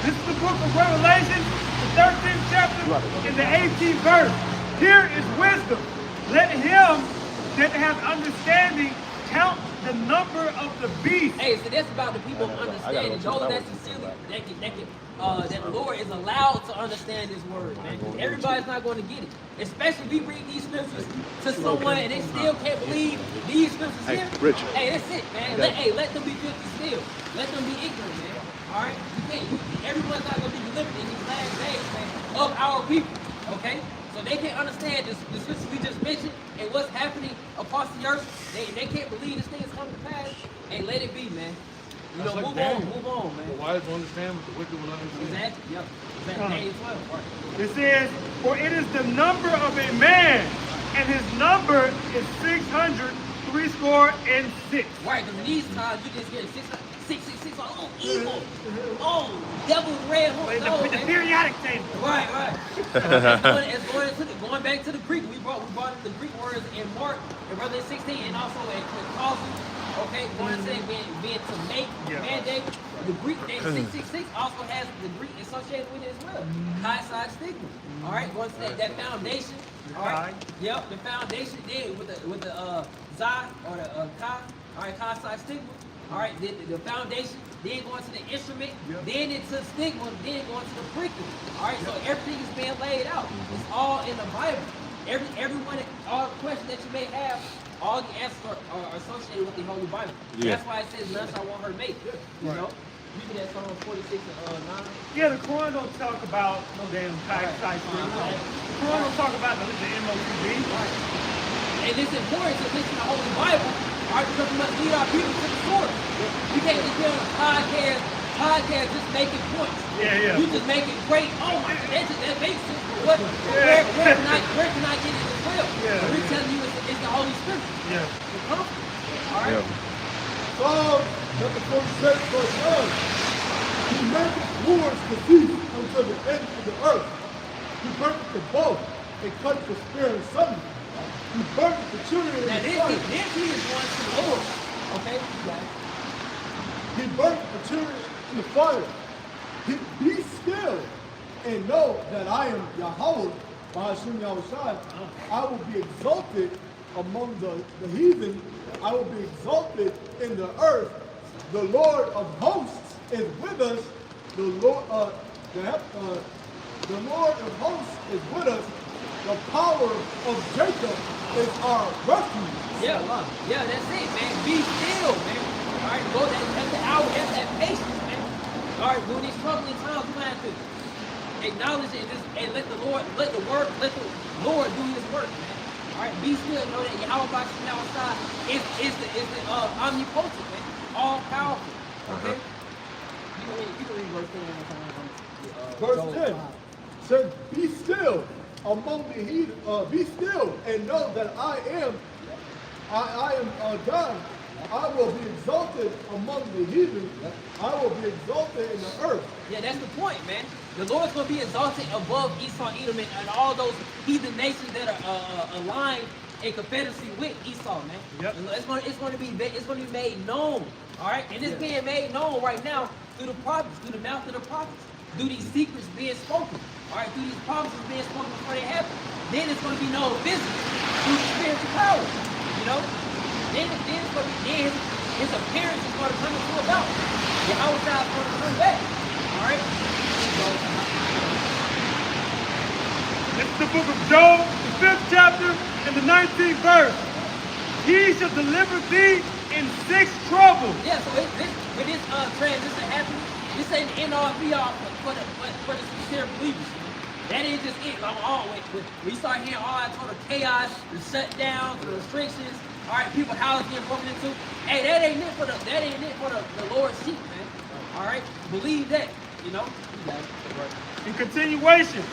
This is the book of Revelation, the 13th chapter, in the 18th verse. Here is wisdom. Let him that has understanding count the number of the beast. Hey, so that's about the people of understanding. Those that sincerely, that the Lord is allowed to understand His word, man. Everybody's not going to get it. Especially if we read these scriptures to someone and they still can't believe these scriptures here. Richard. Hey, that's it, man. Let them be guilty still. Let them be ignorant, man. All right? Everyone's not going to be delivered in these last days, man, of our people. Okay? So they can't understand the scriptures we just mentioned and what's happening across the earth. They can't believe this thing is coming to pass. Hey, let it be, man. You know, move on, man. The wise will understand, but the wicked will understand. Exactly, yep. Exactly. 12. It says, for it is the number of a man, and his number is 666. Right, because in these times you just hear 666, oh, evil. Oh, devil red horse. With the periodic table. Right. Going back to the Greek, we brought up the Greek words in Mark, in Revelation 16, and also in Colossians. Okay, going to say being to make, mandate. The Greek name 666 also has the Greek associated with it as well. Chi side stigma. All right, going to say that foundation. All right. Yep, the foundation then with the Zai or the Chi. All right, chi side stigma. All right, the foundation, then going to the instrument, then into stigma, then going to the curriculum. All right, so everything is being laid out. It's all in the Bible. Everyone, all the questions that you may have, all the answers are associated with the Holy Bible. Yeah. That's why it says, none shall want her make. You know? You see that Psalm 46 and 9? Yeah, the Quran don't talk about no damn type. The Quran don't talk about the MOTB. And it's important to listen to the Holy Bible All right, because we must lead our people to the source. You can't just be on a podcast just making points. Yeah. You just make it great. Oh my God, that makes sense. But where can I get it as well? Yeah. We're telling you it's the Holy Spirit. Yeah. The Comfort. All right. Psalm chapter 46, verse 9. He maketh wars to cease until the end of the earth. He breaketh the bow and cutteth the spear in sunder. He burneth the children in Now the this fire. he is one to the Lord. Okay? He burneth the children in the fire. Be still and know that I am Yahweh, Bahashim Yahushai. I will be exalted among the heathen. I will be exalted in the earth. The Lord of hosts is with us. The Lord of hosts is with us. The power of Jacob is our refuge. Yeah, that's it, man. Be still, man. All right, go that's the hour, that's that patience, man. All right, during these troubling times, we have to acknowledge it and let the Lord do His work, man. All right, be still, know that Yahweh Bashim outside is the omnipotent, man, all powerful. Okay. You can read verse 10 Verse 10 says, be still among the heathen, be still and know that I am God. I will be exalted among the heathen. I will be exalted in the earth. Yeah, that's the point, man. The Lord's going to be exalted above Esau, Edom, and all those heathen nations that are aligned in confederacy with Esau, man. Yep. It's going to be made known, all right? And it's being made known right now through the prophets, through the mouth of the prophets, through these secrets being spoken, all right? Through these prophecies being spoken before they happen. Then it's going to be known physically through spiritual power, you know? Then it's going to be, his appearance is going to come into about. The outside is going to come back, all right? This is the book of Job, the 5th chapter, and the 19th verse. He shall deliver thee in 6 troubles. Yeah, so with this transition happening, this ain't the end all be all for the sincere believers. That ain't just it. I'm always we start hearing all that sort of chaos, the shutdowns, the restrictions. All right, people houses getting broken into. Hey, that ain't it for the Lord's sheep, man. All right, believe that. You know. In continuation,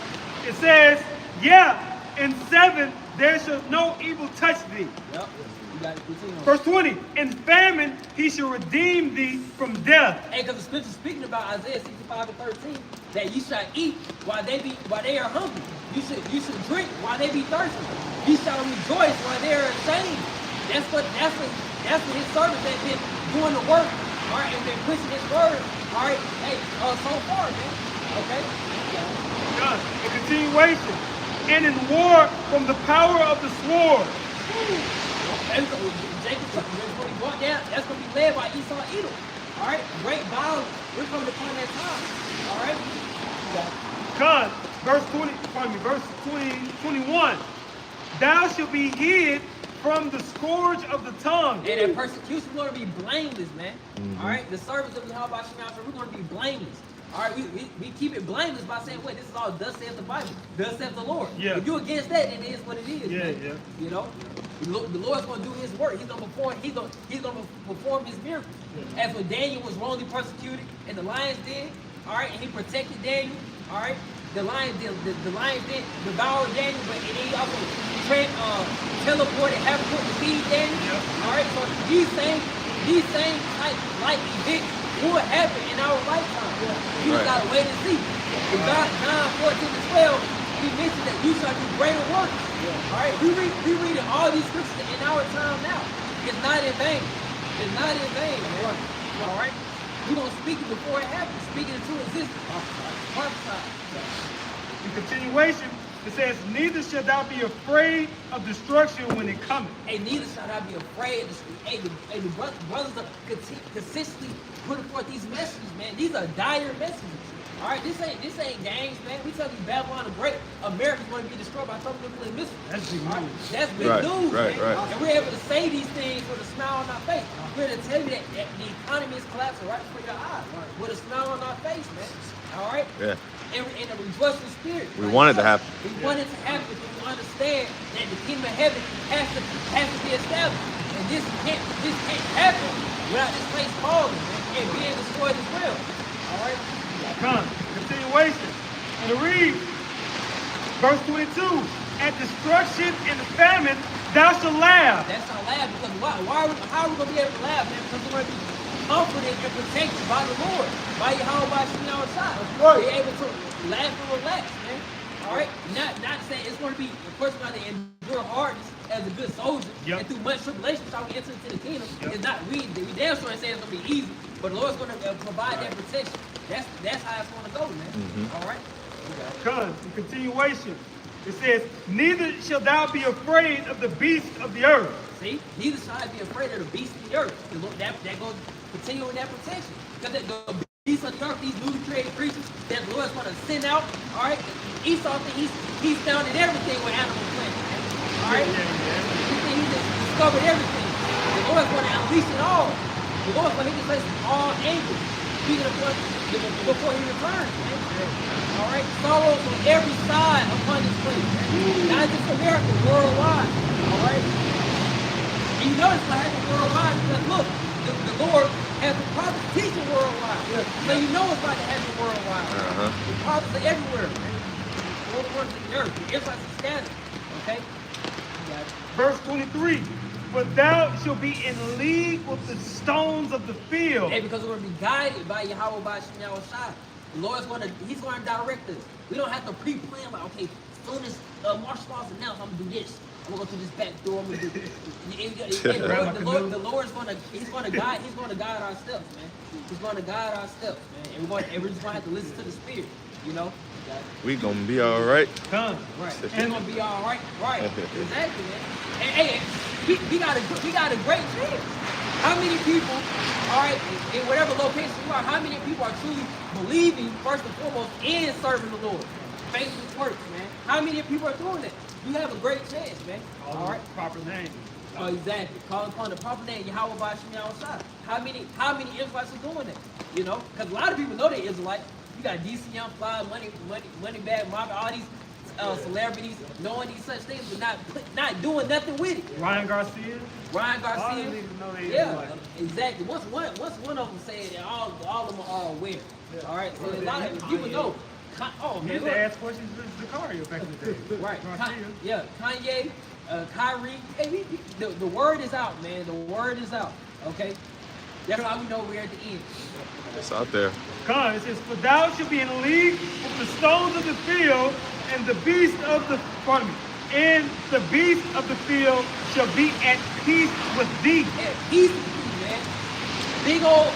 it says, yeah, in 7 there shall no evil touch thee. Yep. You got to continue. Verse 20, in famine he shall redeem thee from death. Hey, because the scripture speaking about Isaiah 65 and 13, that you shall eat while they are hungry. You should drink while they be thirsty. You shall rejoice while they are ashamed. That's what his servants have been doing the work, all right, and been pushing his word, all right, hey, so far, man, okay? God, in continuation, and in war from the power of the sword. And Jacob, when he brought down, that's going to be led by Esau Edom, all right? Great violence, we're coming upon that time, all right? God, verse 21, thou shalt be hid from the scourge of the tongue. And that persecution, we're going to be blameless, man. All right? The servants of Yahweh Shemashah, we're going to be blameless. All right? We keep it blameless by saying, wait, this is all thus saith the Bible. Thus saith the Lord. Yeah. If you're against that, then it is what it is. Yeah, man. yeah. You know? The Lord's going to do his work. He's going to perform his miracles. Yeah. As when Daniel was wrongly persecuted and the lions did, all right, and he protected Daniel, all right? The lions did devour Daniel, but and he also teleported Habakkuk to feed Daniel. Yep. All right, so these same type like events will happen in our lifetime. Yeah. You just gotta wait and see. In John 14-12, he mentioned that you shall do greater works. Yeah. All right, we reading all these scriptures in our time now. It's not in vain. It's not in vain, man. All right. We're going to speak it before it happens, speaking into existence. In continuation, it says, neither shalt thou be afraid of destruction when it cometh. Hey, neither shall thou be afraid of destruction. Hey, the brothers are consistently putting forth these messages, man. These are dire messages. All right, this ain't games, man. We tell you Babylon the Great, America's going to be destroyed by thermonuclear missiles. That's big news. That's big news, man. And we're able to say these things with a smile on our face. We're able to tell you that the economy is collapsing right before your eyes, with a smile on our face, man. All right? Yeah. And a rejoicing spirit. We want it to happen. We want it to happen because we understand that the kingdom of heaven has to be established. And can't happen without this place falling, man, and being destroyed as well. All right. Come, continuation. And it reads, verse 22, at destruction and famine thou shalt laugh. That's not laugh because how are we gonna be able to laugh, man? Because we're gonna be comforted and protected by the Lord, by Yahweh, by Shemini outside. right. Be able to laugh and relax, man. All right, not saying it's going to be the person going to endure hardness as a good soldier, and through much tribulation shall we enter into the kingdom. It's not we damn sure saying it's going to be easy, but the Lord's going to provide that protection. That's how it's going to go, man. All right. Come, in continuation. It says, neither shalt thou be afraid of the beasts of the earth. See, neither shall I be afraid of the beasts of the earth. That goes continuing that protection. Because the beasts of the earth, these newly created creatures that the Lord's going to send out, all right? Esau thinks he's found in everything with animal plant. All right? He thinks he just discovered everything. The Lord's going to unleash it all. The Lord's going to hit this place from all angles. Speaking of before he returns, man. All right? Sorrows on every side upon this place. Not just America, worldwide. All right? And you notice what happened worldwide because look, the Lord has the prophets teaching worldwide. So you know it's about to happen worldwide. The prophets are everywhere. Four corners of the earth. The Israelites are scattered. Okay? Verse 23, but thou shalt be in league with the stones of the field. Hey, because we're going to be guided by Yahweh, by Shemini Shai. The Lord's going to, he's going to direct us. We don't have to pre-plan like, okay, as soon as martial law's announced, I'm going to do this. I'm going to go through this back door. I'm going to do this. The Lord's going to, he's going to guide our steps, man. He's going to guide our steps, man. And we're just going to have to listen to the Spirit, you know? We gonna be all right. Come. Right. And gonna be all right. Right. Exactly, man. And hey, we got a great chance. How many people, all right, in whatever location you are, how many people are truly believing first and foremost in serving the Lord? Faith and works, man. How many people are doing that? You have a great chance, man. All right. Proper name. Oh, exactly. Call upon the proper name, Yahweh by Shemini outside. How many Israelites are doing that? You know, because a lot of people know they're Israelites. You got DC Young Fly, Money Bag Mafia, all these celebrities knowing these such things, but not doing nothing with it. Ryan Garcia. All these niggas know they exactly. Once one of them said that, all of them are aware. Yeah. All right, so a lot of people know. He used to ask questions to Zakaria back in the day. Right. Kanye, Kyrie. Hey, the word is out, man. The word is out. Okay. That's how we know we're at the end. It's out there. Come, it says, for thou shalt be in league with the stones of the field and the beast of the, and the beast of the field shall be at peace with thee. At peace with thee, man. Big old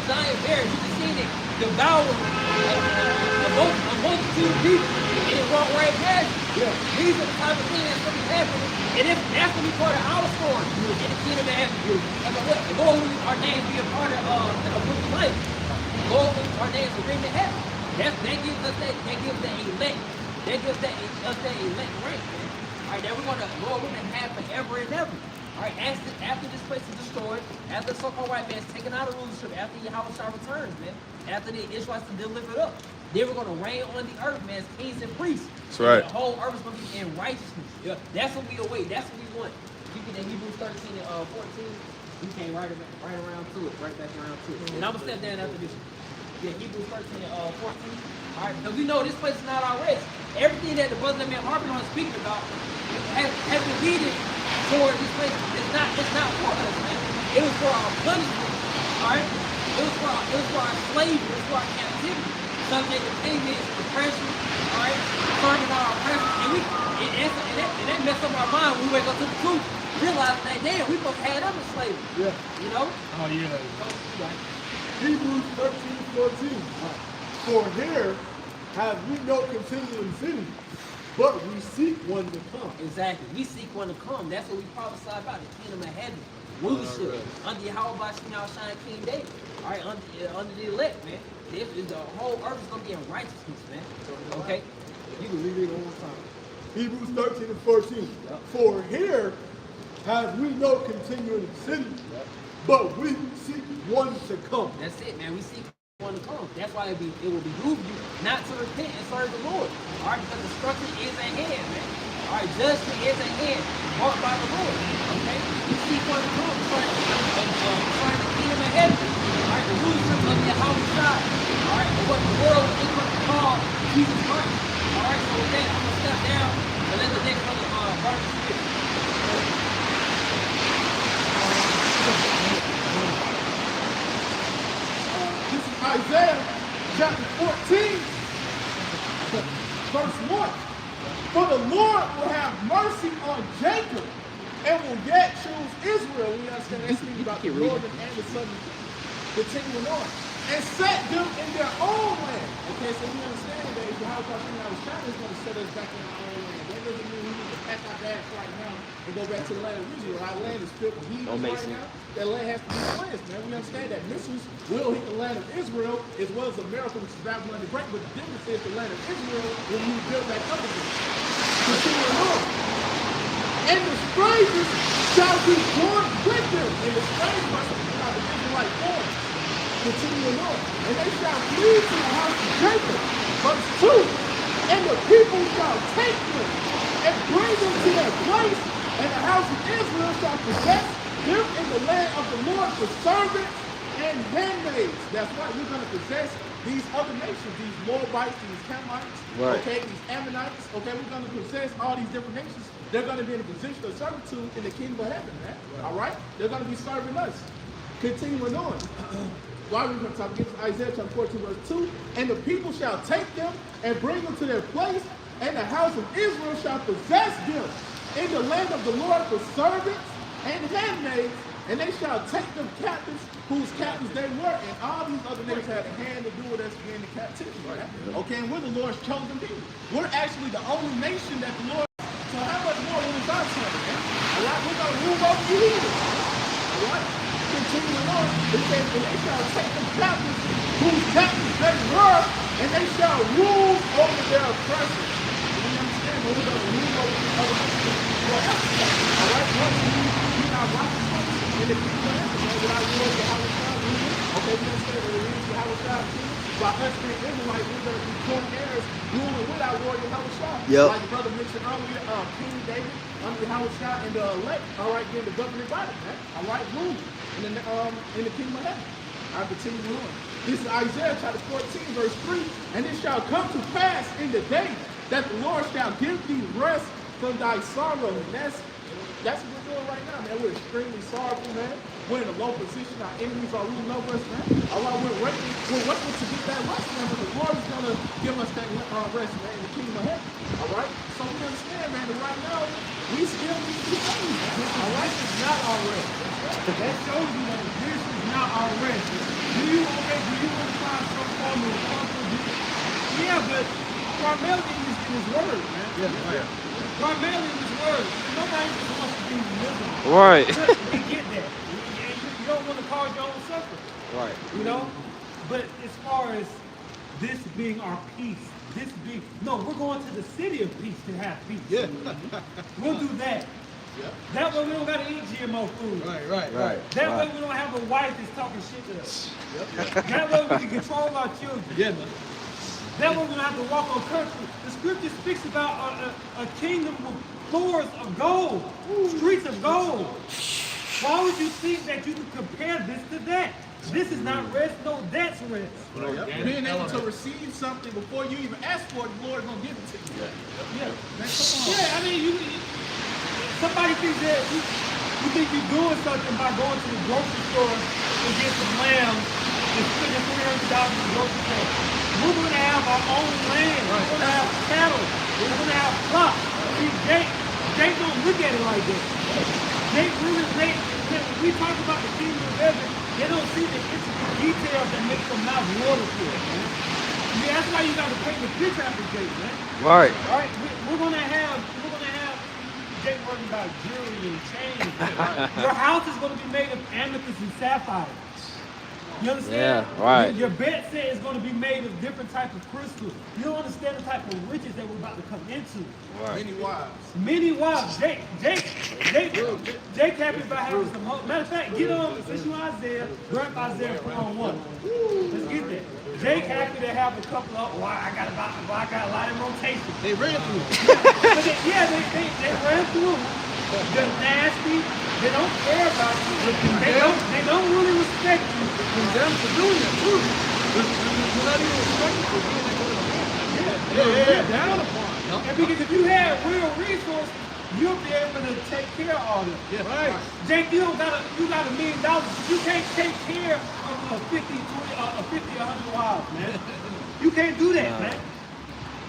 giant bear, you can see it devour a multitude of people and it walk right past you. Yeah. These are the type of things that's going to be happening. And that's going to be part of our story in the kingdom of heaven. And Lord, our names be a part of the book of life. Lord, our names are written in heaven. That gives us that elect. That gives us that elect rank, man. All right, that we're going to have forever and ever. All right, after this place is destroyed, after the so-called white man's taken out of rulership, after Yahweh Shai returns, man, after the Israelites are delivered up, then we're going to reign on the earth, man, as kings and priests. That's right. The whole earth is going to be in righteousness. Yeah, that's what we await. That's what we want. You get that Hebrews 13 and 14. We came right around to it, right back around to it. And I'm going to step down after this. Yeah, Hebrews 13 and 14. All right, because we know this place is not our rest. Everything that the brothers that been harping on speaking about has been leading toward this place. It's not for us, man. It was for our punishment. All right? It was for our slavery. It was for our captivity. Subject to payments, oppression, all right? Serving our oppression. And that messed up our mind when we wake up to the truth. Realize that, damn, we both had them in slavery. Yeah. You know? Oh, yeah. Right. Hebrews 13:14. For here have we no continuing city, but we seek one to come. Exactly. We seek one to come. That's what we prophesy about, the kingdom of heaven. Rulership. Under Yahweh by Shemini Shai King David. All right, under the elect, man. The whole earth is going to be in righteousness, man. Okay? You can reread it one more time. Hebrews 13:14. Yep. For here have we no continuing city, but we seek one to come. That's it, man. We seek one to come. That's why it will behoove you not to repent and serve the Lord. All right, because destruction is at hand, man. All right, judgment is at hand, marked by the Lord. Okay? We seek for the Lord, starting the kingdom of heaven. All right, the rulership of the house of God. All right, or what the world is going to call Jesus Christ. All right, so with that, I'm going to step down and let the next brother Barnabas speak. This is Isaiah chapter 14, verse 1. For the Lord will have mercy on Jacob and will yet choose Israel. We understand that's speaking about the northern and the southern, continuing on. And set them in their own land. Okay, so we understand that if the house of God was trying is going to set us back in our own land. That doesn't mean we need to pack our bags right now and go back to the land of Israel. Our land is filled with heathens right now. That land has to be cleansed, man. We understand that missiles will hit the land of Israel as well as America, which is Babylon the Great. But the difference is the land of Israel will be built back up again. Continuing on. And the strangers shall be born with them. And the strangers are speaking about the Israelite born. Continuing on. And they shall flee to the house of Jacob. Verse 2. And the people shall take them and bring them to their place. And the house of Israel shall possess them in the land of the Lord for servants and handmaids. That's right, we're going to possess these other nations, these Moabites, these Hamites, okay, these Ammonites, okay, we're going to possess all these different nations. They're going to be in a position of servitude in the kingdom of heaven, man. All right? They're going to be serving us. Continuing on. Why are we going to talk against Isaiah chapter 14, verse 2? And the people shall take them and bring them to their place, and the house of Israel shall possess them in the land of the Lord for servants and handmaids, and they shall take them captives whose captives they were, and all these other nations had a hand to do with us being in captivity, right? Okay, and we're the Lord's chosen people. We're actually the only nation that the Lord, so how much more when it's our turn, man? All right, we're going to move over you here. All right? Continuing on, it says, and they shall take them captives whose captives they were, and they shall rule over their oppressors. You understand? We're going to rule over the other nations. All right? We're not watching in the kingdom of heaven, man. Without Lord Yahweh ruling, okay, we understand that it is Yahweh king. By us being Israelites, we're going to be joint heirs ruling with our Lord Yahweh. Yep. Like the brother mentioned earlier, King David under Yahweh and the elect, all right, getting the governing body, man. All right, ruling in the kingdom of heaven. I continue on. This is Isaiah chapter 14, verse 3. And it shall come to pass in the day that the Lord shall give thee rest from thy sorrow. And that's what we're doing right now, man. We're extremely sorrowful, man. We're in a low position. Our enemies are ruling over us, man. All right, we're waiting to get that rest, man. But the Lord is going to give us that rest, man, in the kingdom of heaven. All right? So we understand, man, that right now, we still need to be saved, man. All right? It's not our rest. That shows you that this is not our rest. Do you want to find some form of comfort? Yeah, but primarily in his word, man. Yeah. Primarily in his word. Nobody wants to be miserable. Right. We get that. You don't want to cause your own suffering. Right. You know? But as far as this being our peace, we're going to the city of peace to have peace. Yeah. We'll do that. Yeah. That way we don't got to eat GMO food. Right. That way we don't have a wife that's talking shit to us. Yep. That way we can control our children. Yeah, man. That way we don't have to walk on country. The scripture speaks about a kingdom with floors of gold, streets of gold. Why would you think that you could compare this to that? This is not rest, no, that's rest. Being able to receive something before you even ask for it, the Lord is going to give it to you. Yeah. Man, come on. Yeah, I mean, somebody thinks that you think you're doing something by going to the grocery store and get some lambs and spending $300 in the grocery store. We're going to have our own land. We're going to have cattle. We're going to have flocks. See, Jake don't look at it like that. Jake really, when we talk about the kingdom of heaven, they don't see the intricate details that make them mouth water to it, man. Yeah, that's why you got to paint the picture after Jake, man. Right. All right, we're gonna have Jake working about jewelry and chains. Your house is gonna be made of amethyst and sapphire. You understand? Yeah, right. Your bed set is going to be made of different types of crystals. You don't understand the type of riches that we're about to come into. Right. Many wives. Jake happy about having some hope. Matter of fact, get on, since you Isaiah, grab Isaiah 4:1. Let's get that. Jake happy to have a couple of, I got a lot in rotation. They ran through. But they ran through. They're nasty. They don't care about you. They don't really respect you. Condemn for doing that too. You're not even respected for being that good of a man. Yeah. Down upon. And because if you had real resources, you'll be able to take care of all this. Yeah, Right. Jake, you got $1 million. You can't take care of 50, 100 wives, man. You can't do that, man.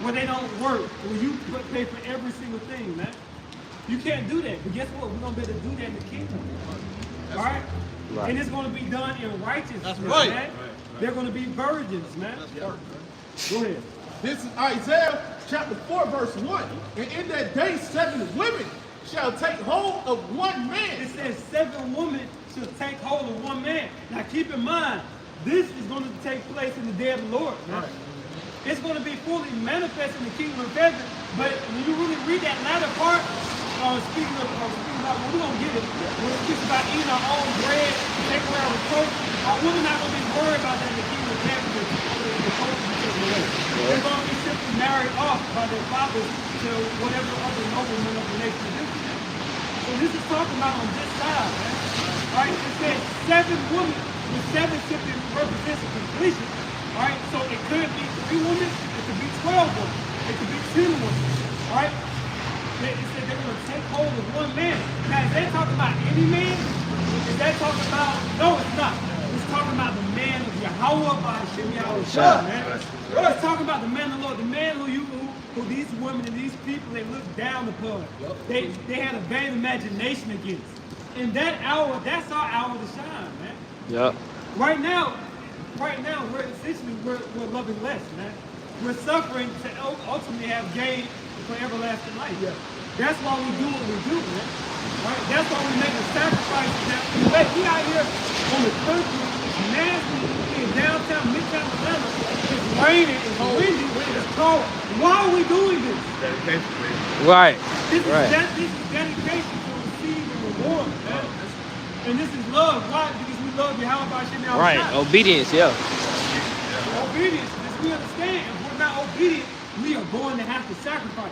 When they don't work, when you pay for every single thing, man. You can't do that. But guess what? We're gonna be able to do that in the kingdom. All right? And it's gonna be done in righteousness, That's right. man. They're gonna be virgins, man. Go ahead. This is Isaiah chapter 4, verse 1. And in that day, 7 women shall take hold of one man. It says 7 women shall take hold of one man. Now keep in mind, this is going to take place in the day of the Lord. Man. It's going to be fully manifest in the kingdom of heaven. But when you really read that latter part, speaking about, well, we're going to get it. When it speaks about eating our own bread, take away our reproach, we're not going to be worried about that in the kingdom of heaven. They're going to be simply married off by their fathers to whatever other noblemen of the nation do. So this is talking about on this side, man. Right? It says 7 women, the 7 simply represents a completion. Right? So it could be 3 women, it could be 12 women, it could be 10 women. Right? It said they're going to take hold of one man. Now, is that talking about any man? Is that talking about, no, it's not. It's talking about the man of Yahweh by Hashem Yahweh, man. It's talking about the man of the Lord, the man who these women and these people, they look down upon. They had a vain imagination against. In that hour, that's our hour to shine, man. Yep. Right now, we're essentially we're loving less, man. We're suffering to ultimately have gain for everlasting life. Yeah. That's why we do what we do, man. Right? That's why we make a sacrifice. We out here on the country, it's nasty, in downtown, midtown Atlanta. It's raining, it's windy, it's cold. Why are we doing this? Right. This is dedication to receive the reward, man. And this is love. Why? Because we love Yahweh by Hashem Yahweh. Right. Obedience, yeah. Obedience. As we understand, if we're not obedient, we are going to have to sacrifice.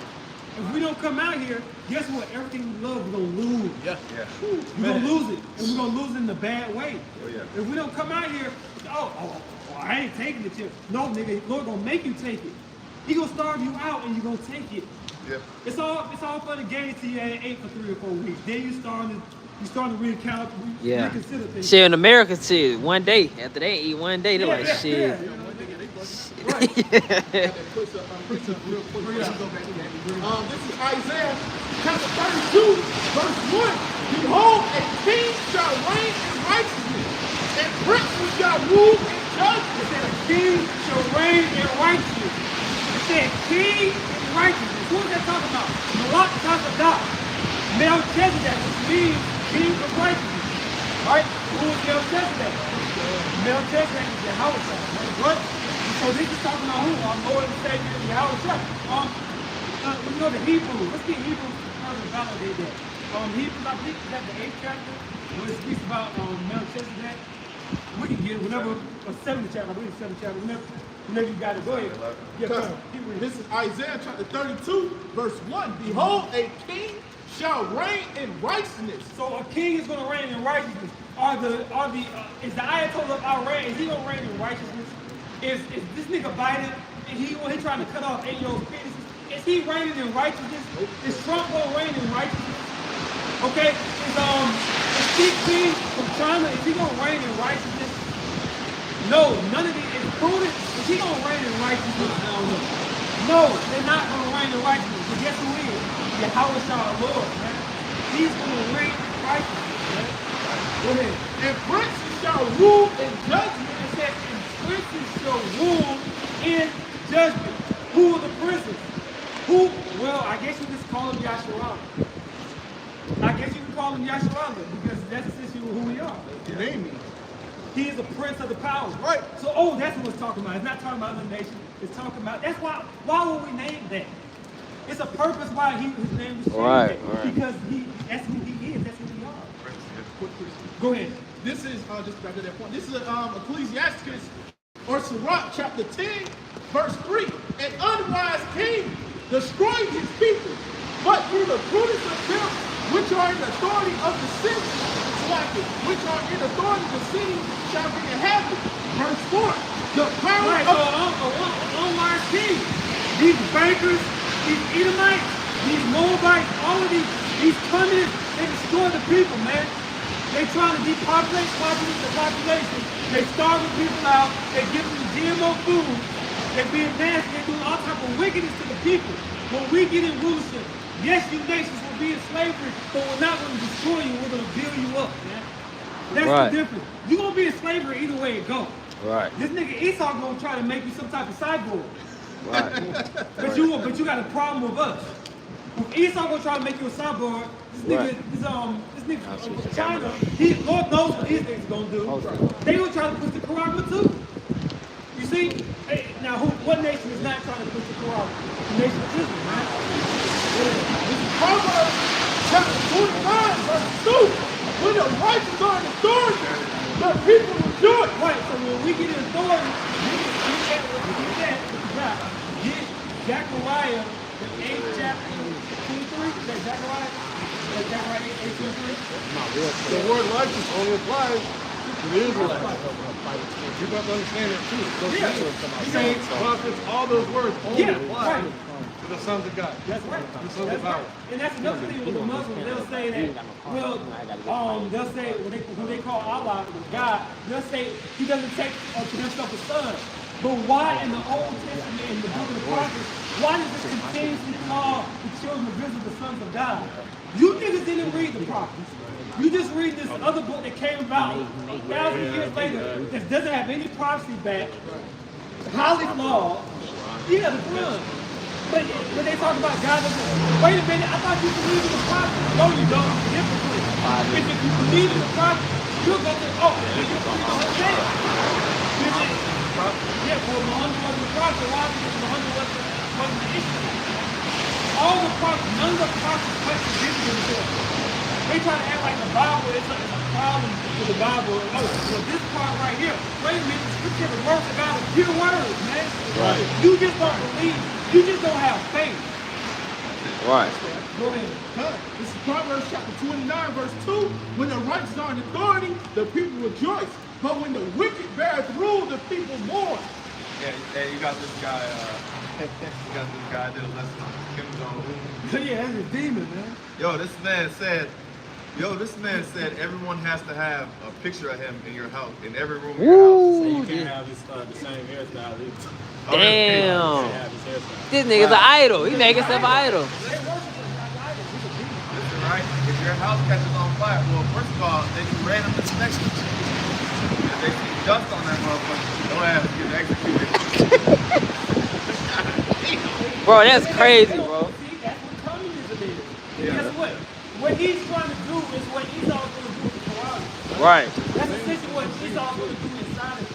If we don't come out here, guess what? Everything we love, we're going to lose. Yeah. We're going to lose it. And we're going to lose it in a bad way. Oh, yeah. If we don't come out here, I ain't taking the chip. No, nigga, Lord going to make you take it. He going to starve you out and you're going to take it. Yeah. It's all fun and games till you ate for 3 or 4 weeks. Then you starting to reconsider things. Shit, in America, shit, one day. After they eat one day, they're like, shit. Right. This is Isaiah chapter 32, verse 1. Behold, a king shall reign in righteousness, and princes shall rule in judgment. It said a king shall reign in righteousness. It said king in righteousness. Who is that talking about? Malak Tazadah. Melchizedek, which means king of righteousness. Right? Who is Melchizedek? Melchizedek is Yahweh. What? So this is talking about who? Our Lord and Savior, Yahweh. You know the Hebrews. Let's get Hebrews to validate that. Hebrews, I think that's the 8th chapter, where it speaks about Melchizedek. We can get it whenever, or 7th chapter, I believe it's 7th chapter, whenever you got it. Go ahead. Yeah, this is Isaiah chapter 32, verse 1. Behold, a king shall reign in righteousness. So a king is going to reign in righteousness. Is the Ayatollah of Iran, is he going to reign in righteousness? Is this nigga Biden, and he trying to cut off 8-year-old penises? Is he reigning in righteousness? Is Trump going to reign in righteousness? Okay, is Xi Jinping from China, is he going to reign in righteousness? No, none of these. Is Putin, is he going to reign in righteousness? I don't know. No, they're not going to reign in righteousness. But guess who is? Yahweh our Lord, man. He's going to reign in righteousness, man. Go ahead. And princes shall rule in judgment. It says, princes shall rule in judgment. Who are the princes? Who? Well, I guess you just call him Yahshua. I guess you can call him Yahshua because that's essentially who we are. Name me. He is the prince of the power. Right. So, that's what it's talking about. It's not talking about the nation. It's talking about, that's why would we name that? It's a purpose why his name was changed. Right. Because that's who he is. That's who we are. Go ahead. This is, just back to that point, this is Ecclesiastes, or Sirach, chapter 10, verse 3. An unwise king destroyed his people, but through the prudence of them which which are in authority of the city, which are in authority of the city shall be inhabited. Verse 4. The power Right, of so on king, these bankers, these Edomites, these Moabites, all of these communists, they destroy the people, man. They trying to depopulate the population. They starving people out. They giving them GMO food. They being nasty. They doing all type of wickedness to the people. When we get in rulership, yes, you nations will be in slavery, but we're not going to destroy you. We're going to build you up, man. That's Right. the difference. You're going to be in slavery either way it goes. Right. This nigga Esau gonna try to make you some type of cyborg. Right. But you got a problem with us. If Esau gonna try to make you a cyborg, this nigga from China, Lord knows what these niggas gonna do. They gonna try to push the Quran too. You see? Hey, now what nation is not trying to push the Quran? The nation of Israel, man. This is Proverbs chapter 29, verse 2. When the righteous are in authority, the people rejoice. Right, so when we get in authority, we get Zechariah, the 8th chapter, 23. Is that Zechariah? Is Zechariah 8:23? The word righteous only applies to the Israelites. You got to understand it too. Those saints, prophets, all those words only apply to the sons of God. That's right. The sons of power. And that's another thing with the Muslims. They'll say that, they'll say when they call Allah God, they'll say he doesn't take to himself a son. But why in the Old Testament, in the book of the prophets, why does it continuously call the children of Israel the sons of God? You niggas didn't read the prophets. You just read this other book that came about 1,000 years later that doesn't have any prophecy back. Highly flawed. Yeah, the Quran. But when they talk about God, wait a minute, I thought you believed in the prophet. No, you don't. Differently. If you believe in the prophet, you'll go to, you can believe in Hosea. Yeah, well, Muhammad wasn't the prophet. Why? Because Muhammad wasn't the issue. All the prophets, none of the prophets contradicted themselves. They try to act like the Bible is a problem with the Bible. Oh, so this part right here, wait a minute, the scripture, the words of God are pure words, man. Right. You just don't believe. You just don't have faith. Right. Go ahead. This is Proverbs chapter 29, verse 2. When the righteous are in authority, the people rejoice. But when the wicked beareth rule, the people mourn. Yeah, you got this guy. You got this guy that listen on Kim Jong-un. Yeah, that's a demon, man. This man said everyone has to have a picture of him in your house, in every room of your house. So you can't have the same hairstyle either. Damn. Have his hairstyle. This nigga's an idol. He making himself an idol. Listen, right? If your house catches on fire, well, first of all, they do random inspection. If they see dust on that motherfucker, don't have to get executed. Bro, that's crazy, bro. See, that's what communism is. And guess what? What he's trying to do is what Esau's going to do with the Quran. Right. That's essentially what Esau's going to do inside of it.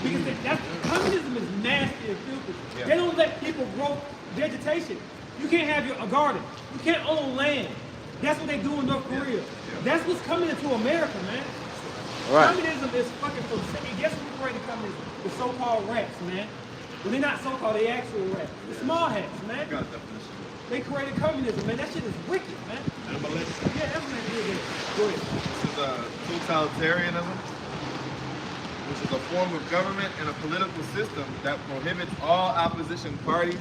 Because communism is nasty and filthy. Yeah. They don't let people grow vegetation. You can't have a garden. You can't own land. That's what they do in North Korea. That's what's coming into America, man. Right. Communism is fucking from guess who created communism? The so-called rats, man. Well, they're not so-called, they actual rats. The small hats, man. Got a definition. They created communism, man. That shit is wicked, man. Yeah, that's what they did. Go ahead. This is totalitarianism, which is a form of government and a political system that prohibits all opposition parties,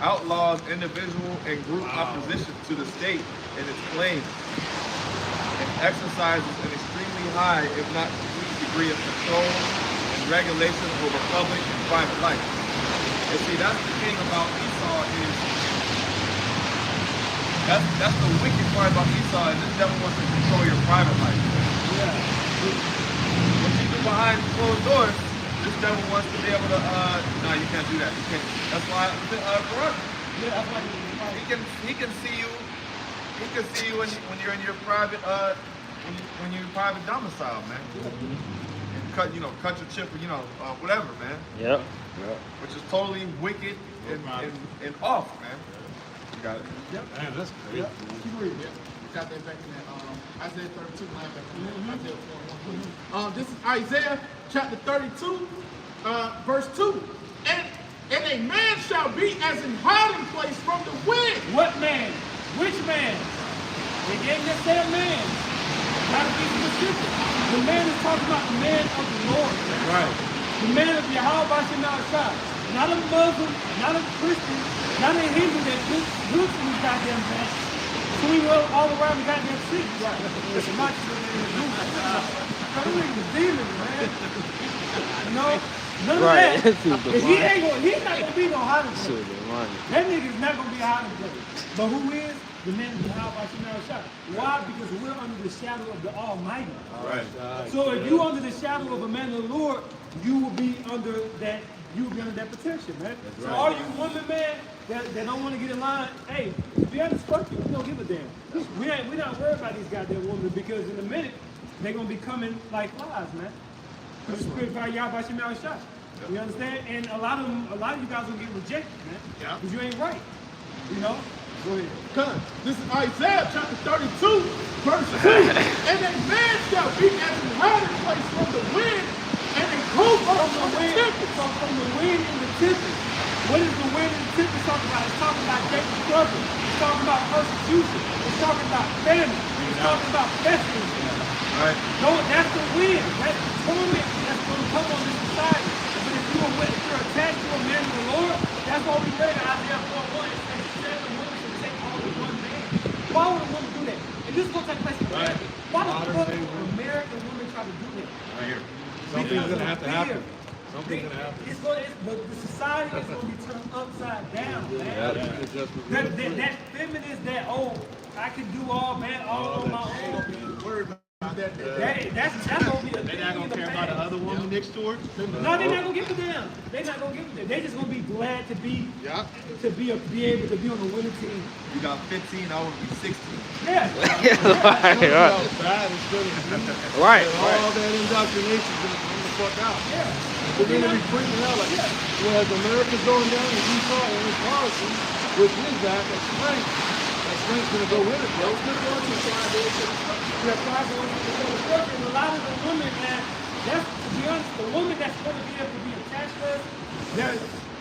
outlaws individual and group opposition to the state and its claims, and exercises an extremely high, if not complete degree of control and regulation over public and private life. And see, that's the thing about Esau is, that's the wicked part about Esau, is this devil wants to control your private life. Yeah. What you do behind closed doors, this devil wants to be able to, no, you can't do that. You can't. That's why, corrupt. Yeah, that's why He can see you. He can see you when you're in your private, when you're private domicile, man. And cut your chip, or whatever, man. Yep. Which is totally wicked and off, man. You got it. Man, that's crazy. Keep reading. Got that back in that Isaiah 32, Isaiah 4:1. This is Isaiah chapter 32, verse 2. And a man shall be as an hiding place from the wind. What man? Which man? say a man, gotta be specific. The man is talking about the man of the Lord. Right. The man of Yahweh Bashem Shai. Not a Muslim, not a Christian, not a Hindu that looks in these goddamn man. Swing all around the goddamn city. Right. It's not the demon, man. You know? None Right. of that. If he's not gonna be no hiding place. Money. That nigga's not gonna be a hiding place. But who is? The man of Yahweh Bashem Shai. Why? Because we're under the shadow of the Almighty. Right. So if you're under the shadow of a man of the Lord, you will be under that. You will be under that protection, man. So all you women, man, that don't want to get in line, hey, to be honest, fuck you. We don't give a damn. We're not worried about these goddamn women because in a minute they're gonna be coming like flies, man. The spirit by Yahweh Shem Shai. You understand? And a lot of you guys will get rejected, man. Yeah. Because you ain't right. You know. Go ahead. Come. This is Isaiah chapter 32, verse 2. And a man shall be as an hiding place from the wind, and a group from the wind. So from the wind and the tempest. What is the wind and the tempest talking about? It's talking about Jacob's struggle. It's talking about persecution. It's talking about famine. It's talking about pestilence. Right. No, that's the wind. That's the torment that's going to come on this society. But if you're attached to a man of the Lord, that's what we read in Isaiah 4:1. It says 7 women should take all of one man. Why would a woman do that? And this is going to take place in America. Why the fuck would American women try to do that? Right here. Something's gonna have to happen. The society is going to be turned upside down, man. That feminist, I can do all on my own. That's going to be a They're not gonna care about the other woman next to her. No, they're not going to give a damn. They're not going to give a damn. They're just going to be glad to be able to be on the winning team. You got 15, I would be 16. Yeah. Right. All that indoctrination is gonna come the fuck out. Yeah. They're gonna be freaking out like, well, as America's going down and you saw in this policy, which is that strength's gonna go with it, bro. And a lot of the women, man, to be honest, the woman that's going to be able to be attached to us,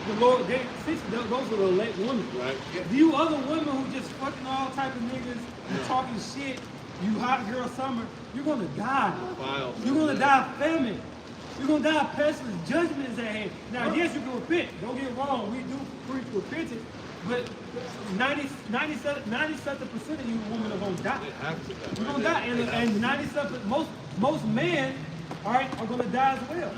the Lord, those are the elect women. Right. You other women who just fucking all type of niggas, you talking shit, you hot girl summer, you're going to die. You're going to die of famine. You're going to die of pestilence. Judgment is at hand. Now, yes, you can repent. Don't get it wrong. We do preach repentance. But 97% of you women are going to die. You're going to die. And 97%, most men, all right, are going to die as well.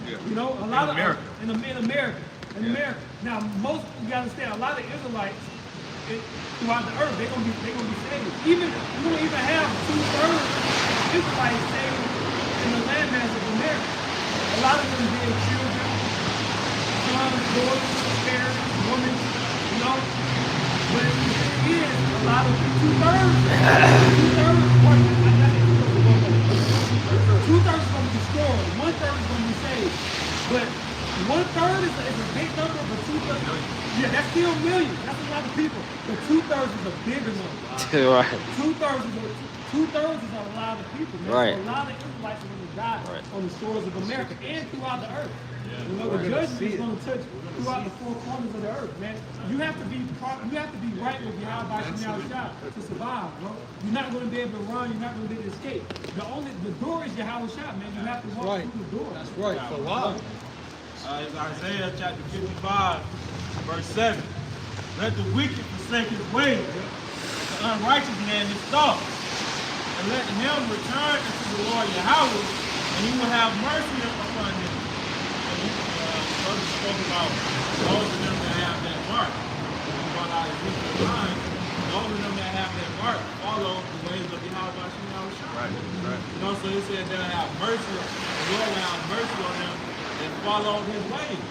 Yeah. You know, a lot In America. In America. Now, you got to understand, a lot of Israelites throughout the earth, they're gonna be saved. You're gonna even have 2/3 Israelites saved in the landmass of America. A lot of them being children, sons, daughters, parents, women, you know. But the thing is, a lot of 2/3 is gonna be destroyed. 1/3 is gonna be saved. But 1/3 is a big number, but 2/3, yeah, that's still millions. That's a lot of people. But 2/3 is a bigger number. Right. 2/3 is a lot of people, man. Right. So a lot of Israelites are going to die on the shores of America and throughout the earth. You know, the judgment is going to touch throughout the four corners of the earth, man. You have to be right with Yahweh Shai to survive, bro. You're not going to be able to run. You're not going to be able to escape. The door is Yahweh Shai, man. You have to walk through the door. That's right. For life. It's Isaiah chapter 55, verse 7. Let the wicked forsake his ways, the unrighteous man his thoughts, and let him return unto the Lord Yahweh, and he will have mercy upon him. Brother spoke about those of them that have that mark. He brought out Ezekiel 9. Those of them that have that mark follow the ways of Yahweh. Right. You know, so he said they'll have mercy, the Lord will have mercy on them and follow his ways.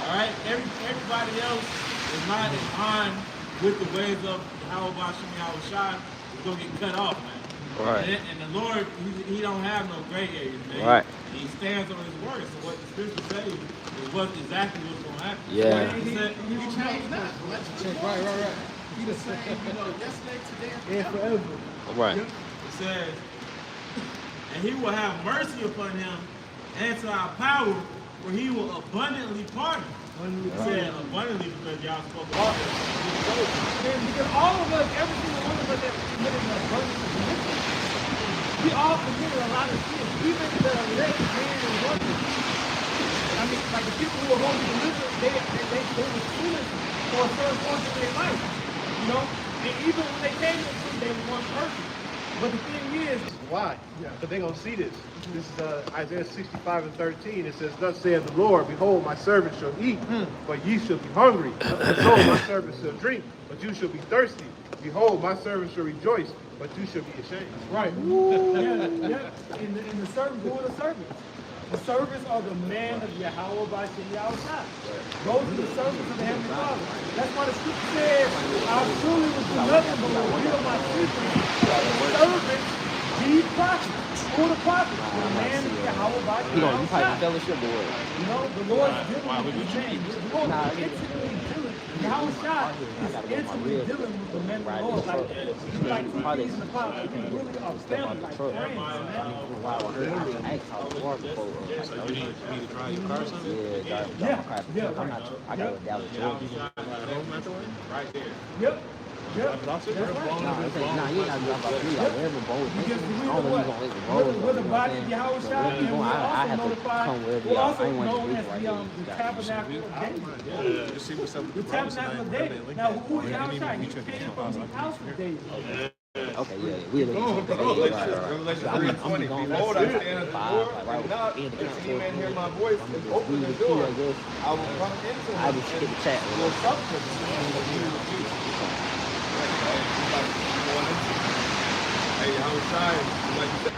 All right? Everybody else is not in line with the ways of Yahweh Shai. Is going to get cut off, man. Right. And the Lord, he don't have no gray areas, man. Right. He stands on his word. So what the scripture says is exactly what's going to happen. Yeah. He changed that. Right. He the same, yesterday, today, And forever. Right. It says, and he will have mercy upon him and to our power, for he will abundantly pardon. It said abundantly because y'all spoke about it. Because all of us, every single one of us that committed an abundance of sin, committed a lot of sins. Even the elect man and woman. I mean, like the people who are going to be delivered, they were sinners for a certain portion of their life. You know? And even when they came to truth, they weren't perfect. But the thing is, Why? But they're going to see this. This is Isaiah 65:13. It says, "Thus saith the Lord, behold, my servant shall eat, but ye shall be hungry. Behold, my servant shall drink, but you shall be thirsty. Behold, my servant shall rejoice, but you shall be ashamed." right. Yeah. In the servants, who are the servants? The servants are the man of Yahweh by Yahushua. Those are the servants of the Heavenly Father. That's why the scripture says, I truly will do nothing but reveal my secrets. Servants, be prophets. Who are the prophets? The man of Yahweh by Yahushua. fellowship or what? You know, the Lord's dealing with the man. The Lord is intimately dealing. Yahushua is intimately dealing with the men of the Lord. Like two peas in the pot. They really are family, like friends, man. I got a Dallas Georgia. Right there. Yep. Yep. Nah, you ain't got to drop out three. Wherever bowl. I don't know if you gonna let the roll. With the body of Yahushua, and we're I have also to come notified, wherever we're y'all. I also ain't want to known do as right the tabernacle of David. You see what's up with The the Browns tabernacle of tonight? David. Now, who is Yahushua? He came from the house of David. Okay, yeah, we live in Revelation 3:20. Behold, I stand at the door and knock. If any man hear my voice and open the door, I will come into him I just skip the chat. and will sup with him. Hey, how was tired? Like you said.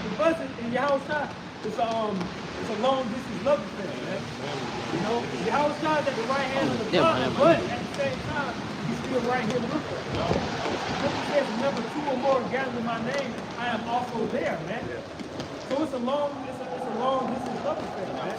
The blessing in Yahushua is it's a long distance love affair, man. You know, Yahushua is at the right hand of the Father, but at the same time, he's still right here with us. Scripture says, "Remember, two or more gathered in my name, I am also there, man." So it's a long distance love affair, man.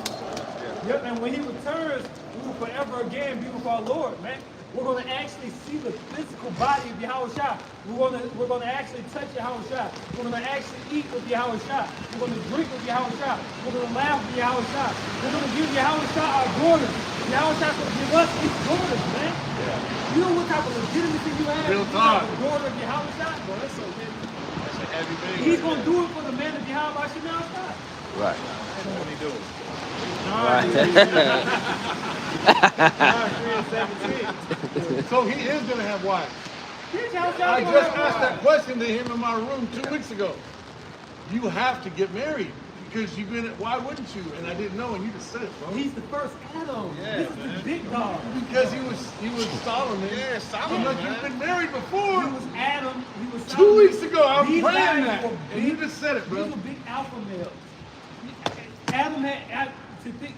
Yep, and when he returns, we will forever again be with our Lord, man. We're going to actually see the physical body of Yahushua. We're going to actually touch Yahushua. We're going to actually eat with Yahushua. We're going to drink with Yahushua. We're going to laugh with Yahushua. We're going to give Yahushua our daughters. Yahushua's going to give us his daughters, man. You know what type of legitimacy you have? Real You talk. have a daughter of Yahushua? Bro, that's so good. That's a heavy thing. He's going to do it for the man of Yahushua. Right. What he do? So he is gonna have wives. I just asked that question to him in my room 2 weeks ago. You have to get married because you've been. Why wouldn't you? And I didn't know, and you just said it, bro. He's the first Adam. This is the big dog. Because he was Solomon. Yeah, Solomon. Like you've been married before. He was Adam. He was 2 weeks ago, I was These praying guys that, were and you just said it, bro. These were big alpha males.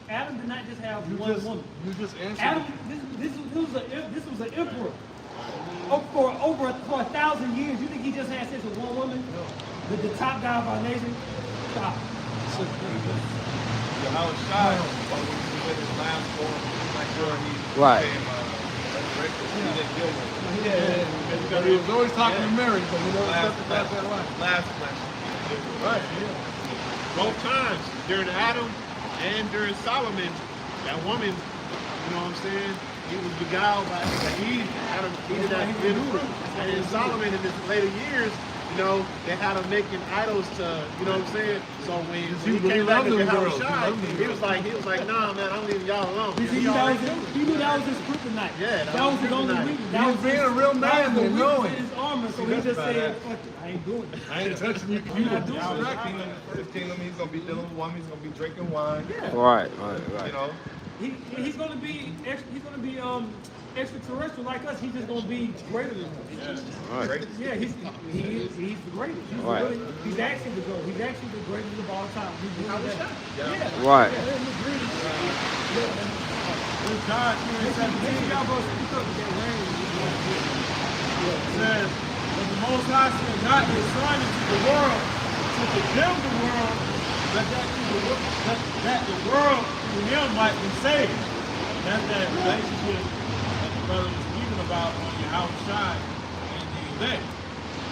Adam did not just have one woman. You just answered. Adam, this was an emperor. For 1,000 years, you think he just had sex with one woman? No. The top guy of our nation? Stop. How was shy when he with his last form, like sure he Right. became resurrected. He didn't deal with it. Because he was always talking to Mary, but he never Last stepped across that line. flesh. Right, yeah. Both times, during Adam and during Solomon, that woman, you know what I'm saying? He was beguiled by Eve. Adam eating that forbidden fruit. And then Solomon in his later years, you know, they had him making idols to, you know what I'm saying? So when he came back to Yahushua, he was like, nah, man, I'm leaving y'all alone. He knew that was his kryptonite. Yeah, that was his only weakness. He was being a real man and knowing. His armor, so he just said, "Fuck it, I ain't doing it." I ain't touching you. You not doing His kingdom, he's gonna be dealing with women. He's gonna be drinking wine. Right. You know. He's gonna be extraterrestrial like us. He's just gonna be greater than us. Right. Yeah, he's the greatest. He's Right. He's actually the greatest. He's actually the greatest of all time. Yeah. Right. John 3:17 says, "But the Most High sent not His Son into the world to condemn the world, but that the world through Him might be saved." That's that relationship that the brother was speaking about on Yahushua and the elect.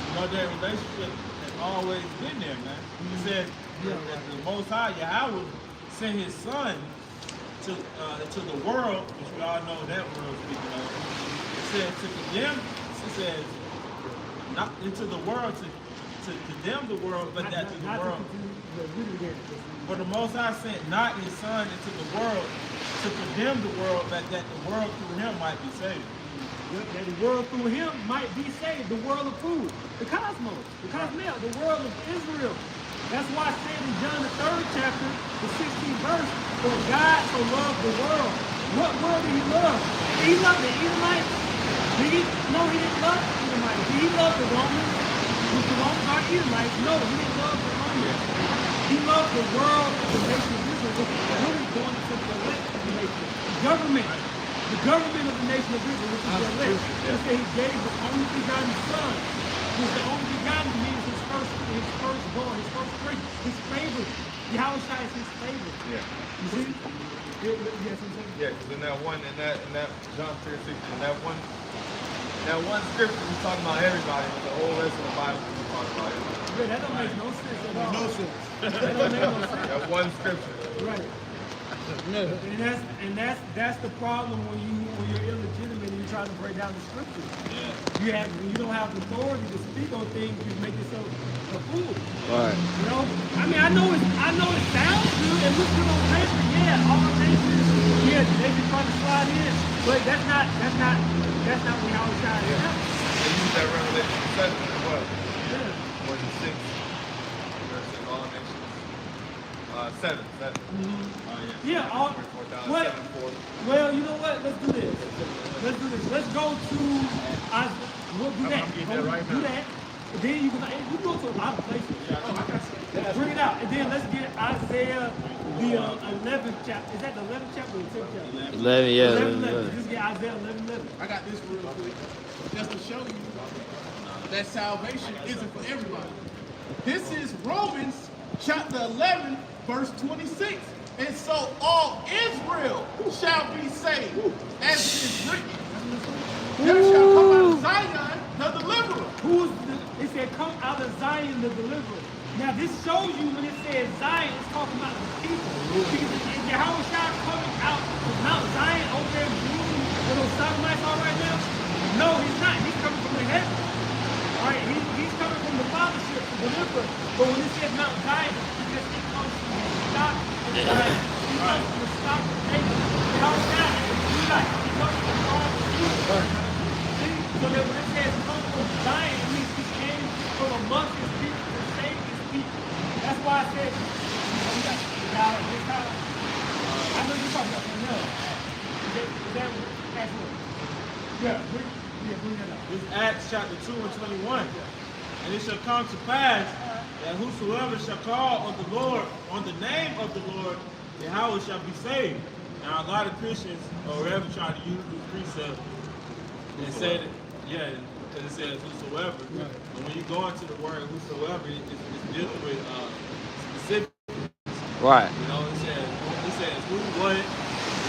You know, that relationship has always been there, man. He said that the Most High, Yahweh, sent His Son to the world, which we all know that world speaking of. It says to condemn, it says not into the world to to condemn the world, but that to the Not to world. continue the read it again. For the Most High sent not his Son into the world to condemn the world, but that the world through him might be saved. That the world through him might be saved. The world of who? The cosmos. The cosmos. The world of Israel. That's why I said in John the 3rd chapter, the 16th verse, for God so loved the world. What world did he love? He loved the Edomites. No, he didn't love the Edomites. He loved the Romans. Which the Romans are Edomites. No, he didn't love the Romans. He loved the world of the nation of Israel, which is really going to the elect of the nation. Government. The government of the nation of Israel, which is the elect. He said he gave the only begotten Son, which the only begotten means his firstborn, his first fruit, his favorite. Yahushua is his favorite. Yeah. You see? Yes, I'm saying. Yeah, because in that John 3:16, in that one scripture, he's talking about everybody, but the whole rest of the Bible is talking about everybody. Yeah, that don't make no sense at all. No sense. That don't make no sense. That one scripture. Right. And that's the problem when you're illegitimate and you try to break down the scriptures. Yeah. You don't have the authority to speak on things. You make yourself a fool. Right. You know. I mean, I know it sounds good and looks good on paper. Yeah, all nations. Yeah, they can try to slide in, but that's not what y'all trying to happen. They use that Revelation 7 as well. Yeah. When he sings, where it says all nations. 7. Yeah, well, you know what? Let's do this. Let's go to we'll do that. Do that. And then you can go to a lot of places. Bring it out. And then let's get Isaiah the 11th chapter. Is that the 11th chapter or the 10th chapter? 11, yeah. 11. Just get Isaiah 11:11. I got this real quick, just to show you that salvation isn't for everybody. This is Romans chapter 11, verse 26. And so all Israel shall be saved, as it is written. There shall come out of Zion the deliverer. It said, come out of Zion the deliverer. Now this shows you when it says Zion, it's talking about the people. Because Yahushua coming out of Mount Zion over there in Jerusalem, where those Sodomites are right now? No, he's not. He's coming from the heaven. All right, he's coming from the fathership, the deliverer. But when it says Mount Zion, because it comes from the stock of Zion. He comes from the stock of Jacob. Yahushua is the Judite. He comes from the father of Judah. See? So that when it says come from Zion, it means he came from amongst his people to save his people. That's why I said, we got this time. I know you're talking about something else. Is that that's what? Yeah, bring that up. This Acts chapter 2 and 21. And it shall come to pass that whosoever shall call on the Lord, on the name of the Lord, Yahweh shall be saved. Now a lot of Christians or whatever try to use this precept and say that, yeah, because it says whosoever. Right. But when you go into the word whosoever, it's dealing with specific. Right. You know, it says who, what,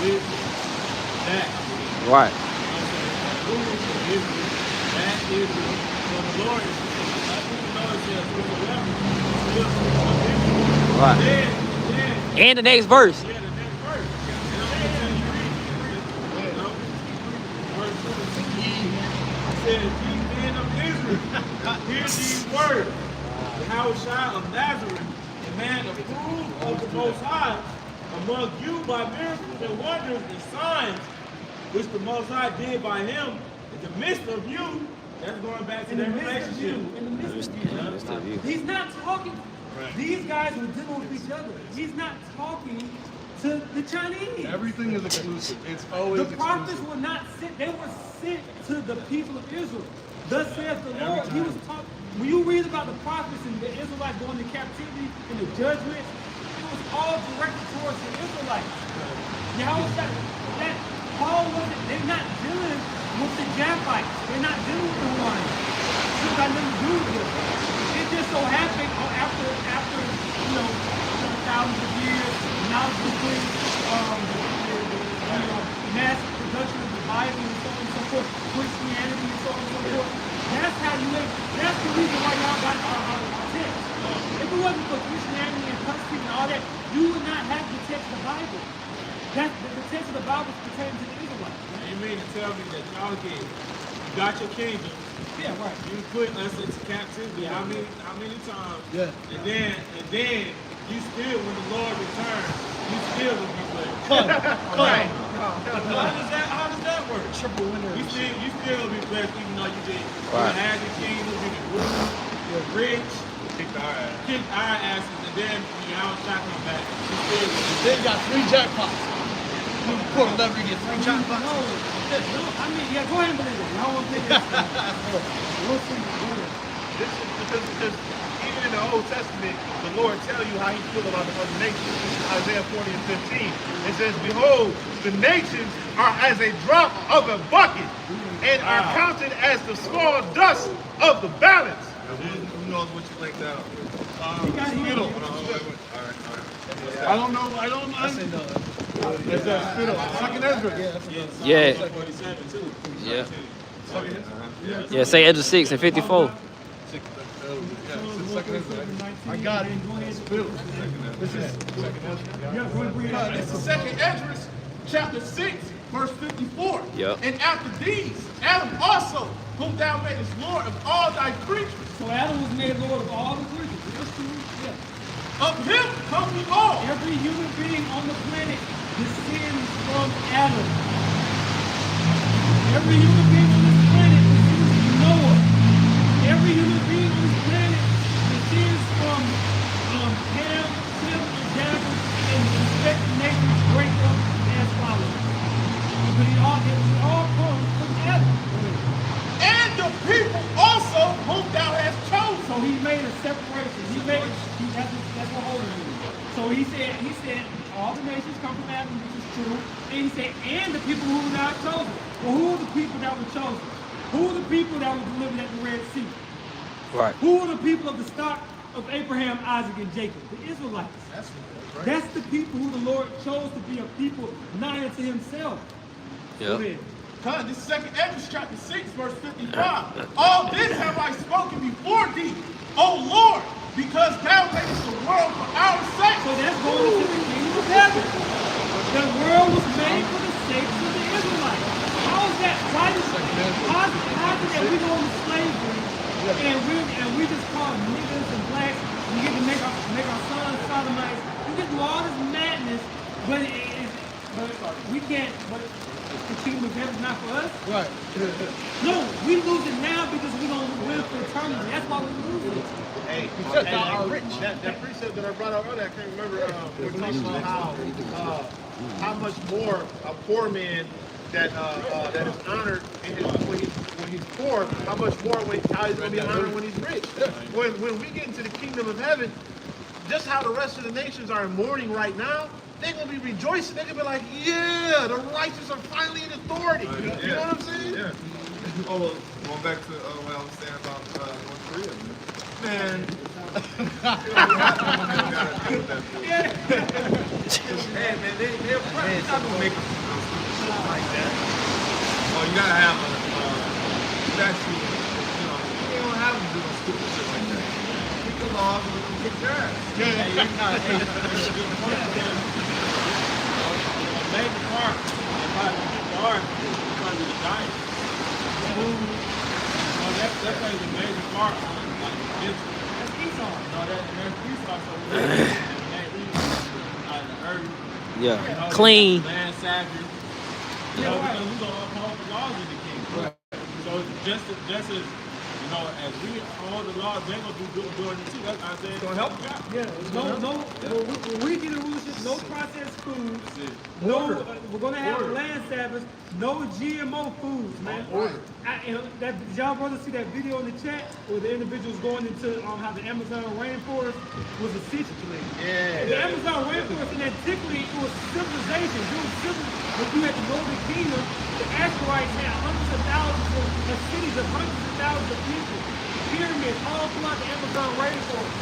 with, that. Right. You know what I'm saying? Who is Israel? That is Israel. So the Lord is, even though it says whosoever, it's still Right. Then, And the next verse. yeah, the next verse. You know, verse 2, it says, ye men of Israel, hear these words. Yahushua of Nazareth, a man approved of the Most High, among you by miracles and wonders and signs, which the Most High did by him in the midst of you. That's going back to that relationship. In the midst of you. He's not talking. Right. These guys were dealing with each other. He's not talking to the Chinese. Everything is exclusive. It's always The prophets exclusive. were not sent. They were sent to the people of Israel. Thus saith the Lord. He was talking. When you read about the prophets and the Israelites going to captivity and the judgments, it was all directed towards the Israelites. That Paul wasn't. They're not dealing with the Japhites. They're not dealing with the Hawaiians. It's got nothing to do with them. It just so happened after thousands of years, knowledge between mass production of the Bible and so on and so forth, Christianity and so on and so forth. That's how you make. That's the reason why y'all got our text. If it wasn't for Christianity and custody and all that, you would not have the text of the Bible. The text of the Bible is pertaining to the Israelites. You mean to tell me that y'all get got your kingdom. Yeah, right. You put us into captivity. How many times? Yeah. And then you still, when the Lord returns, you still will be blessed. Right. How does that work? Triple winner. You still will be blessed even though you Right. had the kingdom, you can rule, you're rich, Kicked our ass. kick our asses, and then when your house shot come back, you still will be They got 3 jackpots. You pull the lever, you get 3 jackpots. No, I mean, yeah, go ahead and believe it. I don't think it's we'll see. This is because even in the Old Testament, the Lord tell you how he feel about the other nations. This is Isaiah 40 and 15. It says, behold, the nations are as a drop of a bucket and are counted as the small dust of the balance. Who knows what you linked out? Spittle. I don't know. Is that Spittle? Second Ezra. Yeah. 47 too. Yeah. Yeah, say Ezra 6 and 54. I got it. Spittle. This is It's the second Ezra, chapter 6, verse 54. Yep. And after these, Adam also, whom thou madest Lord of all thy creatures, So Adam was made Lord of all the creatures. That's true. Yeah. of him come we all. Every human being on the planet descends from Adam. Every human being on this planet descends from Noah. Every human being on this planet descends from Ham, Shem, and Japheth, and the respective nations break up as follows. But it all comes from Adam. And the people also whom thou hast chosen. So he made a separation. That's what holy means. So he said, all the nations come from Adam, which is true. And he said, and the people who were not chosen. Well, who are the people that were chosen? Who are the people that were delivered at the Red Sea? Right. Who are the people of the stock of Abraham, Isaac, and Jacob? The Israelites. That's the people who the Lord chose to be a people nigh unto himself. Go Yeah. ahead. Come, this is second Ezra chapter 6, verse 55. All this have I spoken before thee, O Lord, because thou madest the world for our sake. So that's going into the kingdom of heaven. The world was made for the sake of the Israelites. How is that? How is it that we go into slavery and we just call niggas and blacks, we get to make our sons sodomites, we get to do all this madness, but we can't, but the kingdom of heaven is not for us? right. No, we lose it now because we don't live for eternity. That's why we lose it. Hey, that precept that I brought out earlier, I can't remember. We were talking about how much more a poor man that is honored when he's poor, how much more how he's going to be honored when he's rich. When we get into the kingdom of heaven, just how the rest of the nations are in mourning right now, they're going to be rejoicing. They're going to be like, yeah, the righteous are finally in authority. You know what I'm saying? Yeah. Oh, well, going back to what I was saying about North Korea, man. Hey, man, they're probably not going to make shit like that. Oh, you got to have a statue. You don't have them doing stupid shit like that. Kick the laws and let them kick their ass. Major part, because of the diet. So that plays a major part on like Israel. That's Esau. No, that's Esau. So we the earth. Yeah. You know, Clean. Land savage. You know, because we're going to uphold the laws of the king. So just as you know, as we uphold the laws, they're going to be doing it too. That's I said. It's going to help. Yeah, when we get in rulership, no processed foods, we're gonna have a land Sabbath, no GMO foods, man. Did y'all brothers see that video in the chat where the individuals going into how the Amazon rainforest was a situation? Yeah. The Amazon rainforest, and antiquity, it was civilization. It was civil. When you had the Northern Kingdom, the Asherites had hundreds of thousands of cities of hundreds of thousands of people. Pyramids all throughout the Amazon rainforest.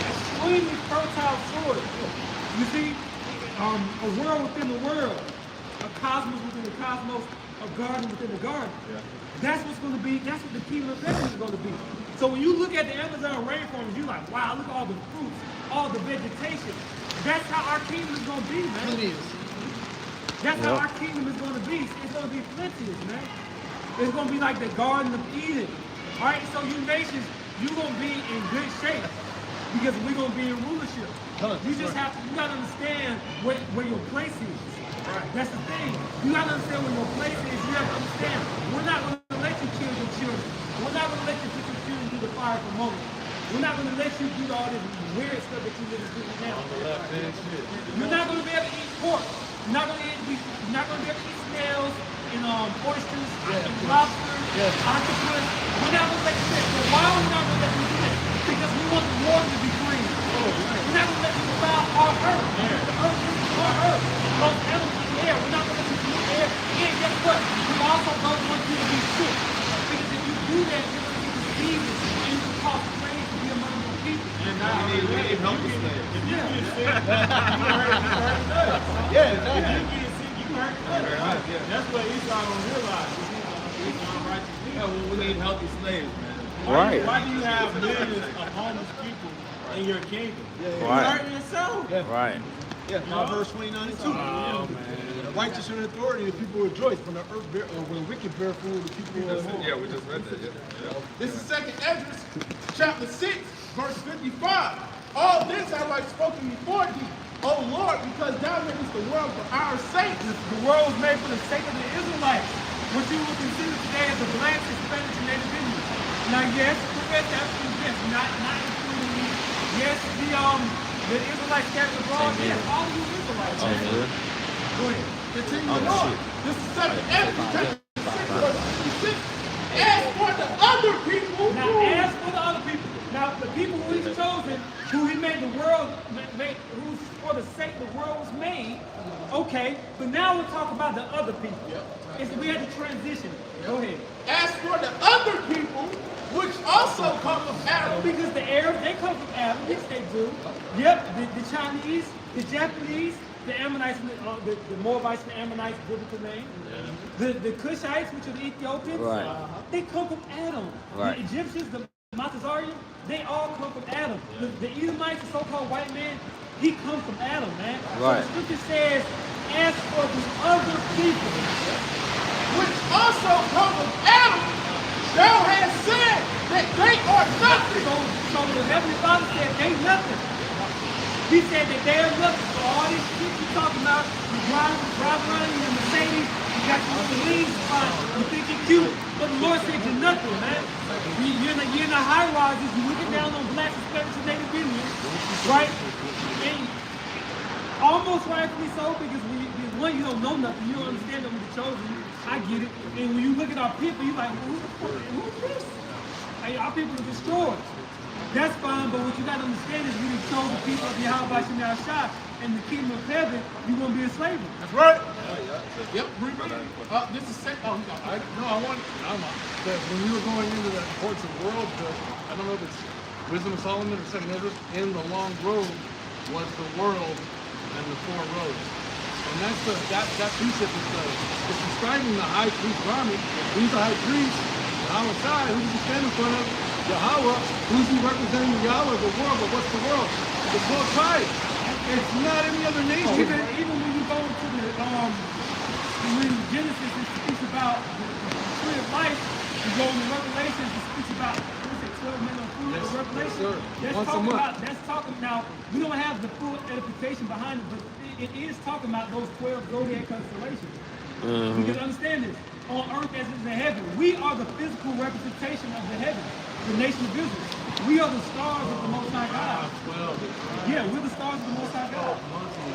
Extremely fertile soil. You see, a world within the world, a cosmos within the cosmos, a garden within the garden. Yeah. That's what's going to be, that's what the kingdom of heaven is going to be. So when you look at the Amazon rainforest, you're like, wow, look at all the fruits, all the vegetation. That's how our kingdom is going to be, man. It is. That's how our kingdom is going to be. It's going to be plenteous, man. It's gonna be like the Garden of Eden. All right, so you nations, you're gonna be in good shape because we're gonna be in rulership. You just have to, you gotta understand where your place is. That's the thing. You gotta understand where your place is. You have to understand, we're not gonna let you kill your children. We're not gonna let you put your children through the fire for moment. We're not gonna let you do all this weird stuff that you live doing now. You're not gonna be able to eat pork. You're not gonna be able to eat snails and oysters, and lobsters, octopus. We're not gonna let you do that. So why are we not gonna let you do that? Because we want the water to be clean. We're not gonna let you defile our earth. The earth is our earth. Those animals in the air. We're not gonna let you pollute the air. And guess what? We also don't want you to be sick. Because if you do that, you're gonna get diseases and you can cause plagues to be among your people. And now we need healthy slaves. If you get sick, you hurt us. Yeah, If exactly. you get sick, you hurt us. That's what Esau don't realize. He's unrighteous. Yeah, we need healthy slaves, man. Right. Why do you have millions of homeless people in your kingdom? Right. You're hurting yourself. Right. Yeah, Proverbs 29:2. Oh, man. The righteous and authority, the people rejoice. When the earth when the wicked bear food, the people are Yeah, we just read that. Yeah. This is 2nd Ezra, chapter 6, verse 55. All this have I spoken before thee, O Lord, because thou makest the world for our sake. The world was made for the sake of the Israelites. What you would consider today as the blacks, Hispanics, and Native Indians. Now, yes, profess absolutely yes, not including me. Yes, the Israelites scattered abroad. Yes, all of you Israelites. Go ahead. Continue on. This is 2nd Ezra, chapter 6, verse 56. As for the other people, Now, as for the other people, now the people who he's chosen, who he made the world, who's for the sake the world was made, okay, but now we're talking about the other people. We had to transition. Go ahead. as for the other people, which also come from Adam, Because the Arabs, they come from Adam. Yes, they do. Yep, the Chinese, the Japanese, the Ammonites, the Moabites and the Ammonites, biblical name. The Cushites, which are the Ethiopians, Right. they come from Adam. Right. The Egyptians, the Matazarian, they all come from Adam. The Edomites, the so-called white man, he comes from Adam, man. Right. So the scripture says, as for the other people, which also come from Adam, thou hast said that they are nothing. so the Heavenly Father said they nothing. He said that they are nothing. So all this shit you talking about, you drive around in the Mercedes, you got your little leaves fine, you think you're cute, but the Lord said you're nothing, man. You're in the high rises, you're looking down on blacks, Hispanics, and Native Indians, right? And almost rightfully so, because one, you don't know nothing, you don't understand that we're chosen. I get it. And when you look at our people, you're like, who's this? Hey, our people are destroyed. That's fine, but what you got to understand is we the chosen people of Yahweh Shemel Shah. In the kingdom of heaven, you're going to be in slavery. That's right. Yep. This is second. I want that when you were going into the importance of world, I don't know if it's Wisdom of Solomon or 2nd Ezra, in the long road was the world and the four roads. And that's that precept is describing the high priest garment. He's the high priest. Yahweh Shai, who does he stand in front of? Yahweh, who's he representing? Yahweh, the world, but what's the world? The 12 tribes. It's not any other nation. Even when you go to when Genesis it speaks about the tree of life, you go into Revelations, it speaks about 12 men on food or Revelation. That's talking now. We don't have the full edification behind it, but it is talking about those 12 zodiac constellations. Because understand this, on earth as it is in heaven, we are the physical representation of the heavens, the nation of Israel. We are the stars of the Most High God. Yeah, we're the stars of the Most High God.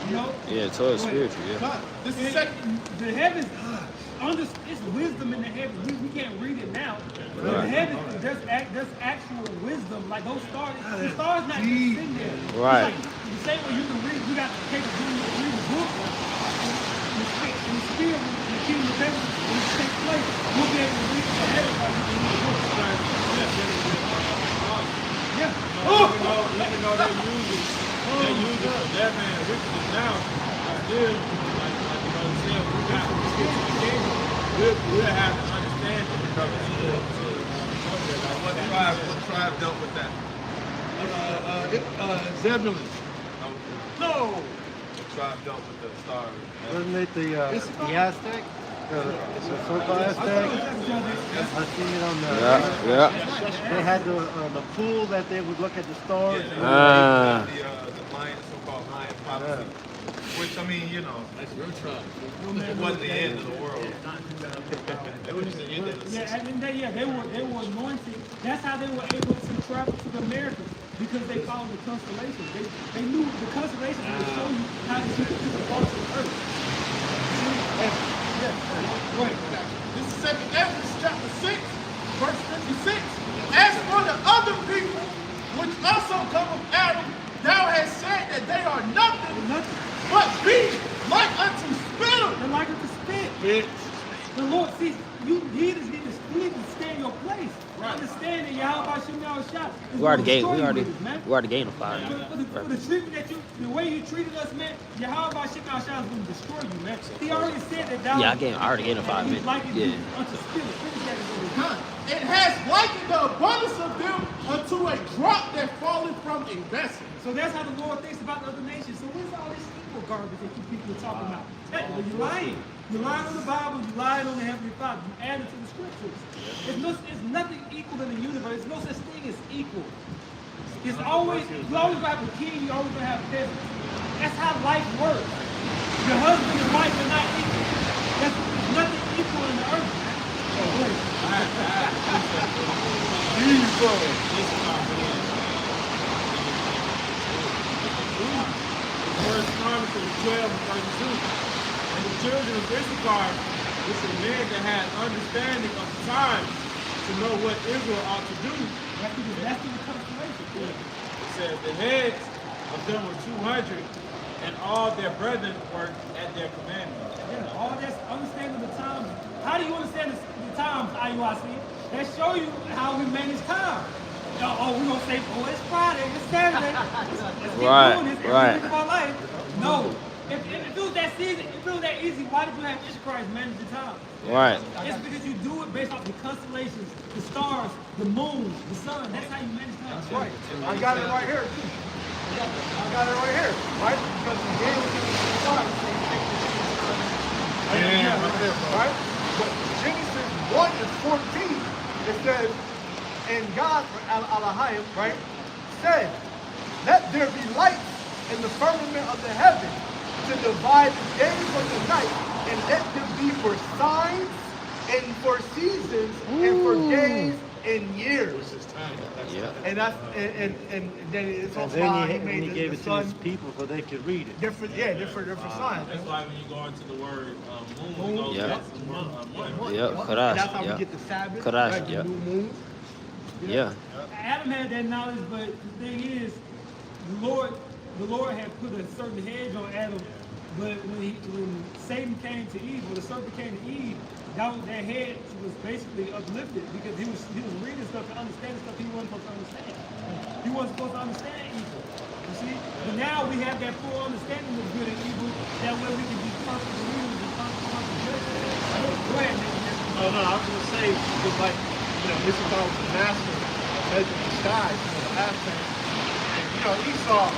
You know? Yeah, so it's spiritual, yeah. This is second. The heavens, it's wisdom in the heavens. We can't read it now. But the heavens, there's actual wisdom. Like those stars, the stars not just sitting there. Right. It's like the same way you can read, you got to take a read the book. In the spirit, in the kingdom of heaven, when it takes place, we'll be able to read the heavens like we can read the book. Yeah. Even though they use it for that man wickedness now, still, like the brother said, we got to get to the kingdom. We'll have to understand it. What tribe dealt with that? Zebulun. No. What tribe dealt with the stars? Wasn't it the Aztec? It's a circle aspect. I seen it on the. Yeah. They had the pool that they would look at the stars. The Mayan, so-called Mayan prophecy. Which, I mean, you know, it wasn't the end of the world. It was just the end of the Yeah, and they were anointed. That's how they were able to travel to the Americas, because they followed the constellations. They knew the constellations would show you how to get to different parts of the earth. This is 2 Ezra chapter 6, verse 56. As for the other people, which also come of Adam, thou hast said that they are nothing, but be like unto spittle. They're like to spit. The Lord sees you need to stay in your place. Understand that Yahweh Shem Shah is We already man. gained a 5. For the treatment that the way you treated us, man, Yahweh Shem Shah is going to destroy you, man. He already said that thou. Yeah, I already gained a 5 minutes. Yeah. Unto spirit. Finish that is what It has likened the abundance of them unto a drop that falleth from a vessel. So that's how the Lord thinks about the other nations. So where's all this evil garbage that you people are talking about? Technically, you're lying. You're lying on the Bible. You're lying on the Heavenly Father. You add it to the Scriptures. It's nothing equal in the universe. There's no such thing as equal. It's always, you always gonna have a king. You always gonna have a peasant. That's how life works. Your husband and wife are not equal. There's nothing equal in the earth, man. First Chronicles 12 and 32. And the children of Issachar, which are men that had understanding of the times to know what Israel ought to do. That's the constellation. It says the heads of them were 200, and all their brethren were at their commandment. Yeah, all that's understanding the times. How do you understand the times, IUIC? That show you how we manage time. Oh, we're going to say, oh, it's Friday, it's Saturday. Let's keep doing this every week of our life. No. If it was that season, if it was that easy, why did you have Issachar manage the time? Right. It's because you do it based off the constellations, the stars, the moon, the sun. That's how you manage time. That's right. I got it right here. I got it right here. Right? Because the game was in the stars. Right? But Genesis 1 and 14, it says, and God, Elohim, right, said, let there be lights in the firmament of the heaven to divide the day from the night, and let them be for signs and for seasons and for days and years. Yeah. And that's and then it's also how he made gave the it sun to his people so they could read it. different signs. That's why when you go into the word moon, Yeah. that's a month. Yeah, And Kodash. that's how Yeah. we get the Sabbath, Kodash, right? yeah. The new moon. Yeah. Adam had that knowledge, but the thing is, the Lord had put a certain hedge on Adam, but when Satan came to Eve, when the serpent came to Eve, that hedge was basically uplifted because he was reading stuff and understanding stuff he wasn't supposed to understand. He wasn't supposed to understand evil. You see? But now we have that full understanding of good and evil, that way we can be perfect believers and perfect judges. Go ahead, Nick. Oh no, I was gonna say because like this is all the master measuring the skies for the last time. And Esau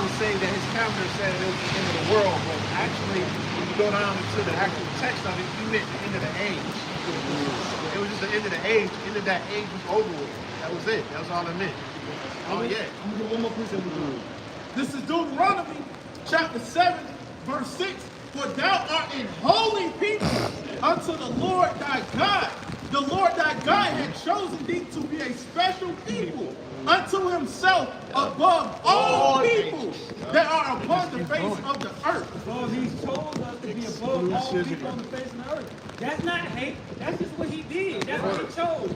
was saying that his calendar said it was the end of the world, but actually when you go down into the actual text of it, he meant the end of the age. It was just the end of the age. The end of that age was over with. That was it. That was all it meant. Oh yeah. I'm gonna do one more precept. This is Deuteronomy chapter 7, verse 6. For thou art an holy people unto the Lord thy God. The Lord thy God had chosen thee to be a special people unto himself above all people that are upon the face of the earth. So he chose us to be above all people on the face of the earth. That's not hate. That's just what he did. That's what he chose.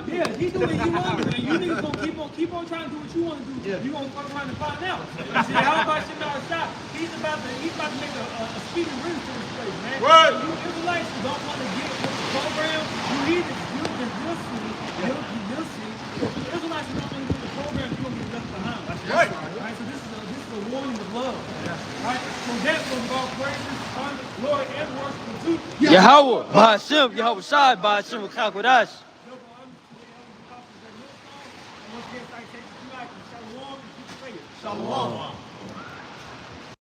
Yeah, he do what he want to do, and you niggas gonna keep on trying to do what you want to do. You gonna fuck around and find out. See, how about Shemar Shah? He's about to make a speedy ring to this place, man. Right. You Israelites who don't want to get with the program, you'll see. The Israelites who don't want to get the program, you're gonna get left behind. That's right. Right. So this is a warning of love. Right. So that's what God praises, honor, glory, and worship to. Yahweh, Ba'ashem, Yahweh Shai, Ba'ashem, Kodash. Shalom.